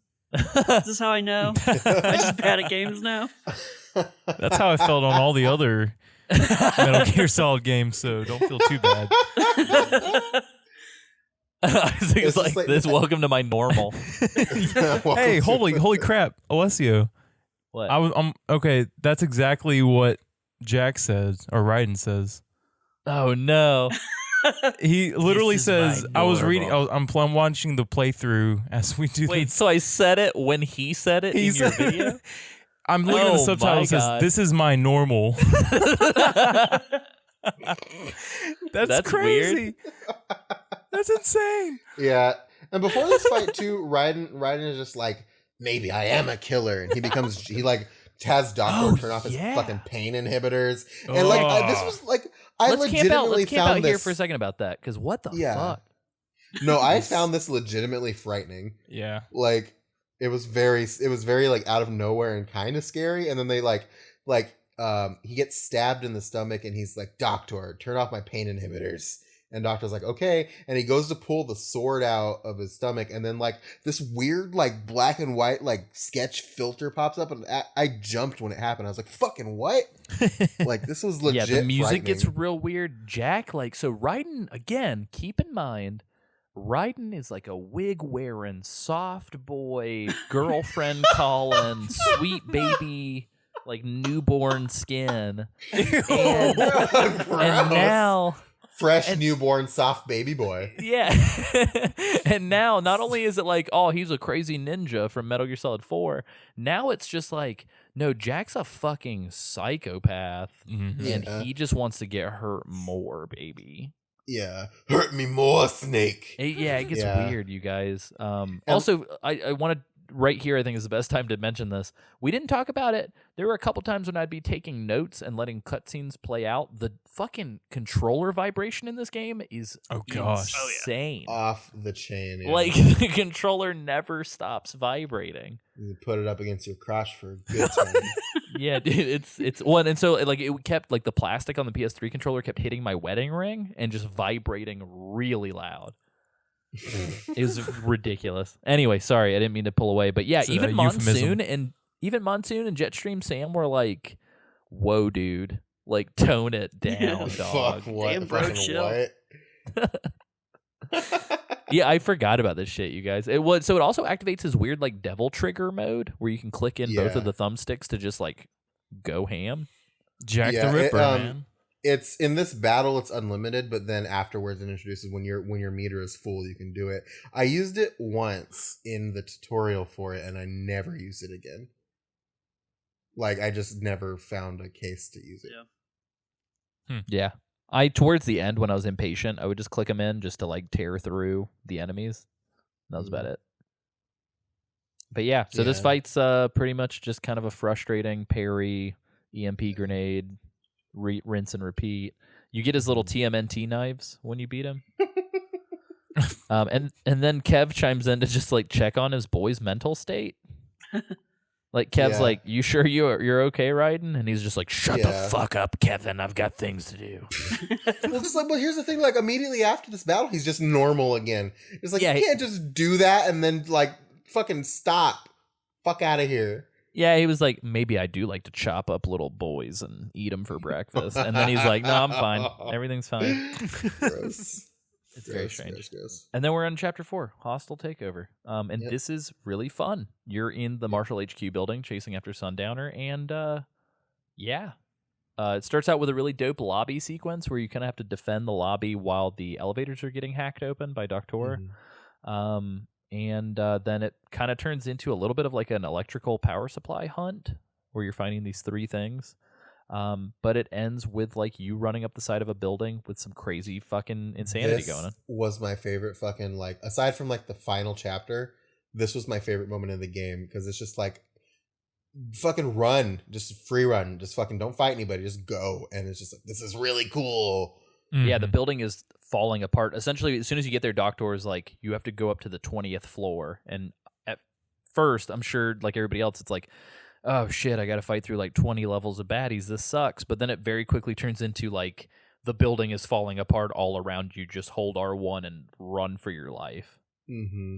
how I know? I just bad at games now. That's how I felt on all the other Metal Gear Solid games, so don't feel too bad. Isaac is It's just like, like- this, welcome to my normal. Hey, holy crap, Alessio! What? I'm okay. That's exactly what Jack says or Raiden says. Oh, no. He literally This is says, my "I was reading. normal." I'm watching the playthrough as we do." Wait, so I said it when he said it in your video? I'm looking at the Oh, subtitle. my It says, God. "This is my normal." That's crazy. weird. That's insane. Yeah, and before this fight too, Raiden is just like, maybe I am a killer, and he like has Doctor turn off his fucking pain inhibitors, and like this was like I legitimately let's camp found out this here for a second about that, because what the fuck? No, I found this legitimately frightening. Yeah. Like it was very like out of nowhere and kind of scary. And then they like he gets stabbed in the stomach and he's like, Doctor, turn off my pain inhibitors. And Doctor's like, okay. And he goes to pull the sword out of his stomach. And then like this weird like black and white like sketch filter pops up. And I jumped when it happened. I was like, fucking what? Like this was legit. Yeah, the music gets frightening. real weird. Jack, like, so Raiden, again, keep in mind, Raiden is like a wig wearing, soft boy, girlfriend calling, sweet baby, like newborn skin. And now. Fresh newborn soft baby boy. Yeah. And now not only is it like, oh, he's a crazy ninja from Metal Gear Solid 4, now it's just like, no, Jack's a fucking psychopath. Mm-hmm. And he just wants to get hurt more, baby. Yeah. Hurt me more, Snake. It gets weird, you guys. Also, I want to, right here, I think is the best time to mention this. We didn't talk about it. There were a couple times when I'd be taking notes and letting cutscenes play out. The fucking controller vibration in this game is insane. Off the chain. Yeah. Like, the controller never stops vibrating. You put it up against your crotch for a good time. Yeah, dude, it's one, and so like it kept like the plastic on the PS3 controller kept hitting my wedding ring and just vibrating really loud. It was ridiculous. Anyway, sorry, I didn't mean to pull away, but yeah, It's even a Monsoon euphemism. and Jetstream Sam were like, "Whoa, dude, like tone it down, dog." Fuck what? Damn, bro, Fucking chill. what? Yeah, I forgot about this shit, you guys. It also activates his weird like devil trigger mode where you can click in both of the thumbsticks to just like go ham. Jack Yeah, the Ripper, it, man. It's in this battle, it's unlimited, but then afterwards it introduces when your meter is full, you can do it. I used it once in the tutorial for it, and I never used it again. Like I just never found a case to use it. Yeah. Yeah. I towards the end when I was impatient, I would just click them in just to like tear through the enemies. That was about it. But yeah, so this fight's pretty much just kind of a frustrating parry, EMP grenade, rinse and repeat. You get his little TMNT knives when you beat him. And then Kev chimes in to just like check on his boy's mental state. Like Kev's like, "You sure you're okay, Raiden?" And he's just like, "Shut the fuck up, Kevin. I've got things to do." Well, here's the thing. Like immediately after this battle, he's just normal again. It's like you can't just do that and then like fucking stop. Fuck out of here. Yeah, he was like, "Maybe I do like to chop up little boys and eat them for breakfast." And then he's like, "No, I'm fine. Everything's fine." Gross. It's very strange. Gross. And then we're on chapter 4, Hostile Takeover. And this is really fun. You're in the Marshall HQ building chasing after Sundowner, and it starts out with a really dope lobby sequence where you kind of have to defend the lobby while the elevators are getting hacked open by Doctor. And then it kind of turns into a little bit of like an electrical power supply hunt where you're finding these 3 things. But it ends with like you running up the side of a building with some crazy fucking insanity going on. Was my favorite fucking like aside from like the final chapter, this was my favorite moment in the game because it's just like fucking run, just free run, just fucking don't fight anybody, just go, and it's just like this is really cool. Yeah, the building is falling apart. Essentially, as soon as you get there, Doctor is like, you have to go up to the 20th floor. And at first, I'm sure, like everybody else, it's like, oh shit, I got to fight through like 20 levels of baddies. This sucks. But then it very quickly turns into like the building is falling apart all around you. Just hold R1 and run for your life. Mm-hmm.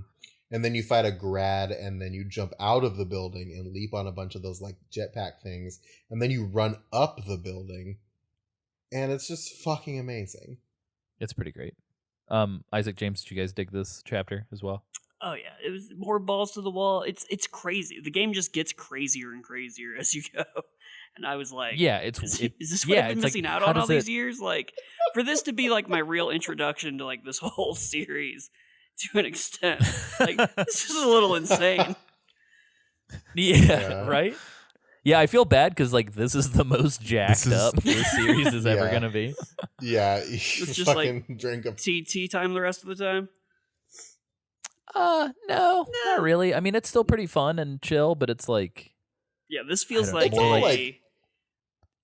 And then you fight a grad, and then you jump out of the building and leap on a bunch of those like jetpack things, and then you run up the building, and it's just fucking amazing. It's pretty great. Isaac, James, did you guys dig this chapter as well? Oh yeah, it was more balls to the wall. It's crazy. The game just gets crazier and crazier as you go. And I was like, yeah, is this what I've been missing out on all these years? Like, for this to be like my real introduction to like this whole series to an extent, like this is a little insane. Yeah, right? Yeah, I feel bad because like this is the most jacked up this series is ever gonna be. Yeah, it's just like drink a TT time the rest of the time. No, not really. I mean, it's still pretty fun and chill, but it's like Yeah, this feels don't like know. It's all a. like-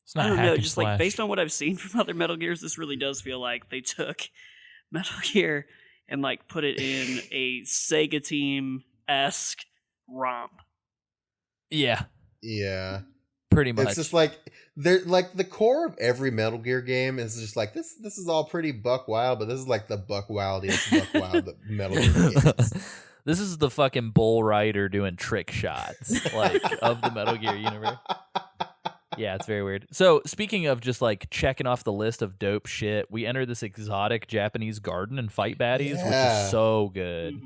It's not I don't hack know, and just like slash. based on what I've seen from other Metal Gears, this really does feel like they took Metal Gear and like put it in a Sega Team-esque romp. Yeah, Yeah. pretty much. It's just like they're like the core of every Metal Gear game is just like this is all pretty buck wild, but this is like the buck wildiest buck wild that Metal Gear gets. This is the fucking bull rider doing trick shots like of the Metal Gear universe. Yeah, it's very weird. So speaking of just like checking off the list of dope shit, we enter this exotic Japanese garden and fight baddies, which Yeah. is so good.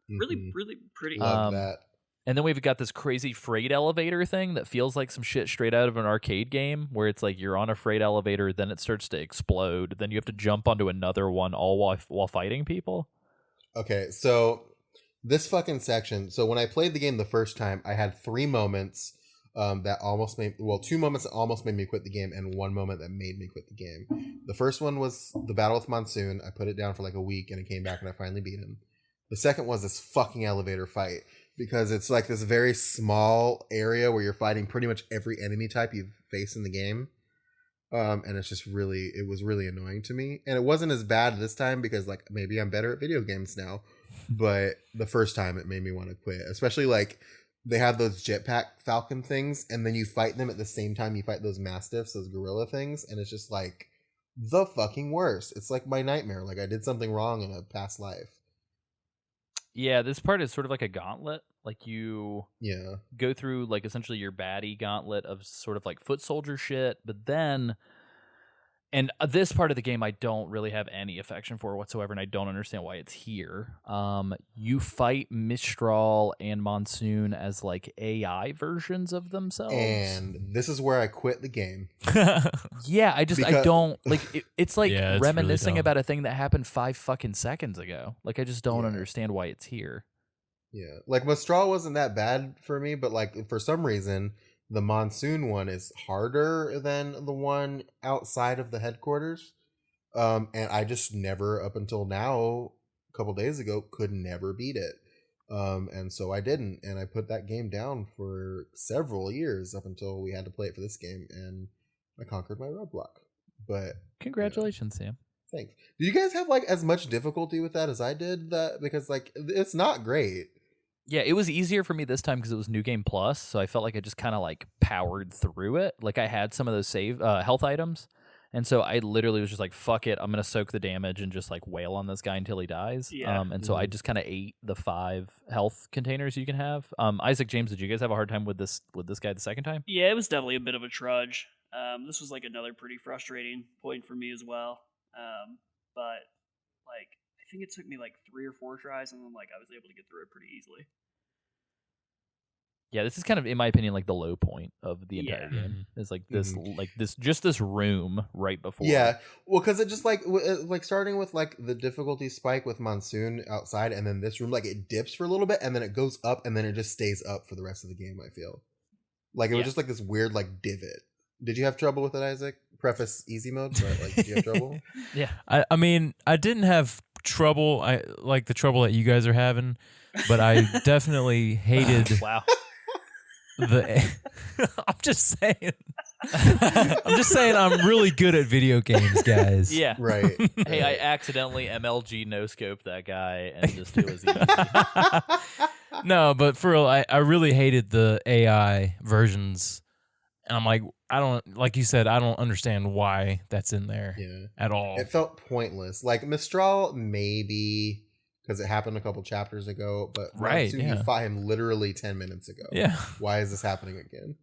Really, Mhm. really pretty. Love that. And then we've got this crazy freight elevator thing that feels like some shit straight out of an arcade game where it's like you're on a freight elevator, then it starts to explode, then you have to jump onto another one all while fighting people. Okay, so this fucking section. So when I played the game the first time, I had 3 moments that almost made 2 moments that almost made me quit the game, and 1 moment that made me quit the game. The first one was the battle with Monsoon. I put it down for like a week, and I came back and I finally beat him. The second was this fucking elevator fight because it's like this very small area where you're fighting pretty much every enemy type you face in the game. And it's just it was really annoying to me. And it wasn't as bad this time because like maybe I'm better at video games now. But the first time it made me want to quit, especially like they have those jetpack falcon things and then you fight them at the same time you fight those mastiffs, those gorilla things. And it's just like the fucking worst. It's like my nightmare. Like I did something wrong in a past life. Yeah, this part is sort of like a gauntlet. Like you Yeah. go through like essentially your baddie gauntlet of sort of like foot soldier shit, but then and this part of the game I don't really have any affection for whatsoever, and I don't understand why it's here. You fight Mistral and Monsoon as like AI versions of themselves. And this is where I quit the game. Yeah, I Because- don't like it's like Yeah, it's reminiscing really dumb. about a thing that happened 5 fucking seconds ago. Like I just don't Yeah. understand why it's here. Yeah. Like Mistral wasn't that bad for me, but like for some reason the Monsoon one is harder than the one outside of the headquarters. And I just never up until now, a couple days ago, could never beat it. And so I didn't, and I put that game down for several years up until we had to play it for this game, and I conquered my roadblock. But Congratulations, Sam. thanks. Do you guys have like as much difficulty with that as I did? That because like it's not great. Yeah, it was easier for me this time because it was New Game Plus, so I felt like I just kind of like powered through it. Like I had some of those health items, and so I literally was just like, "Fuck it, I'm gonna soak the damage and just like wail on this guy until he dies." Yeah. And so I just kind of ate the 5 health containers you can have. Isaac, James, did you guys have a hard time with this guy the second time? Yeah, it was definitely a bit of a trudge. This was like another pretty frustrating point for me as well. But like I think it took me like 3 or 4 tries, and then like I was able to get through it pretty easily. Yeah, this is kind of, in my opinion, like the low point of the entire Yeah. game. Is like this room right before. Yeah, well, because it just like starting with like the difficulty spike with Monsoon outside, and then this room, like it dips for a little bit, and then it goes up, and then it just stays up for the rest of the game. I feel like it was Yeah. just like this weird like divot. Did you have trouble with it, Isaac? Preface easy mode, but like, did you have trouble? Yeah. I mean, I didn't have trouble. I like the trouble that you guys are having, but I definitely hated Wow. the. I'm just saying. I'm really good at video games, guys. Yeah. Right. Hey, I accidentally MLG no scoped that guy, and just it was easy. No, but for real, I really hated the AI versions. And I'm like, I don't, like you said, I don't understand why that's in there Yeah. at all. It felt pointless. Like Mistral, maybe because it happened a couple chapters ago, but Right, Monsoon, yeah. you fought him literally 10 minutes ago. Yeah. Why is this happening again?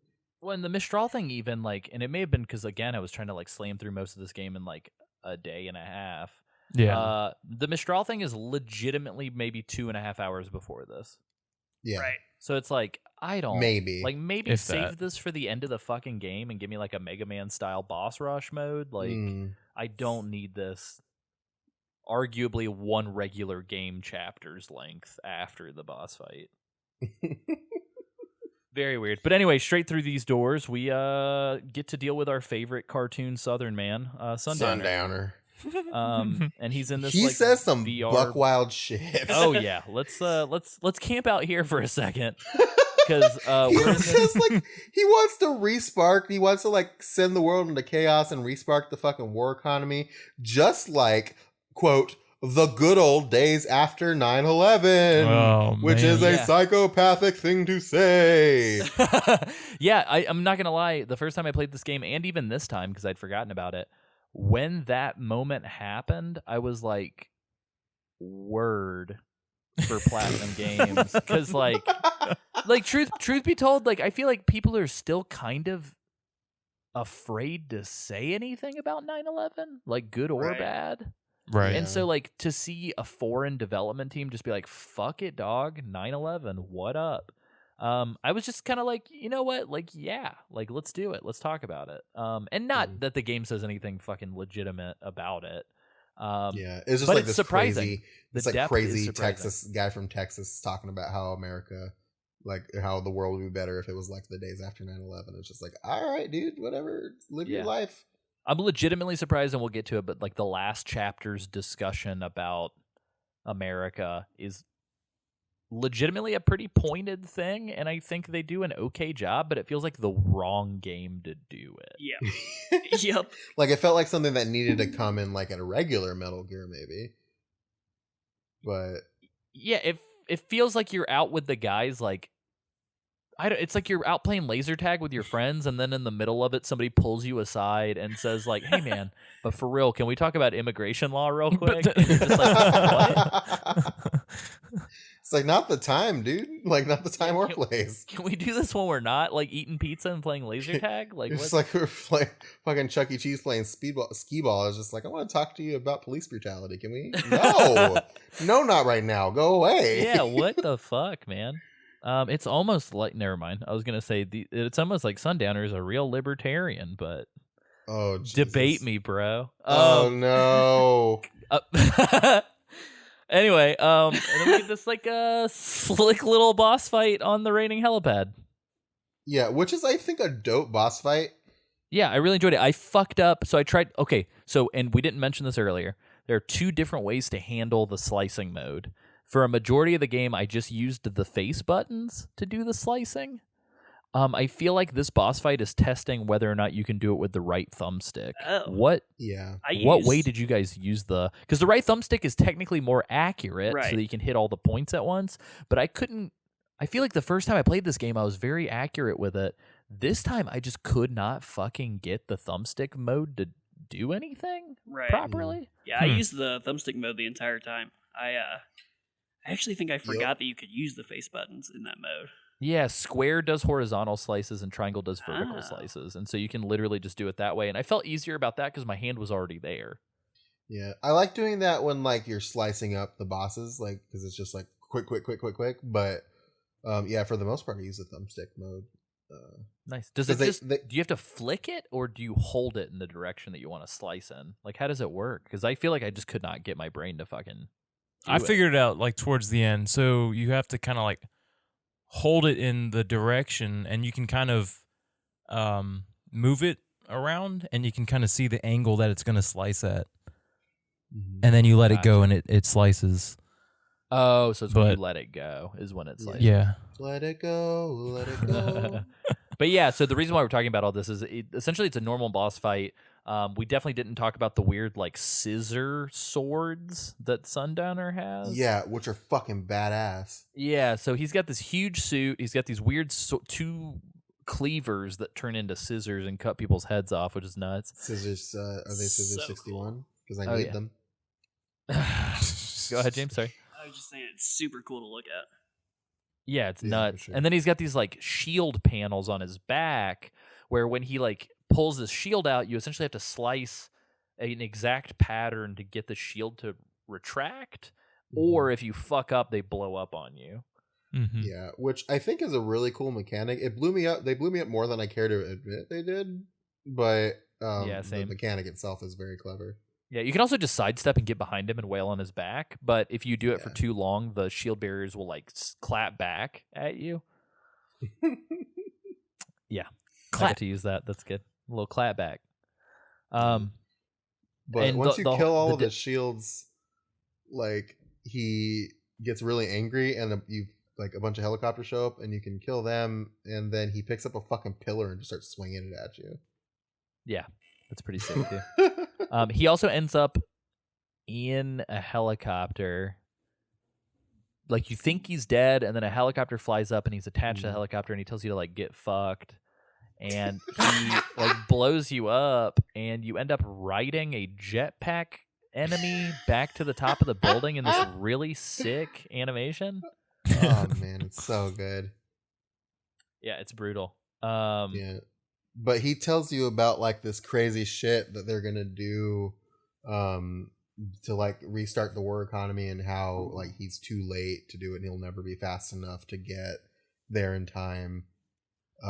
Well, and the Mistral thing, even like, and it may have been because again, I was trying to like slam through most of this game in like a day and a half. Yeah. The Mistral thing is legitimately maybe 2.5 hours before this. Yeah. Right. So it's like I don't Maybe. like maybe If save that. this for the end of the fucking game and give me like a Mega Man style boss rush mode. Like I don't need this. Arguably one regular game chapter's length after the boss fight. Very weird. But anyway, straight through these doors, we get to deal with our favorite cartoon Southern man, Sundowner. Sundowner. And he's in this. He like, says some VR. buck wild shit. Oh yeah, let's camp out here for a second. because we're in He's this. just like he wants to respark. He wants to like send the world into chaos and respark the fucking war economy, just like quote the good old days after 9/11, Oh, which man. is a Yeah. psychopathic thing to say. Yeah, I'm not gonna lie. The first time I played this game, and even this time because I'd forgotten about it, when that moment happened, I was like, "Word for Platinum Games," because like truth be told, like I feel like people are still kind of afraid to say anything about 9/11, like good or Right. bad. Right. And so, like, to see a foreign development team just be like, fuck it, dog, 9/11, what up? I was just kind of like, you know what? Like, yeah, like, let's do it. Let's talk about it. And not that the game says anything fucking legitimate about it. Yeah, it's just but like it's this surprising. crazy, The this like depth is crazy surprising. Texas guy from Texas talking about how America, like how the world would be better if it was like the days after 9/11. It's just like, all right, dude, whatever, live your Yeah. life. I'm legitimately surprised, and we'll get to it, but like the last chapter's discussion about America is legitimately a pretty pointed thing, and I think they do an okay job, but it feels like the wrong game to do it. Yeah. Yep. Like it felt like something that needed to come in like a regular Metal Gear, maybe. But Yeah, it feels like you're out with the guys, like it's like you're out playing laser tag with your friends, and then in the middle of it, somebody pulls you aside and says, like, "Hey, man, but for real, can we talk about immigration law real quick?" And you're just like, "What? it's like not the time, dude. Like not the time or Can- place. Can we do this when we're not like eating pizza and playing laser tag? Like, It's what?" just like we're playing fucking Chuck E. Cheese playing skee ball. It's just like I want to talk to you about police brutality. Can we? No, no, not right now. Go away. Yeah, what the fuck, man? It's almost like never mind. I was gonna say it's almost like Sundowner is a real libertarian, but Oh, Jesus. debate me, bro. Oh no. Anyway, and then we get this like slick little boss fight on the raining helipad. Yeah, which is I think a dope boss fight. Yeah, I really enjoyed it. I fucked up, so I tried. Okay, so and we didn't mention this earlier. There are two different ways to handle the slicing mode. For a majority of the game, I just used the face buttons to do the slicing. I feel like this boss fight is testing whether or not you can do it with the right thumbstick. Oh. What Yeah. What way did you guys use because the right thumbstick is technically more accurate Right. so that you can hit all the points at once, but I feel like the first time I played this game I was very accurate with it. This time I just could not fucking get the thumbstick mode to do anything Right. properly. Yeah, I used the thumbstick mode the entire time. I actually think I forgot that you could use the face buttons in that mode. Yeah, square does horizontal slices and triangle does vertical Ah. slices, and so you can literally just do it that way, and I felt easier about that because my hand was already there. Yeah. I like doing that when like you're slicing up the bosses, like because it's just like quick. But yeah, for the most part, I use the thumbstick mode. Nice. Does 'Cause it they- do you have to flick it or do you hold it in the direction that you want to slice in? Like, how does it work? Because I feel like I just could not get my brain to fucking. I do it. figured it out like towards the end. So you have to kind of like hold it in the direction, and you can kind of move it around, and you can kind of see the angle that it's going to slice at, and then you let it go, and it slices. Oh, so it's when you But- let it go is when it's like. Yeah. Let it go. Let it go. But yeah, so the reason why we're talking about all this is essentially it's a normal boss fight. We definitely didn't talk about the weird like scissor swords that Sundowner has. Yeah, which are fucking badass. Yeah, so he's got this huge suit. He's got these weird two cleavers that turn into scissors and cut people's heads off, which is nuts. Scissors. Are they Scissors So 61? Because I Oh, need yeah. them. Go ahead, James. Sorry. I was just saying it's super cool to look at. Yeah, it's Yeah, for nuts. sure. And then he's got these like shield panels on his back where when he like pulls his shield out, you essentially have to slice an exact pattern to get the shield to retract. Or if you fuck up, they blow up on you. Mm-hmm. Yeah, which I think is a really cool mechanic. It blew me up. They blew me up more than I care to admit they did. But Yeah, the same. mechanic itself is very clever. Yeah, you can also just sidestep and get behind him and wail on his back. But if you do it for Yeah. too long, the shield barriers will like clap back at you. Yeah, I Clap. got to use that. That's good. A little clap back. But And once the- you the- kill all the of di- his shields, like he gets really angry, and you like a bunch of helicopters show up and you can kill them, and then he picks up a fucking pillar and just starts swinging it at you. Yeah, that's pretty sick too. He also ends up in a helicopter. Like, you think he's dead, and then a helicopter flies up and he's attached to the helicopter, and he tells you to like get fucked. And he like blows you up, and you end up riding a jetpack enemy back to the top of the building in this really sick animation. Oh man, it's so good. Yeah, it's brutal. Yeah, but he tells you about like this crazy shit that they're gonna do to like restart the war economy, and how like he's too late to do it and he'll never be fast enough to get there in time.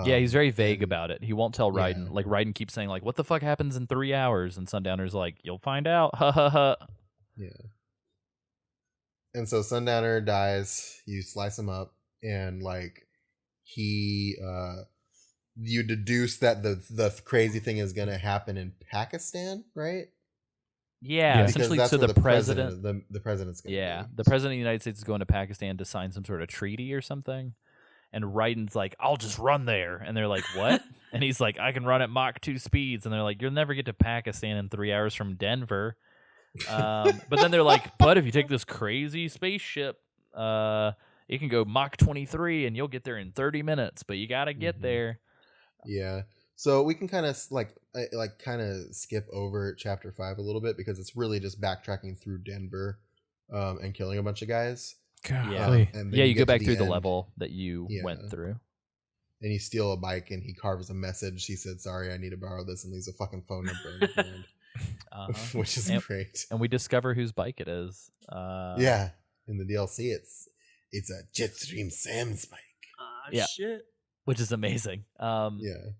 Yeah, he's very vague about it. He won't tell Raiden. Yeah. Like, Raiden keeps saying, like, what the fuck happens in 3 hours? And Sundowner's like, you'll find out. Ha ha ha. Yeah. And so Sundowner dies, you slice him up, and like he you deduce that the crazy thing is gonna happen in Pakistan, right? Yeah, Because essentially, that's so where the president. the president's gonna be. The president of the United States is going to Pakistan to sign some sort of treaty or something. And Raiden's like, I'll just run there. And they're like, what? And he's like, I can run at Mach 2 speeds. And they're like, you'll never get to Pakistan in 3 hours from Denver. But then they're like, but if you take this crazy spaceship, it can go Mach 23 and you'll get there in 30 minutes. But you got to get there. Yeah. So we can kind of kind of skip over chapter 5 a little bit, because it's really just backtracking through Denver and killing a bunch of guys. Golly. And then Yeah, you go get to back the through the end, level that you Yeah. went through. and you steal a bike, and he carves a message. He said, sorry, I need to borrow this, and leaves a fucking phone number in his hand, which is great. And we discover whose bike it is. Yeah, in the DLC, it's a Jetstream Sam's bike. Yeah. Shit. Which is amazing. Yeah.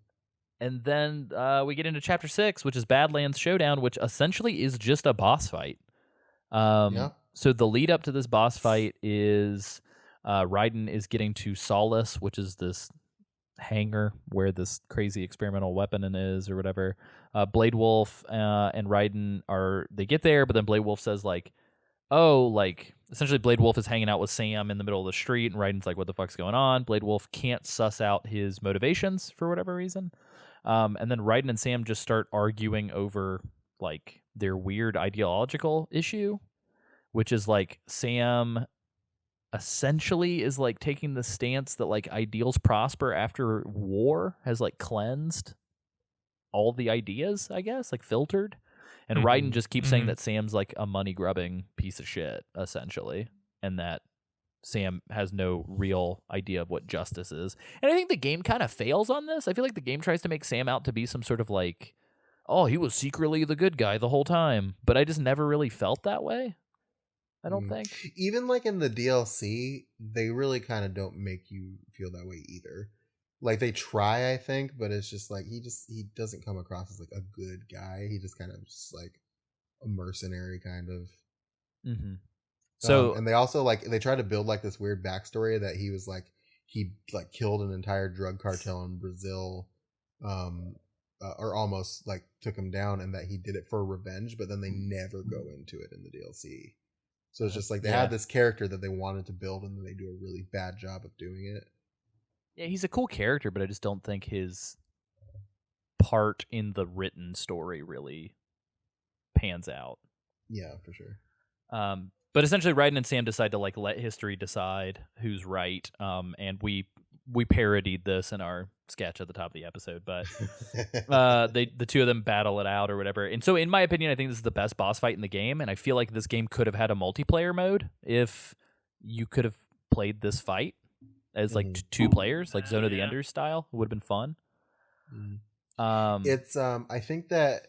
And then we get into chapter 6, which is Badlands Showdown, which essentially is just a boss fight. Yeah. So the lead up to this boss fight is Raiden is getting to Solace, which is this hangar where this crazy experimental weapon is or whatever. Blade Wolf and Raiden they get there, but then Blade Wolf says like, oh, like essentially Blade Wolf is hanging out with Sam in the middle of the street, and Raiden's like, what the fuck's going on? Blade Wolf can't suss out his motivations for whatever reason. And then Raiden and Sam just start arguing over like their weird ideological issue, which is like Sam essentially is like taking the stance that like ideals prosper after war, has like cleansed all the ideas, I guess, like filtered. And Raiden just keeps saying that Sam's like a money grubbing piece of shit, essentially, and that Sam has no real idea of what justice is. And I think the game kind of fails on this. I feel like the game tries to make Sam out to be some sort of like, oh, he was secretly the good guy the whole time. But I just never really felt that way. I don't think. Even like in the DLC, they really kind of don't make you feel that way either. Like they try, I think, but it's just like he doesn't come across as like a good guy. He just kind of just like a mercenary kind of. Mm-hmm. So and they also like they try to build like this weird backstory that he was like he like killed an entire drug cartel in Brazil, or almost like took him down, and that he did it for revenge. But then they never go into it in the DLC. So it's just like they had this character that they wanted to build, and then they do a really bad job of doing it. Yeah, he's a cool character, but I just don't think his part in the written story really pans out. Yeah, for sure. But essentially, Raiden and Sam decide to like let history decide who's right. And we parodied this in our sketch at the top of the episode, but the two of them battle it out or whatever. And so, in my opinion, I think this is the best boss fight in the game. And I feel like this game could have had a multiplayer mode if you could have played this fight as like two players, like Zone of the Enders style. It would have been fun. It's I think that.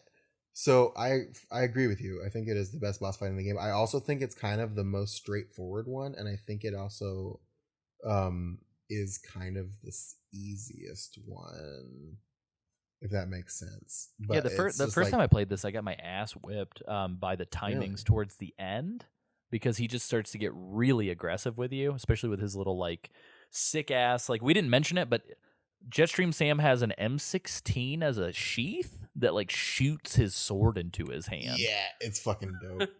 So I agree with you. I think it is the best boss fight in the game. I also think it's kind of the most straightforward one, and I think it also is kind of the easiest one, if that makes sense. But yeah, the first time I played this, I got my ass whipped by the timings towards the end, because he just starts to get really aggressive with you, especially with his little like sick ass. Like we didn't mention it, but Jetstream Sam has an M16 as a sheath that like shoots his sword into his hand. Yeah, it's fucking dope.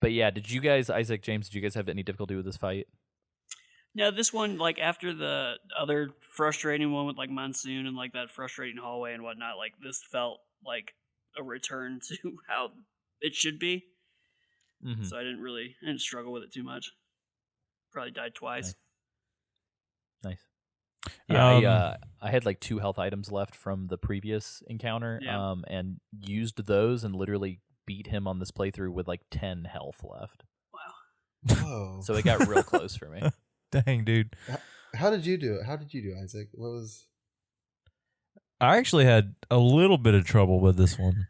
But yeah, did you guys, Isaac, James, did you guys have any difficulty with this fight? Now this one, like after the other frustrating one with like Monsoon and like that frustrating hallway and whatnot, like this felt like a return to how it should be. Mm-hmm. So I didn't struggle with it too much. Probably died twice. Nice. Yeah, I had like 2 health items left from the previous encounter, and used those and literally beat him on this playthrough with like 10 health left. Wow. Whoa. So it got real close for me. Dang, dude. How did you do it? How did you do, Isaac? What was? I actually had a little bit of trouble with this one,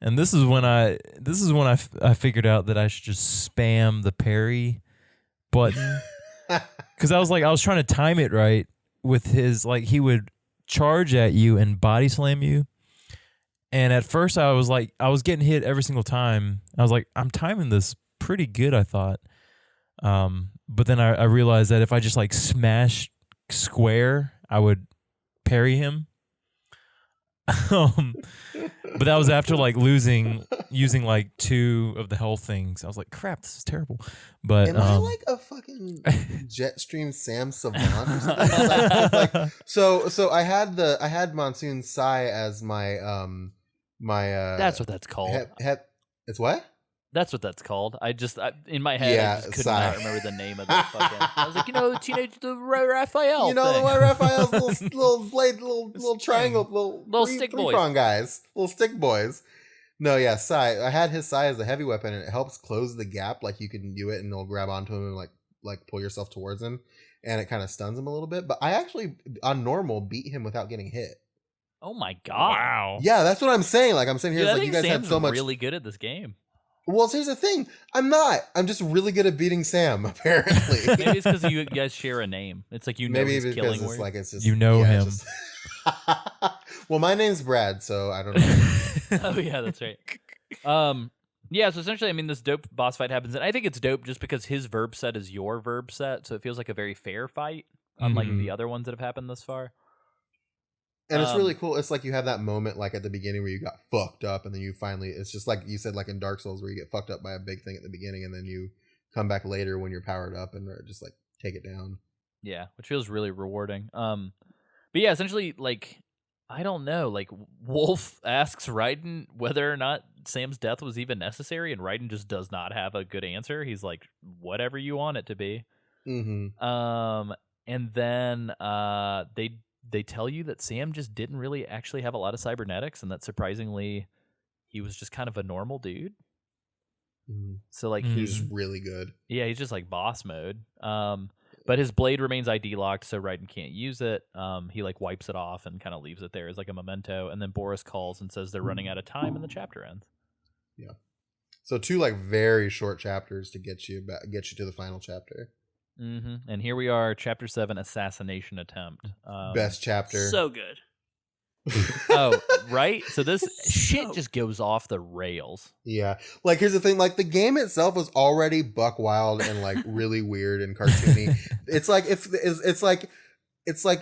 and this is when I figured out that I should just spam the parry button because I was trying to time it right with his, like, he would charge at you and body slam you, and at first I was getting hit every single time. I was like, I'm timing this pretty good, I thought. But then I realized that if I just like smash square, I would parry him. But that was after like using like 2 of the health things. I was like, crap, this is terrible. But am I like a fucking Jetstream Sam savant or something? So I had Monsoon Sai as my That's what that's called. It's what? That's what that's called. In my head, I just could not remember the name of the fucking. I was like, the Raphael. The thing. Raphael's little blade, little triangle, little stick boys, prong guys, little stick boys. No, yeah, Sai. I had his Sai as a heavy weapon, and it helps close the gap. Like you can do it, and it'll grab onto him and like pull yourself towards him, and it kind of stuns him a little bit. But I actually on normal beat him without getting hit. Oh my god! Wow. Yeah, that's what I'm saying. Like I'm saying here, Dude, like you guys Sam's had so much. Really good at this game. Well, here's the thing. I'm not. I'm just really good at beating Sam, apparently. Maybe it's because you guys share a name. It's like Maybe his because killing it's word. like it's just him. just- well, my name's Brad, so I don't know. Oh yeah, that's right. Yeah, so essentially, I mean, this dope boss fight happens, and I think it's dope just because his verb set is your verb set, so it feels like a very fair fight, unlike the other ones that have happened thus far. And it's really cool. It's like you have that moment like at the beginning where you got fucked up, and then you finally, it's just like you said, like in Dark Souls where you get fucked up by a big thing at the beginning, and then you come back later when you're powered up and just like take it down. Yeah, which feels really rewarding. But yeah, essentially, like, I don't know, like, Wolf asks Raiden whether or not Sam's death was even necessary, and Raiden just does not have a good answer. He's like, whatever you want it to be. Mm-hmm. And then they tell you that Sam just didn't really actually have a lot of cybernetics, and that surprisingly, he was just kind of a normal dude. Mm-hmm. So like he's really good. Yeah, he's just like boss mode. But his blade remains ID locked, so Raiden can't use it. He like wipes it off and kind of leaves it there as like a memento. And then Boris calls and says they're running out of time, and the chapter ends. Yeah. So 2 like very short chapters to get you to the final chapter. Mm-hmm. And here we are, Chapter 7, Assassination Attempt. Best chapter. So good. Oh, right? So this shit just goes off the rails. Yeah. Like, here's the thing. Like, the game itself was already buck wild and, like, really weird and cartoony. It's like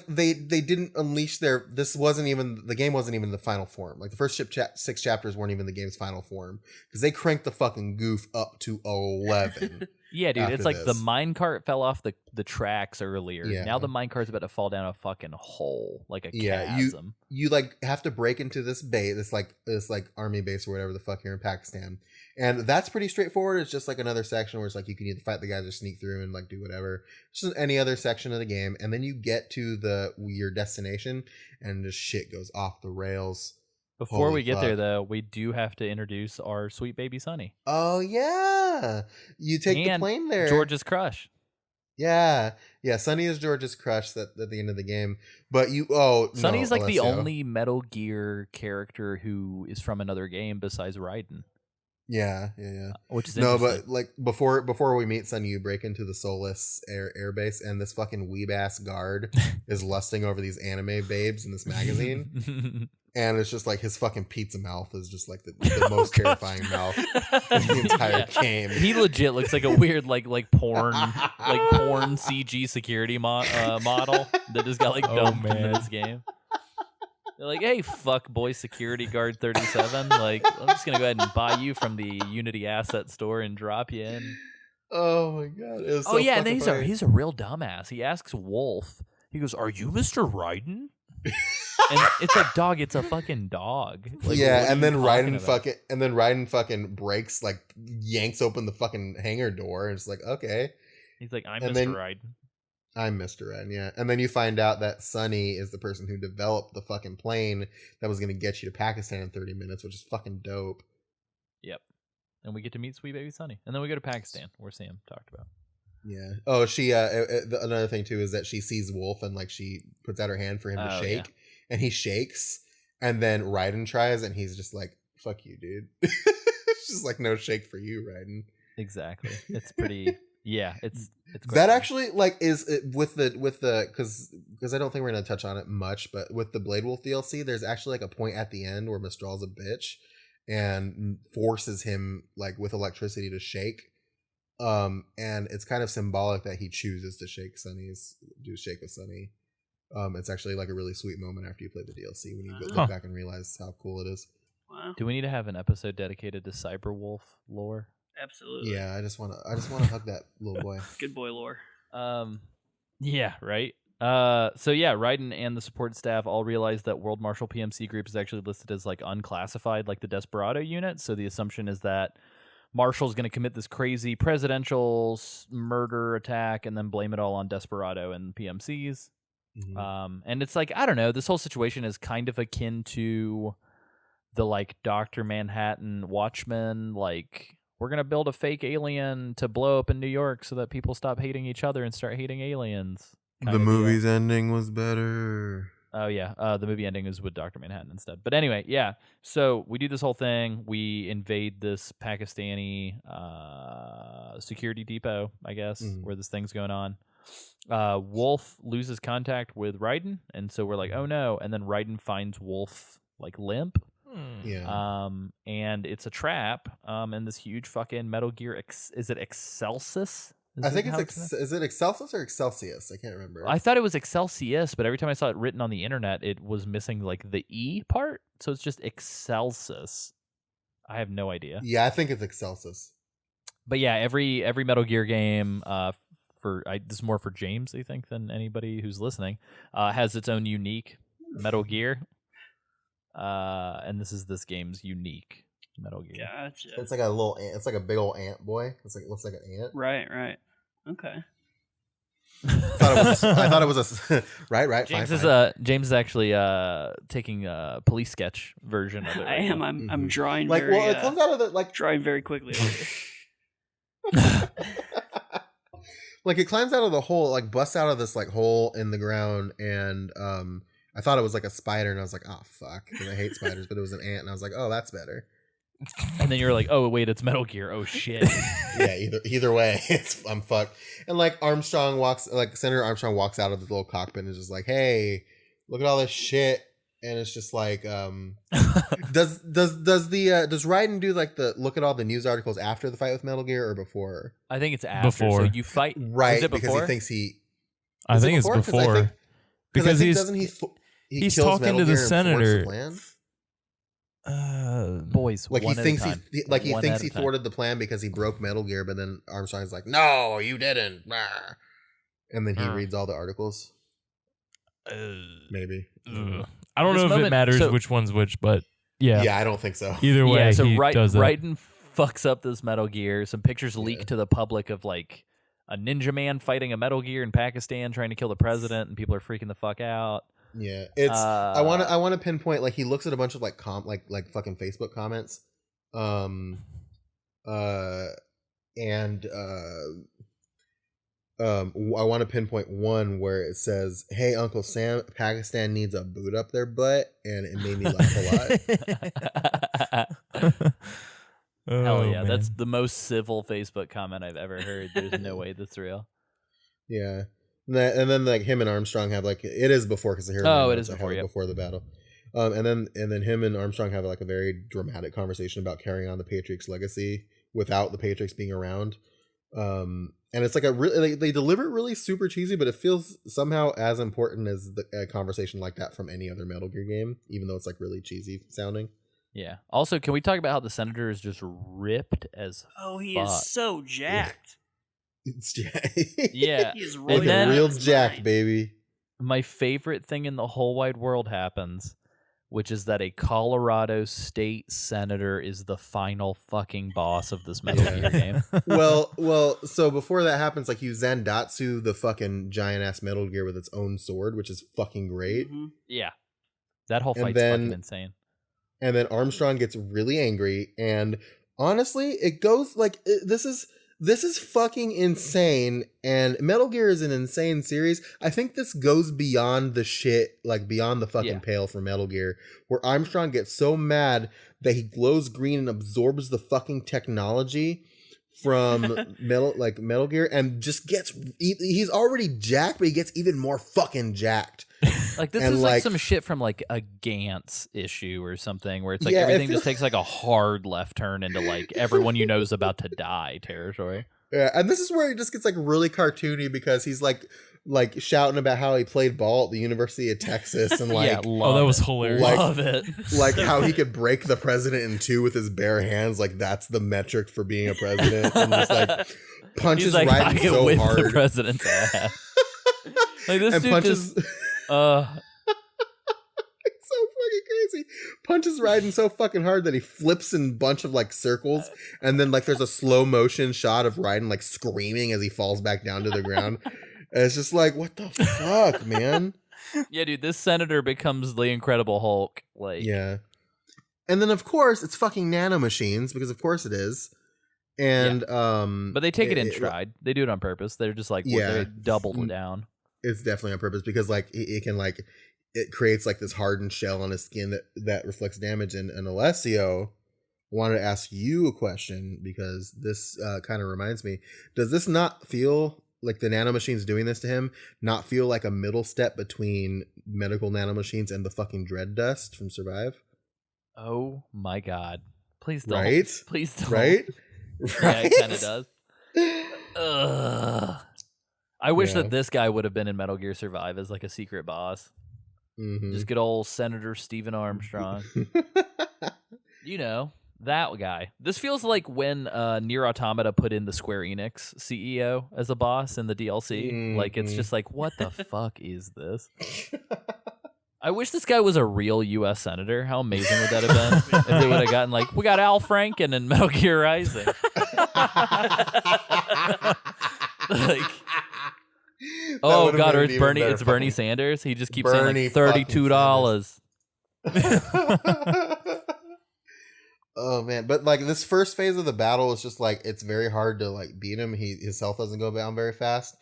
they didn't unleash their... The game wasn't even the final form. Like, the first 6 chapters weren't even the game's final form. Because they cranked the fucking goof up to 11. Yeah, dude, it's like this. the minecart fell off the tracks earlier. Yeah. Now the minecart's about to fall down a fucking hole, like a chasm. You like have to break into this base, this army base or whatever the fuck here in Pakistan, and that's pretty straightforward. It's just like another section where it's like you can either fight the guys or sneak through and like do whatever. It's just any other section of the game, and then you get to your destination, and just shit goes off the rails. Before we get there, though, we do have to introduce our sweet baby Sonny. Oh yeah, you take the plane there. George's crush. Yeah. Sonny is George's crush at the end of the game. But Sonny's like the only Metal Gear character who is from another game besides Raiden. Yeah. Which is no, but like before we meet Sonny, you break into the Soulless air base, and this fucking weeb ass guard is lusting over these anime babes in this magazine. And it's just like his fucking pizza mouth is just like the most terrifying mouth in the entire game. He legit looks like a weird like porn CG security model that just got like dumped into this game. They're like, hey, fuck boy security guard 37. Like, I'm just gonna go ahead and buy you from the Unity asset store and drop you in. Oh my god! It was Oh so yeah, and then fucking funny. he's a real dumbass. He asks Wolf. He goes, "Are you Mr. Raiden?" And it's like, dog, it's a fucking dog. Like, yeah, what are and then you talking Raiden fucking breaks, like yanks open the fucking hangar door, and it's like, okay, He's like, "I'm And Mr. then- Raiden." I'm Mr. Raiden, yeah. And then you find out that Sonny is the person who developed the fucking plane that was gonna get you to Pakistan in 30 minutes, which is fucking dope. Yep. And we get to meet Sweet Baby Sonny, and then we go to Pakistan, where Sam talked about. Yeah. Oh, she. Another thing too is that she sees Wolf and like she puts out her hand for him to Oh, shake, yeah. and he shakes, and then Raiden tries, and he's just like, "Fuck you, dude." It's just like no shake for you, Raiden. Exactly. It's pretty. Yeah. It's quite That funny. actually like is with the because I don't think we're gonna touch on it much, but with the Blade Wolf DLC, there's actually like a point at the end where Mistral's a bitch and forces him like with electricity to shake. And it's kind of symbolic that he chooses to shake with Sonny. It's actually like a really sweet moment after you play the DLC when you look back and realize how cool it is. Wow. Do we need to have an episode dedicated to Cyberwolf lore? Absolutely. Yeah, I just wanna hug that little boy. Good boy lore. Yeah, right. So yeah, Raiden and the support staff all realize that World Marshal PMC Group is actually listed as like unclassified, like the Desperado unit. So the assumption is that Marshall's going to commit this crazy presidential murder attack and then blame it all on Desperado and PMCs. Mhm. And it's like, I don't know, this whole situation is kind of akin to the like Dr. Manhattan Watchmen, like we're going to build a fake alien to blow up in New York so that people stop hating each other and start hating aliens. The kind of deal. movie's ending was better. Oh yeah, the movie ending is with Dr. Manhattan instead. But anyway, yeah. So we do this whole thing. We invade this Pakistani security depot, I guess, where this thing's going on. Wolf loses contact with Raiden, and so we're like, oh no. And then Raiden finds Wolf like limp. Yeah. And it's a trap. And this huge fucking Metal Gear. Is it Excelsis? I think is it Excelsis or Excelsius? I can't remember. I thought it was Excelsius, but every time I saw it written on the internet, it was missing like the E part. So it's just Excelsis. I have no idea. Yeah, I think it's Excelsis. But yeah, every Metal Gear game, this is more for James, I think, than anybody who's listening, has its own unique Metal Gear. And this game's unique Metal Gear. Gotcha. It's like a little ant. It's like a big old ant boy. It looks like an ant. Right. Okay. I thought it was a right. James is actually taking a police sketch version of it. I am. I'm drawing like very, it comes out of the like drawing very quickly. like it climbs out of the hole, like busts out of this like hole in the ground, and I thought it was like a spider, and I was like, oh fuck, because I hate spiders, but it was an ant, and I was like, oh, that's better. And then you're like, oh wait, it's Metal Gear. Oh shit. Yeah, either way, I'm fucked. And like Senator Armstrong walks out of the little cockpit and is just like, hey, look at all this shit. And it's just like, does Raiden do like the look at all the news articles after the fight with Metal Gear or before? I think it's after. Before. So you fight Right, is it because before? he thinks I think it's 'Cause I before. think- Because I think he's doesn't he he's kills talking Metal to the Gear and thwarts senator. the plan? Boys, Like one he at thinks a time. he One thinks at a he time. thwarted the plan because he broke Metal Gear, but then Armstrong's like, no, you didn't. Rah. And then he reads all the articles. Maybe. I don't This know if moment- it matters so- which one's which, but yeah. Yeah, I don't think so. Either way, Yeah, so he does that. Raiden fucks up this Metal Gear. Some pictures leak to the public of like a ninja man fighting a Metal Gear in Pakistan trying to kill the president, and people are freaking the fuck out. Yeah, it's I want to pinpoint, like he looks at a bunch of like like fucking Facebook comments, and I want to pinpoint one where it says, "Hey Uncle Sam, Pakistan needs a boot up their butt," and it made me laugh a lot. Hell yeah, man. that's the most civil Facebook comment I've ever heard. There's no way that's real. Yeah. And then like him and Armstrong have like it is before because it is before, yep. before the battle, and then him and Armstrong have like a very dramatic conversation about carrying on the Patriots legacy without the Patriots being around, and it's like a really they deliver it really super cheesy, but it feels somehow as important as a conversation like that from any other Metal Gear game, even though it's like really cheesy sounding. Yeah. Also, can we talk about how the senator is just ripped as Oh, he fuck? is so jacked. It's Yeah. He's And royal then- out of real his jacked, mind. baby. My favorite thing in the whole wide world happens, which is that a Colorado state senator is the final fucking boss of this Metal Yeah. Gear game. Well, so before that happens, like you Zandatsu the fucking giant ass Metal Gear with its own sword, which is fucking great. Mhm. Yeah. That whole And fight's then- fucking insane. And then Armstrong gets really angry, and honestly, it goes like this is fucking insane. And Metal Gear is an insane series. I think this goes beyond the shit, like beyond the fucking Yeah. pale for Metal Gear, where Armstrong gets so mad that he glows green and absorbs the fucking technology from Metal Gear, and just gets he's already jacked, but he gets even more fucking jacked. Like this And, is like like- some shit from like a Gantz issue or something where it's like Yeah, it everything feels- just takes like a hard left turn into like everyone you know is about to die territory. Yeah, and this is where it just gets like really cartoony because he's like shouting about how he played ball at the University of Texas and like Yeah, Oh, love that was it. hilarious. Like- Love it. like how he could break the president in two with his bare hands. Like that's the metric for being a president. And just like punches He's like, I Raiden can so whip the hard president's ass. Like this and dude punches. just, It's so fucking crazy. Punches Raiden so fucking hard that he flips in a bunch of like circles, and then like there's a slow motion shot of Raiden like screaming as he falls back down to the ground. And it's just like, what the fuck, man? yeah, dude, this senator becomes the Incredible Hulk. Like, Yeah. And then of course it's fucking nanomachines, because of course it is. And but they take it in stride. They do it on purpose. They're just like, Yeah. they doubled down. It's definitely on purpose because like it can like it creates like this hardened shell on his skin that reflects damage. And Alessio wanted to ask you a question because this kind of reminds me, does this not feel like the nanomachines doing this to him not feel like a middle step between medical nanomachines and the fucking dread dust from Survive? Oh my god! Please don't. Right? Please don't. Right? Yeah, it kind of does. Ugh. I wish Yeah. that this guy would have been in Metal Gear Survive as like a secret boss. Mhm. Just good old Senator Stephen Armstrong. You know, that guy. This feels like when Nier Automata put in the Square Enix CEO as a boss in the DLC. Like, it's Mhm. just like, what the fuck is this? I wish this guy was a real U.S. senator. How amazing would that have been if they would have gotten like, we got Al Franken in Metal Gear Rising. Like, oh would've god, been or an it's even Bernie. better It's Bernie fucking- Sanders. He just keeps Bernie saying like fucking $32. Oh man, but like this first phase of the battle is just like it's very hard to like beat him. His health doesn't go down very fast,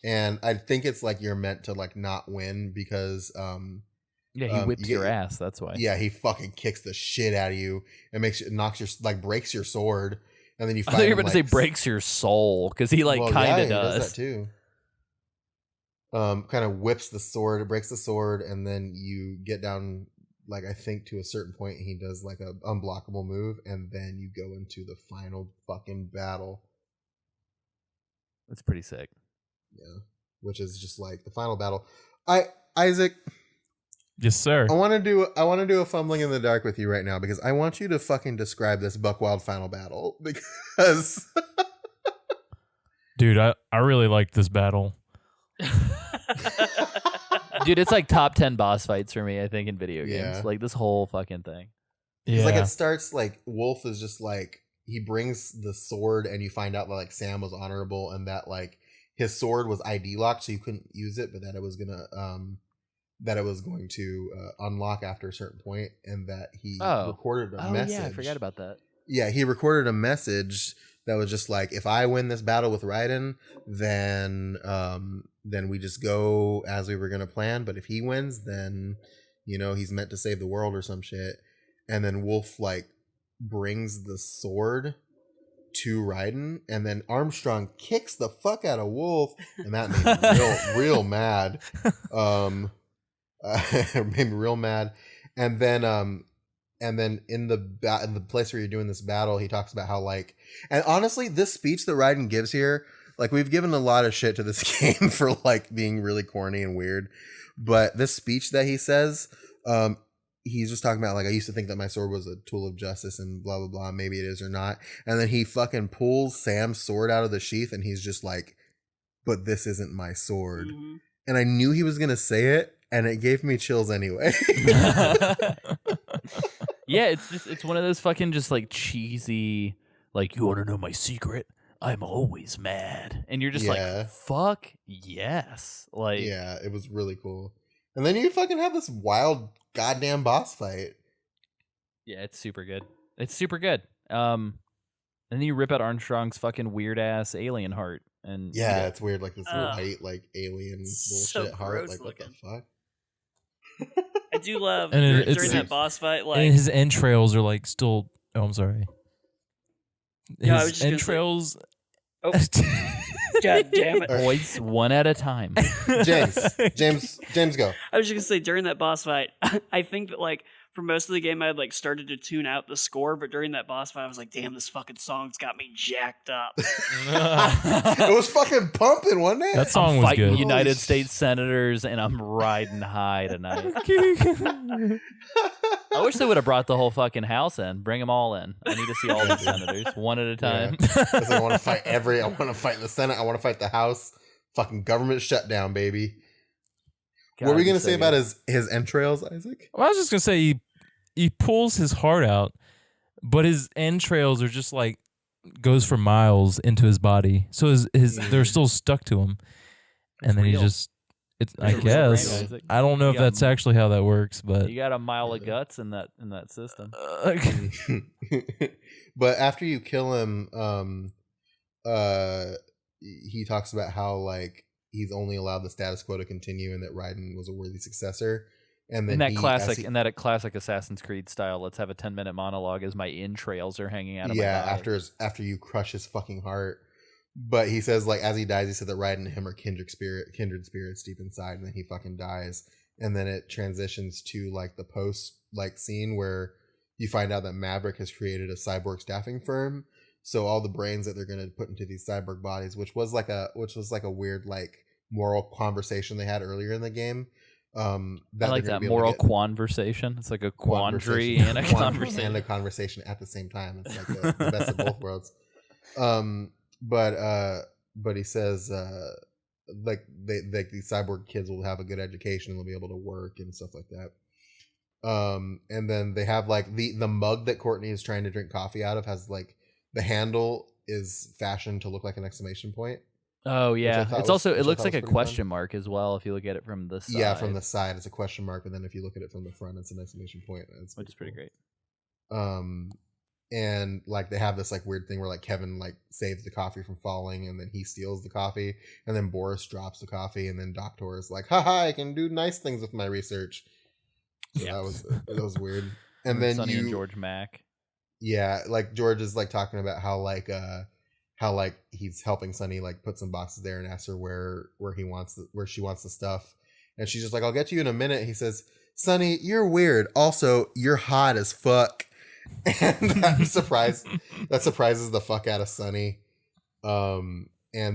and I think it's like you're meant to like not win because Yeah, he whips you your get- ass. That's why. yeah, he fucking kicks the shit out of you and knocks your like breaks your sword, and then you I fight thought you him, were about to like, say breaks your soul because he like well, kind yeah, of he does. that too. Kind of whips the sword, breaks the sword, and then you get down like I think to a certain point he does like a unblockable move, and then you go into the final fucking battle. It's pretty sick. Yeah, which is just like the final battle. Isaac, Yes, sir. I want to do a fumbling in the dark with you right now because I want you to fucking describe this Buckwild final battle because Dude, I really like this battle. Dude, it's like top 10 boss fights for me, I think, in video games. Yeah. Like this whole fucking thing. it's Yeah. like it starts like Wolf is just like he brings the sword and you find out that like Sam was honorable and that like his sword was ID locked so you couldn't use it, but that it was going to unlock after a certain point, and that he recorded a message. Yeah, I forgot about that. Yeah, he recorded a message that was just like, if I win this battle with Raiden, then we just go as we were gonna plan. But if he wins, then he's meant to save the world or some shit. And then Wolf like brings the sword to Raiden, and then Armstrong kicks the fuck out of Wolf, and that made me real mad. It made me real mad. And then in the place where you're doing this battle, he talks about how like, and honestly, this speech that Raiden gives here, like we've given a lot of shit to this game for like being really corny and weird, but this speech that he says, he's just talking about like, I used to think that my sword was a tool of justice and blah blah blah. Maybe it is or not. And then he fucking pulls Sam's sword out of the sheath, and he's just like, "But this isn't my sword." Mhm. And I knew he was gonna say it, and it gave me chills anyway. Yeah, it's one of those fucking just like cheesy, like, you want to know my secret? I'm always mad, and you're just Yeah. like, fuck yes, like Yeah, it was really cool. And then you fucking have this wild goddamn boss fight. yeah, it's super good. It's super good. And then you rip out Armstrong's fucking weird ass alien heart, and Yeah, it's weird, like this Ugh. white, like alien So bullshit heart. gross Like, what the looking. fuck? I do love And during, it's- during that boss fight, like and his entrails are like still. Oh, I'm sorry. No, I was His just gonna say- entrails. Oh. God damn it. boys one at a time. James, go. I was just gonna say during that boss fight, I think that like for most of the game I had like started to tune out the score, but during that boss fight I was like, damn, this fucking song's got me jacked up. It was fucking pumping, wasn't it? That song I'm was fighting good. United Holy States senators, and I'm riding high tonight. I wish they would have brought the whole fucking house in. Bring them all in. I need to see all the senators one at a time. It's like, I want to fight I want to fight the Senate. I want to fight the House. Fucking government shutdown, baby. What were we God, gonna it's say so about good. his entrails, Isaac? Well, I was just gonna say he pulls his heart out, but his entrails are just like goes for miles into his body, so his they're still stuck to him, It's and then he real. just it's I It's a real guess brain, Isaac. I don't know You if got that's actually how that works, but You got a mile of guts in that system. But after you kill him, he talks about how like he's only allowed the status quo to continue, and that Raiden was a worthy successor. And then In that he, classic, as he- in that classic Assassin's Creed style, let's have a 10-minute monologue as my entrails are hanging out of yeah, my body. after you crush his fucking heart. But he says like as he dies, he said that Raiden and him are kindred spirits deep inside, and then he fucking dies. And then it transitions to like the post like scene where you find out that Maverick has created a cyborg staffing firm. So all the brains that they're gonna put into these cyborg bodies, which was like a weird like moral conversation they had earlier in the game. I That like they're gonna that be able to moral get- conversation. It's like a quandary conversation. and a Quandary conversation. and a conversation at the same time. It's like the best of both worlds. But he says like these cyborg kids will have a good education and they'll be able to work and stuff like that. And then they have like the mug that Courtney is trying to drink coffee out of has like the handle is fashioned to look like an exclamation point. Oh yeah, thought it's was- also which it I looks thought like was a pretty question fun. mark as well if you look at it from the side. Yeah, from the side it's a question mark, but then if you look at it from the front, it's an exclamation point. It's which is pretty great. And like they have this like weird thing where like Kevin like saves the coffee from falling, and then he steals the coffee, and then Boris drops the coffee, and then Doctor is like, haha, I can do nice things with my research. So Yeah. that was weird. And then Sonny and George Mac. yeah, like George is like talking about how he's helping Sonny like put some boxes there and asks her where she wants the stuff, and she's just like, I'll get to you in a minute. He says, Sonny, you're weird. Also, you're hot as fuck. And that surprises the fuck out of Sonny. And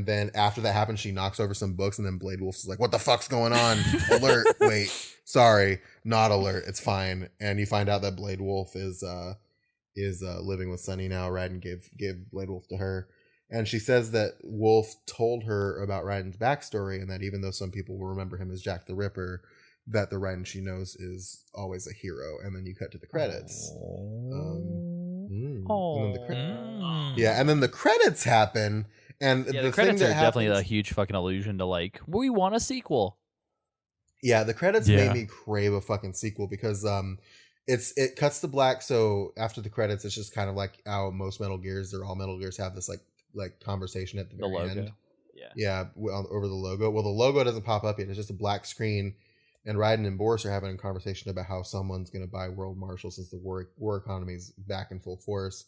then after that happens, she knocks over some books, and then Blade Wolf's like, what the fuck's going on? Alert. Wait, sorry, not alert. It's fine. And you find out that Blade Wolf is living with Sonny now. Raiden gave Blade Wolf to her. And she says that Wolf told her about Raiden's backstory, and that even though some people will remember him as Jack the Ripper, that the Raiden she knows is always a hero. And then you cut to the credits. And then and then the credits happen. And Yeah, the the credits thing are that definitely happens, a huge fucking allusion to like we want a sequel. yeah, the credits Yeah. made me crave a fucking sequel because it cuts to black. So after the credits, it's just kind of like how most Metal Gears have this like conversation at the The very logo. end. Yeah. Over the logo. Well, the logo doesn't pop up yet. It's just a black screen, and Raiden and Boris are having a conversation about how someone's going to buy World Marshal since the war economy is back in full force.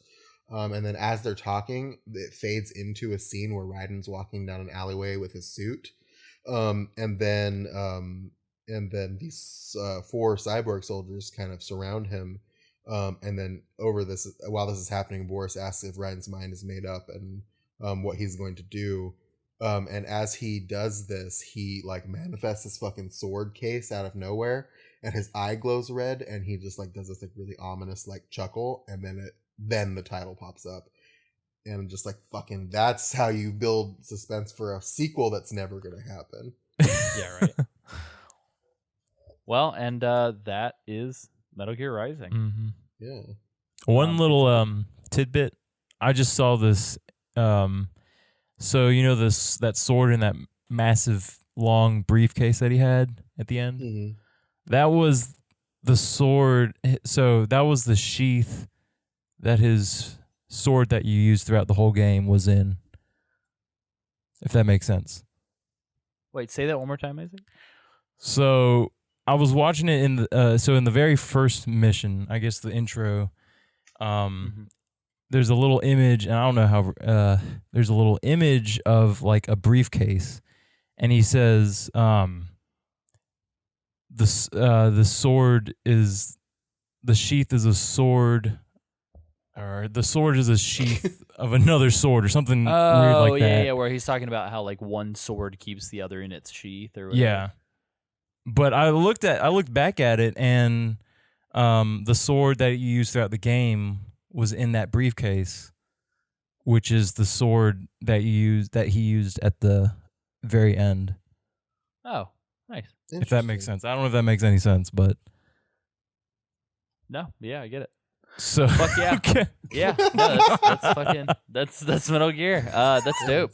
And then as they're talking, it fades into a scene where Raiden's walking down an alleyway with his suit, and then these 4 cyborg soldiers kind of surround him. And then while this is happening, Boris asks if Raiden's mind is made up and what he's going to do. And as he does this, he like manifests this fucking sword case out of nowhere, and his eye glows red, and he just like does this like really ominous like chuckle, and then the title pops up, and just like fucking that's how you build suspense for a sequel that's never gonna happen. Yeah, right. Well, and that is Metal Gear Rising. Mm-hmm. Yeah. One little tidbit. I just saw this. So you know that sword in that massive long briefcase that he had at the end. Mm-hmm. That was the sword. So that was the sheath that his sword that you used throughout the whole game was in. If that makes sense. Wait, say that one more time, Isaac. So I was watching it in the very first mission, I guess the intro. There's a little image, and I don't know how. There's a little image of like a briefcase, and he says, "The sword is the sheath is a sword, or the sword is a sheath of another sword, or something weird like that." Yeah, where he's talking about how like one sword keeps the other in its sheath, or whatever. Yeah. But I looked back at it, and the sword that you used throughout the game was in that briefcase, which is the sword that he used at the very end. Oh, nice. If that makes sense. I don't know if that makes any sense, but No, yeah, I get it. so Fuck yeah. okay. Yeah, no, that's fucking that's Metal Gear. That's dope.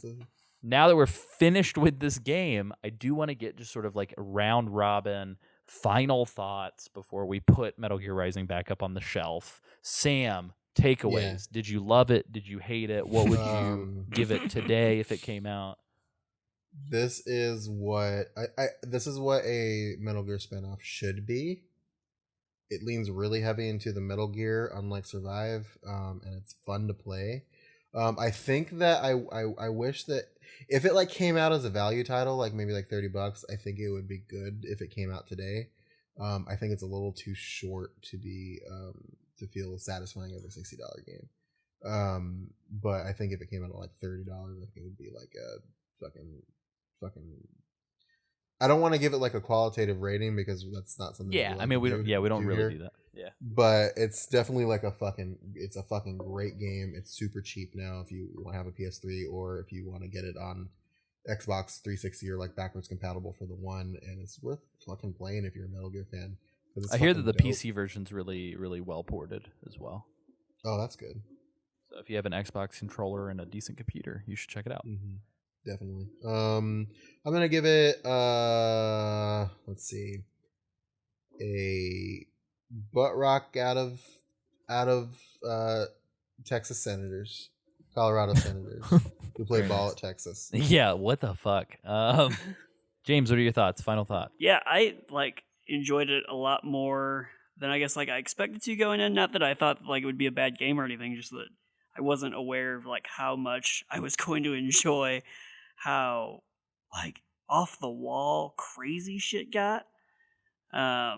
Now that we're finished with this game, I do want to get just sort of like a round robin final thoughts before we put Metal Gear Rising back up on the shelf. Sam, takeaways. Yeah. Did you love it? Did you hate it? What would you give it today if it came out? This is what this is what a Metal Gear spinoff should be. It leans really heavy into the Metal Gear, unlike Survive, and it's fun to play. I think that I wish that if it like came out as a value title, like maybe like $30, I think it would be good if it came out today. I think it's a little too short to be to feel satisfying as a $60 game. But I think if it came out at like $30, I think it would be like a fucking. I don't want to give it like a qualitative rating because that's not something. Yeah, I mean we don't really do that. Yeah. But it's definitely like it's a fucking great game. It's super cheap now if you want to have a PS3 or if you want to get it on Xbox 360 or like backwards compatible for the one, and it's worth fucking playing if you're a Metal Gear fan. I hear that the PC version's really, really well ported as well. Oh, that's good. So if you have an Xbox controller and a decent computer, you should check it out. Mm-hmm. Definitely. I'm gonna give it let's see, a butt rock out of Texas Senators, Colorado Senators who play ball at Texas. Yeah, what the fuck? James, what are your thoughts? Final thought. Yeah, I like enjoyed it a lot more than I guess like I expected to going in. Not that I thought like it would be a bad game or anything, just that I wasn't aware of like how much I was going to enjoy how like off the wall crazy shit got. I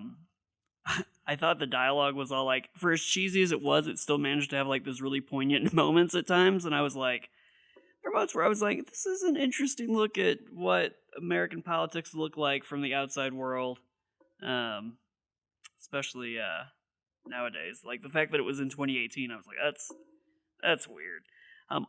thought the dialogue was all like, for as cheesy as it was, it still managed to have like those really poignant moments at times, and I was like, there were moments where I was like, this is an interesting look at what American politics look like from the outside world, especially nowadays. Like the fact that it was in 2018, I was like, that's weird.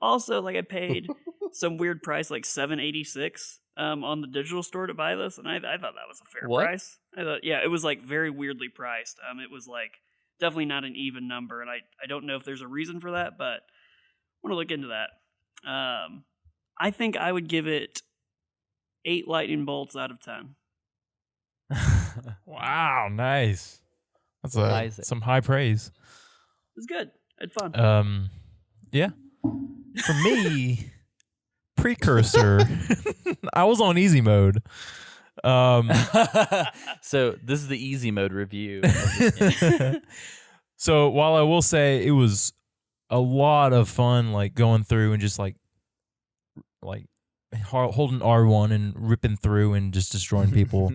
Also, like I paid some weird price, like $7.86 on the digital store to buy this, and I thought that was a fair price. I thought, yeah, it was like very weirdly priced. It was like definitely not an even number, and I don't know if there's a reason for that, but I want to look into that. I think I would give it 8 lightning bolts out of 10. Wow, nice. That's some high praise. It was good. I had fun. Yeah. For me, Precursor, I was on easy mode. So this is the easy mode review. Of this game. So while I will say it was a lot of fun, like going through and just like holding R1 and ripping through and just destroying people.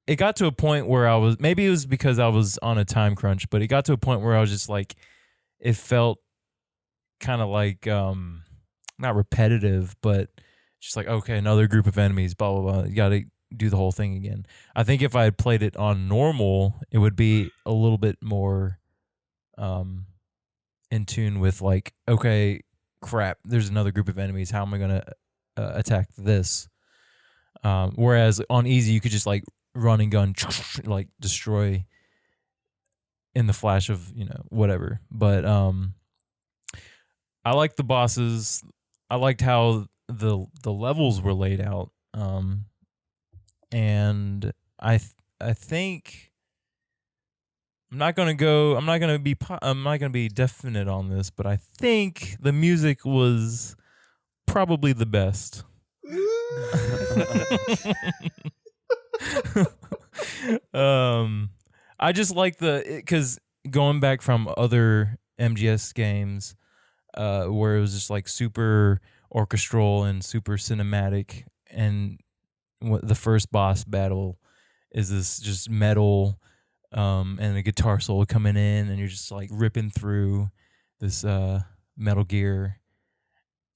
It got to a point where I was, maybe it was because I was on a time crunch, but it got to a point where I was just like, it felt kind of like not repetitive, but just like, okay, another group of enemies, blah blah blah. You do the whole thing again. I think if I had played it on normal, it would be a little bit more in tune with like, okay, crap, there's another group of enemies. How am I gonna attack this? Whereas on easy, you could just like run and gun, like destroy in the flash of whatever. But I liked the bosses. I liked how the levels were laid out. And I think I'm not gonna be definite on this, but I think the music was probably the best. I just like because going back from other MGS games, where it was just like super orchestral and super cinematic, and the first boss battle is this just metal, and a guitar solo coming in, and you're just like ripping through this Metal Gear.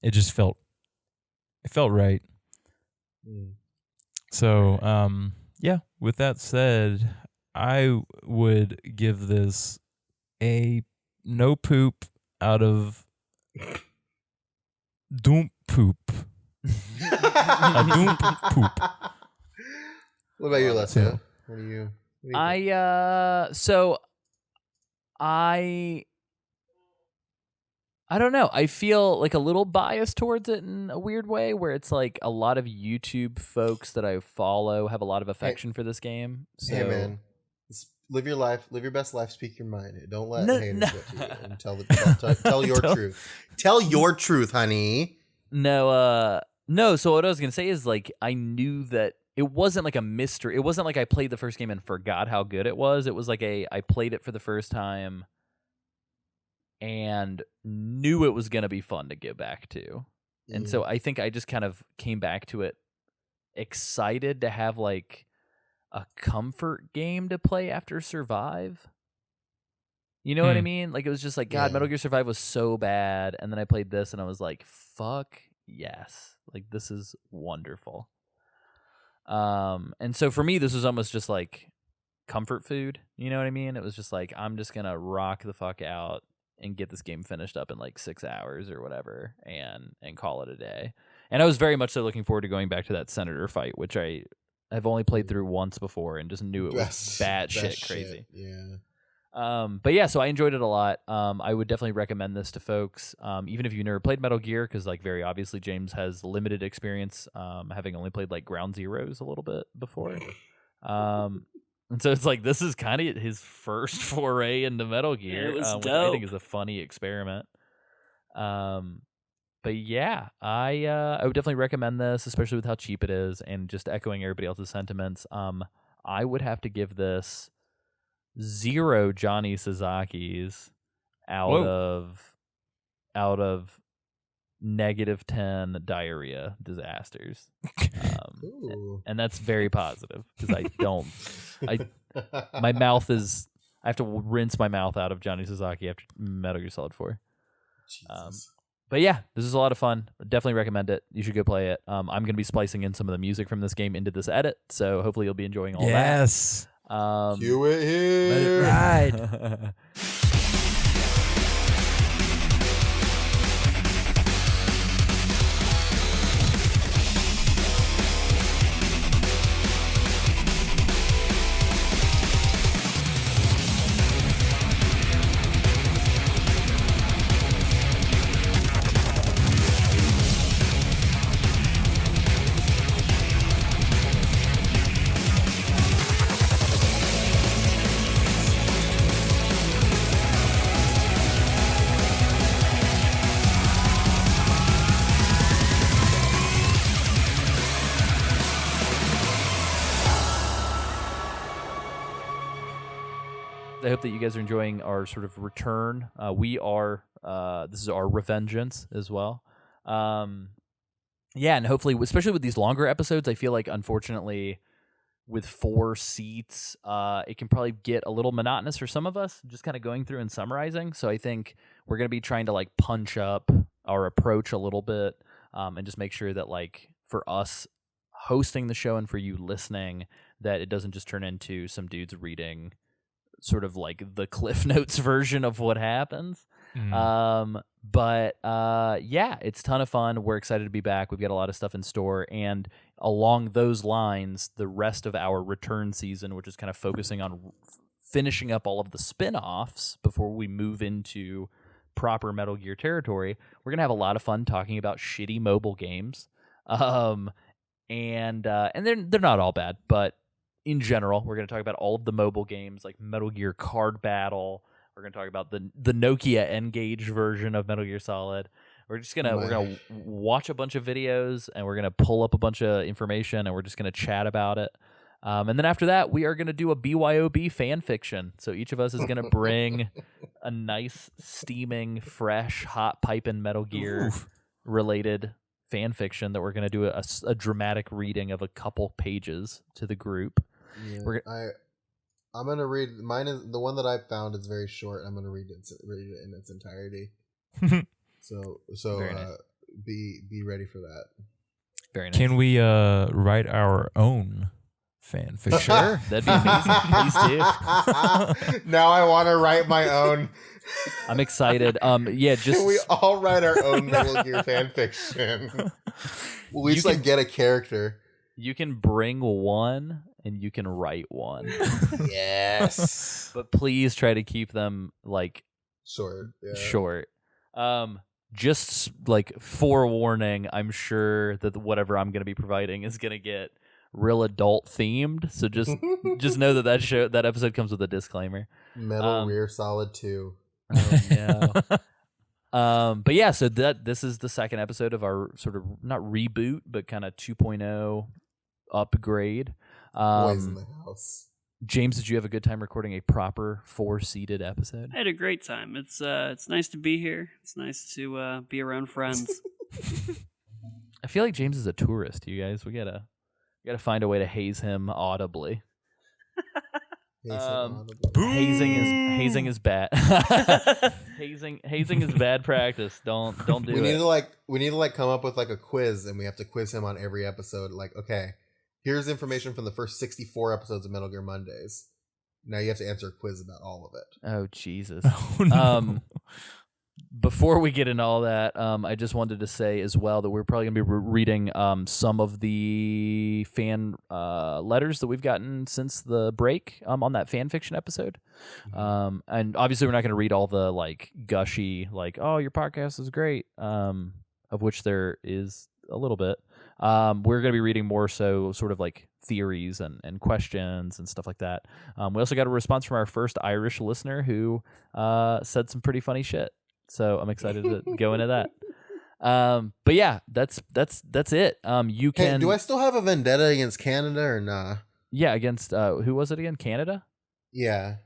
It just felt right. So yeah, with that said, I would give this a no poop out of doom poop. A doom poop. What about you, Alessio? What do you I don't know. I feel like a little biased towards it in a weird way, where it's like a lot of YouTube folks that I follow have a lot of affection for this game. So, Hey man, live your life, live your best life, speak your mind. Don't let haters get to you. And tell your truth. Tell your truth, honey. No. So what I was gonna say is like I knew that it wasn't like a mystery. It wasn't like I played the first game and forgot how good it was. It was like I played it for the first time and knew it was going to be fun to get back to. And so I think I just kind of came back to it excited to have like a comfort game to play after Survive. You know what I mean? Like it was just like, God, Metal Gear Survive was so bad. And then I played this and I was like, fuck yes. Like this is wonderful. And so for me, this was almost just like comfort food. You know what I mean? It was just like, I'm just going to rock the fuck out and get this game finished up in like 6 hours or whatever and call it a day. And I was very much so looking forward to going back to that Senator fight, which I've only played through once before and just knew it was bad shit crazy. Yeah. But yeah, so I enjoyed it a lot. I would definitely recommend this to folks, even if you've never played Metal Gear, because like very obviously James has limited experience, having only played like Ground Zeroes a little bit before. And so it's like this is kind of his first foray into Metal Gear, It was which dope. I think is a funny experiment. But yeah, I would definitely recommend this, especially with how cheap it is, and just echoing everybody else's sentiments. I would have to give this 0 Johnny Suzaki's out of -10 diarrhea disasters. And that's very positive because my mouth is, I have to rinse my mouth out of Johnny Suzaki after Metal Gear Solid 4. But yeah, this is a lot of fun. Definitely recommend it. You should go play it. I'm going to be splicing in some of the music from this game into this edit, so hopefully you'll be enjoying all that. Yes. Cue it here. Let it ride. I hope that you guys are enjoying our sort of return. We are. This is our Revengeance as well. Yeah, and hopefully, especially with these longer episodes, I feel like unfortunately, with 4 seats, it can probably get a little monotonous for some of us, just kind of going through and summarizing. So I think we're going to be trying to like punch up our approach a little bit, and just make sure that like for us, hosting the show and for you listening, that it doesn't just turn into some dudes reading sort of like the Cliff Notes version of what happens. But yeah, it's a ton of fun. We're excited to be back. We've got a lot of stuff in store, and along those lines, the rest of our return season, which is kind of focusing on finishing up all of the spin-offs before we move into proper Metal Gear territory, we're gonna have a lot of fun talking about shitty mobile games. And they're not all bad, but in general, we're going to talk about all of the mobile games like Metal Gear Card Battle. We're going to talk about the Nokia N-Gage version of Metal Gear Solid. We're gonna watch a bunch of videos, and we're gonna pull up a bunch of information, and we're just gonna chat about it. And then after that, we are gonna do a BYOB fan fiction. So each of us is gonna bring a nice, steaming, fresh, hot piping Metal Gear related fan fiction that we're gonna do a dramatic reading of a couple pages to the group. Yeah, I'm gonna read mine. Is the one that I found is very short. I'm gonna read it in its entirety. So Very nice. Be ready for that. Very nice. Can we write our own fan fiction? Sure, that'd be amazing. Please do. Now I want to write my own. I'm excited. Yeah, just Can we all write our own Metal Gear fan fiction? We'll each get a character. You can bring one and you can write one. Yes. But please try to keep them like short. Yeah. Short. Just like forewarning, I'm sure that whatever I'm going to be providing is going to get real adult themed. So just know that episode comes with a disclaimer. Metal Gear Solid 2. Oh no. But yeah, so this is the second episode of our sort of not reboot, but kind of 2.0 upgrade. Boys in the house. James, did you have a good time recording a proper 4-seated episode? I had a great time. It's nice to be here. It's nice to be around friends. I feel like James is a tourist. You guys, we gotta find a way to haze him audibly. Hazing is bad. hazing is bad practice. Don't do it. We need to come up with like a quiz, and we have to quiz him on every episode. Like, okay, here's information from the first 64 episodes of Metal Gear Mondays. Now you have to answer a quiz about all of it. Oh Jesus. Oh, no. Before we get into all that, I just wanted to say as well that we're probably going to be reading some of the fan letters that we've gotten since the break on that fan fiction episode. And obviously we're not going to read all the like gushy, like, oh, your podcast is great, of which there is a little bit. We're going to be reading more so sort of like theories and questions and stuff like that. We also got a response from our first Irish listener who said some pretty funny shit. So I'm excited to go into that. But yeah, that's it. You can. Hey, do I still have a vendetta against Canada or nah? Yeah, against who was it again? Canada? Yeah.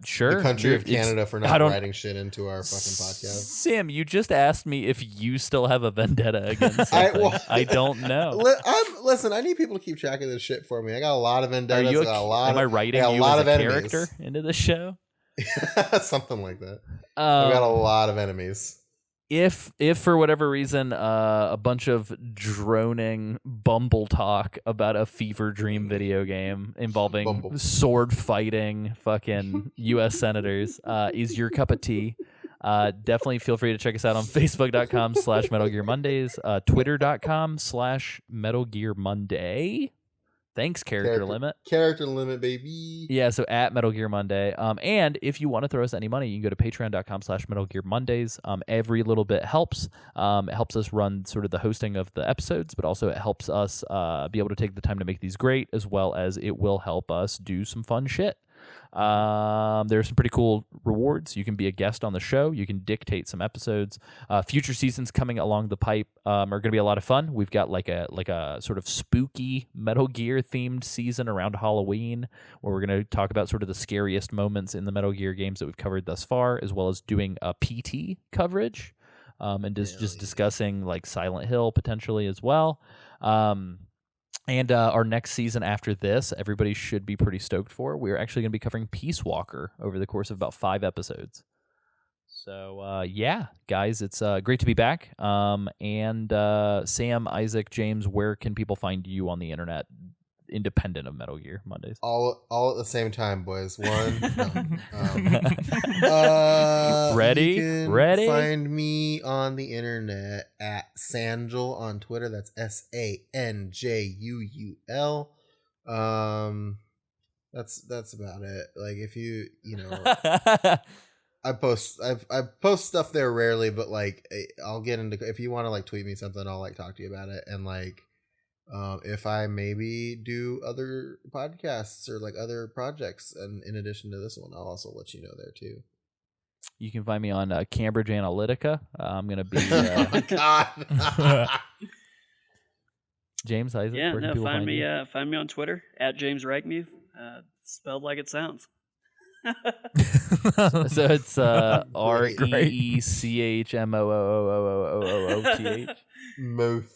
Sure. The country of Canada for not writing shit into our fucking podcast. Sam, you just asked me if you still have a vendetta against something. I don't know. Listen, I need people to keep track of this shit for me. I got a lot of vendettas. Am I writing you as a character into this show? Something like that. I've got a lot of enemies. If for whatever reason a bunch of droning bumble talk about a fever dream video game involving sword fighting fucking U.S. senators is your cup of tea, definitely feel free to check us out on Facebook.com/Metal Gear Mondays, Twitter.com/Metal Gear Monday. Thanks, character limit. Character limit, baby. Yeah, so at Metal Gear Monday. And if you want to throw us any money, you can go to patreon.com/Metal Gear Mondays. Every little bit helps. It helps us run sort of the hosting of the episodes, but also it helps us be able to take the time to make these great, as well as it will help us do some fun shit. There's some pretty cool rewards. You can be a guest on the show. You can dictate some episodes. Future seasons coming along the pipe are going to be a lot of fun. We've got like a sort of spooky Metal Gear themed season around Halloween, where we're going to talk about sort of the scariest moments in the Metal Gear games that we've covered thus far, as well as doing a PT coverage, and just discussing like Silent Hill potentially as well. And our next season after this, everybody should be pretty stoked for. We're actually going to be covering Peace Walker over the course of about 5 episodes. So yeah, guys, it's great to be back. And Sam, Isaac, James, where can people find you on the internet, independent of Metal Gear Mondays? All at the same time, boys. One. Ready? You can Ready? Find me on the internet at Sanjul on Twitter. That's SANJUUL. That's about it. Like if you I post stuff there rarely, but like I'll get into, if you want to like tweet me something, I'll like talk to you about it. And like if I maybe do other podcasts or like other projects, and in addition to this one, I'll also let you know there too. You can find me on Cambridge Analytica. I'm gonna be Oh God. James, Isaac. Yeah, where can no, people find me. you? Find me on Twitter at James Reichmuth, spelled like it sounds. So it's REECHMOOOOOOOOTH. Mouth.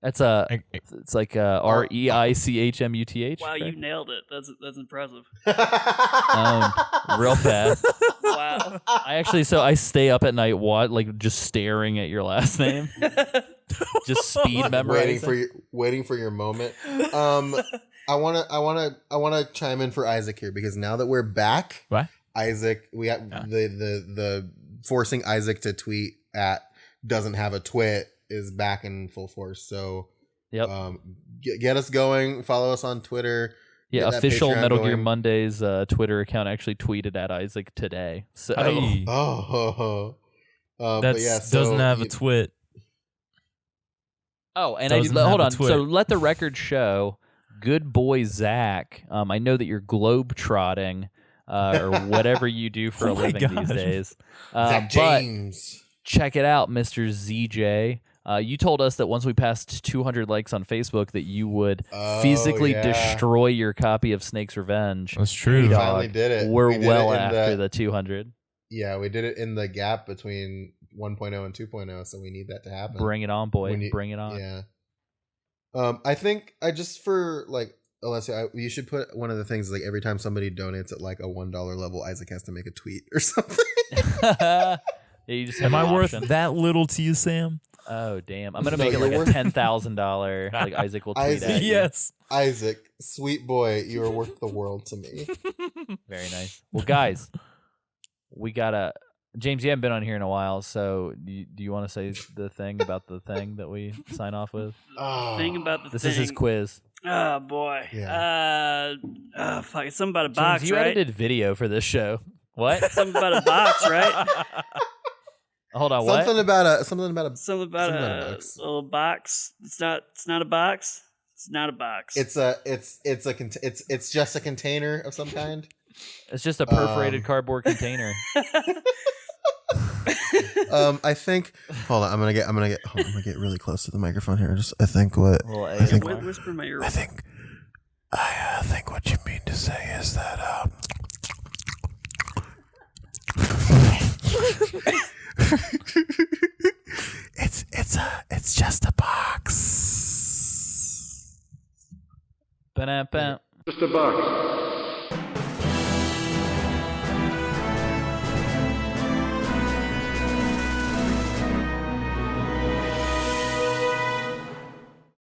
That's it's like REICHMUTH. Wow, you nailed it. That's impressive. Real fast. Wow. I stay up at night, just staring at your last name, just speed memorizing. waiting for your moment. I wanna chime in for Isaac here, because now that we're back, What? Isaac, we got the forcing Isaac to tweet at doesn't have a twit is back in full force. So Yep. Get us going. Follow us on Twitter. Yeah, Get that official Patreon Metal Gear going. Mondays Twitter account actually tweeted at Isaac today. So Hey. But yeah, so doesn't have a twit. Oh, and Doesn't hold have a on. twit. So let the record show, good boy Zach. I know that you're globe trotting or whatever you do for a Oh my living these gosh. days. Zach But James. check it out, Mr. ZJ. You told us that once we passed 200 likes on Facebook that you would physically destroy your copy of Snake's Revenge. That's true. We Dog. finally did it. We're We did well it in after the 200. Yeah, we did it in the gap between 1.0 and 2.0, so we need that to happen. Bring it on, boy. We need- Bring it on. Yeah. I think for like Alessia, you should put one of the things, like every time somebody donates at like a $1 level, Isaac has to make a tweet or something. Yeah, you just have Am an I worth option. that little to you, Sam? Oh damn! I'm gonna No, make it you're like worth- a $10,000. Like Isaac will tweet Isaac. at you. Yes. Isaac, sweet boy, you are worth the world to me. Very nice. Well, guys, we gotta. James, you haven't been on here in a while, so do you want to say the thing about the thing that we sign off with? Thing about the This thing. is his quiz. Oh boy. Yeah. Fuck. It's something about a James, box, you right? edited video for this show. What? Something about a box, right? Hold on. What? Something about a Something about Something about a a box. little box. It's not a box. It's not a box. it's just a container of some kind. It's just a perforated cardboard container. I think. Hold on, I'm gonna get really close to the microphone here. I think what Well, I think Whisper in my ear. I think what you mean to say is that it's just a box. Ba-dum-bum. Just a box.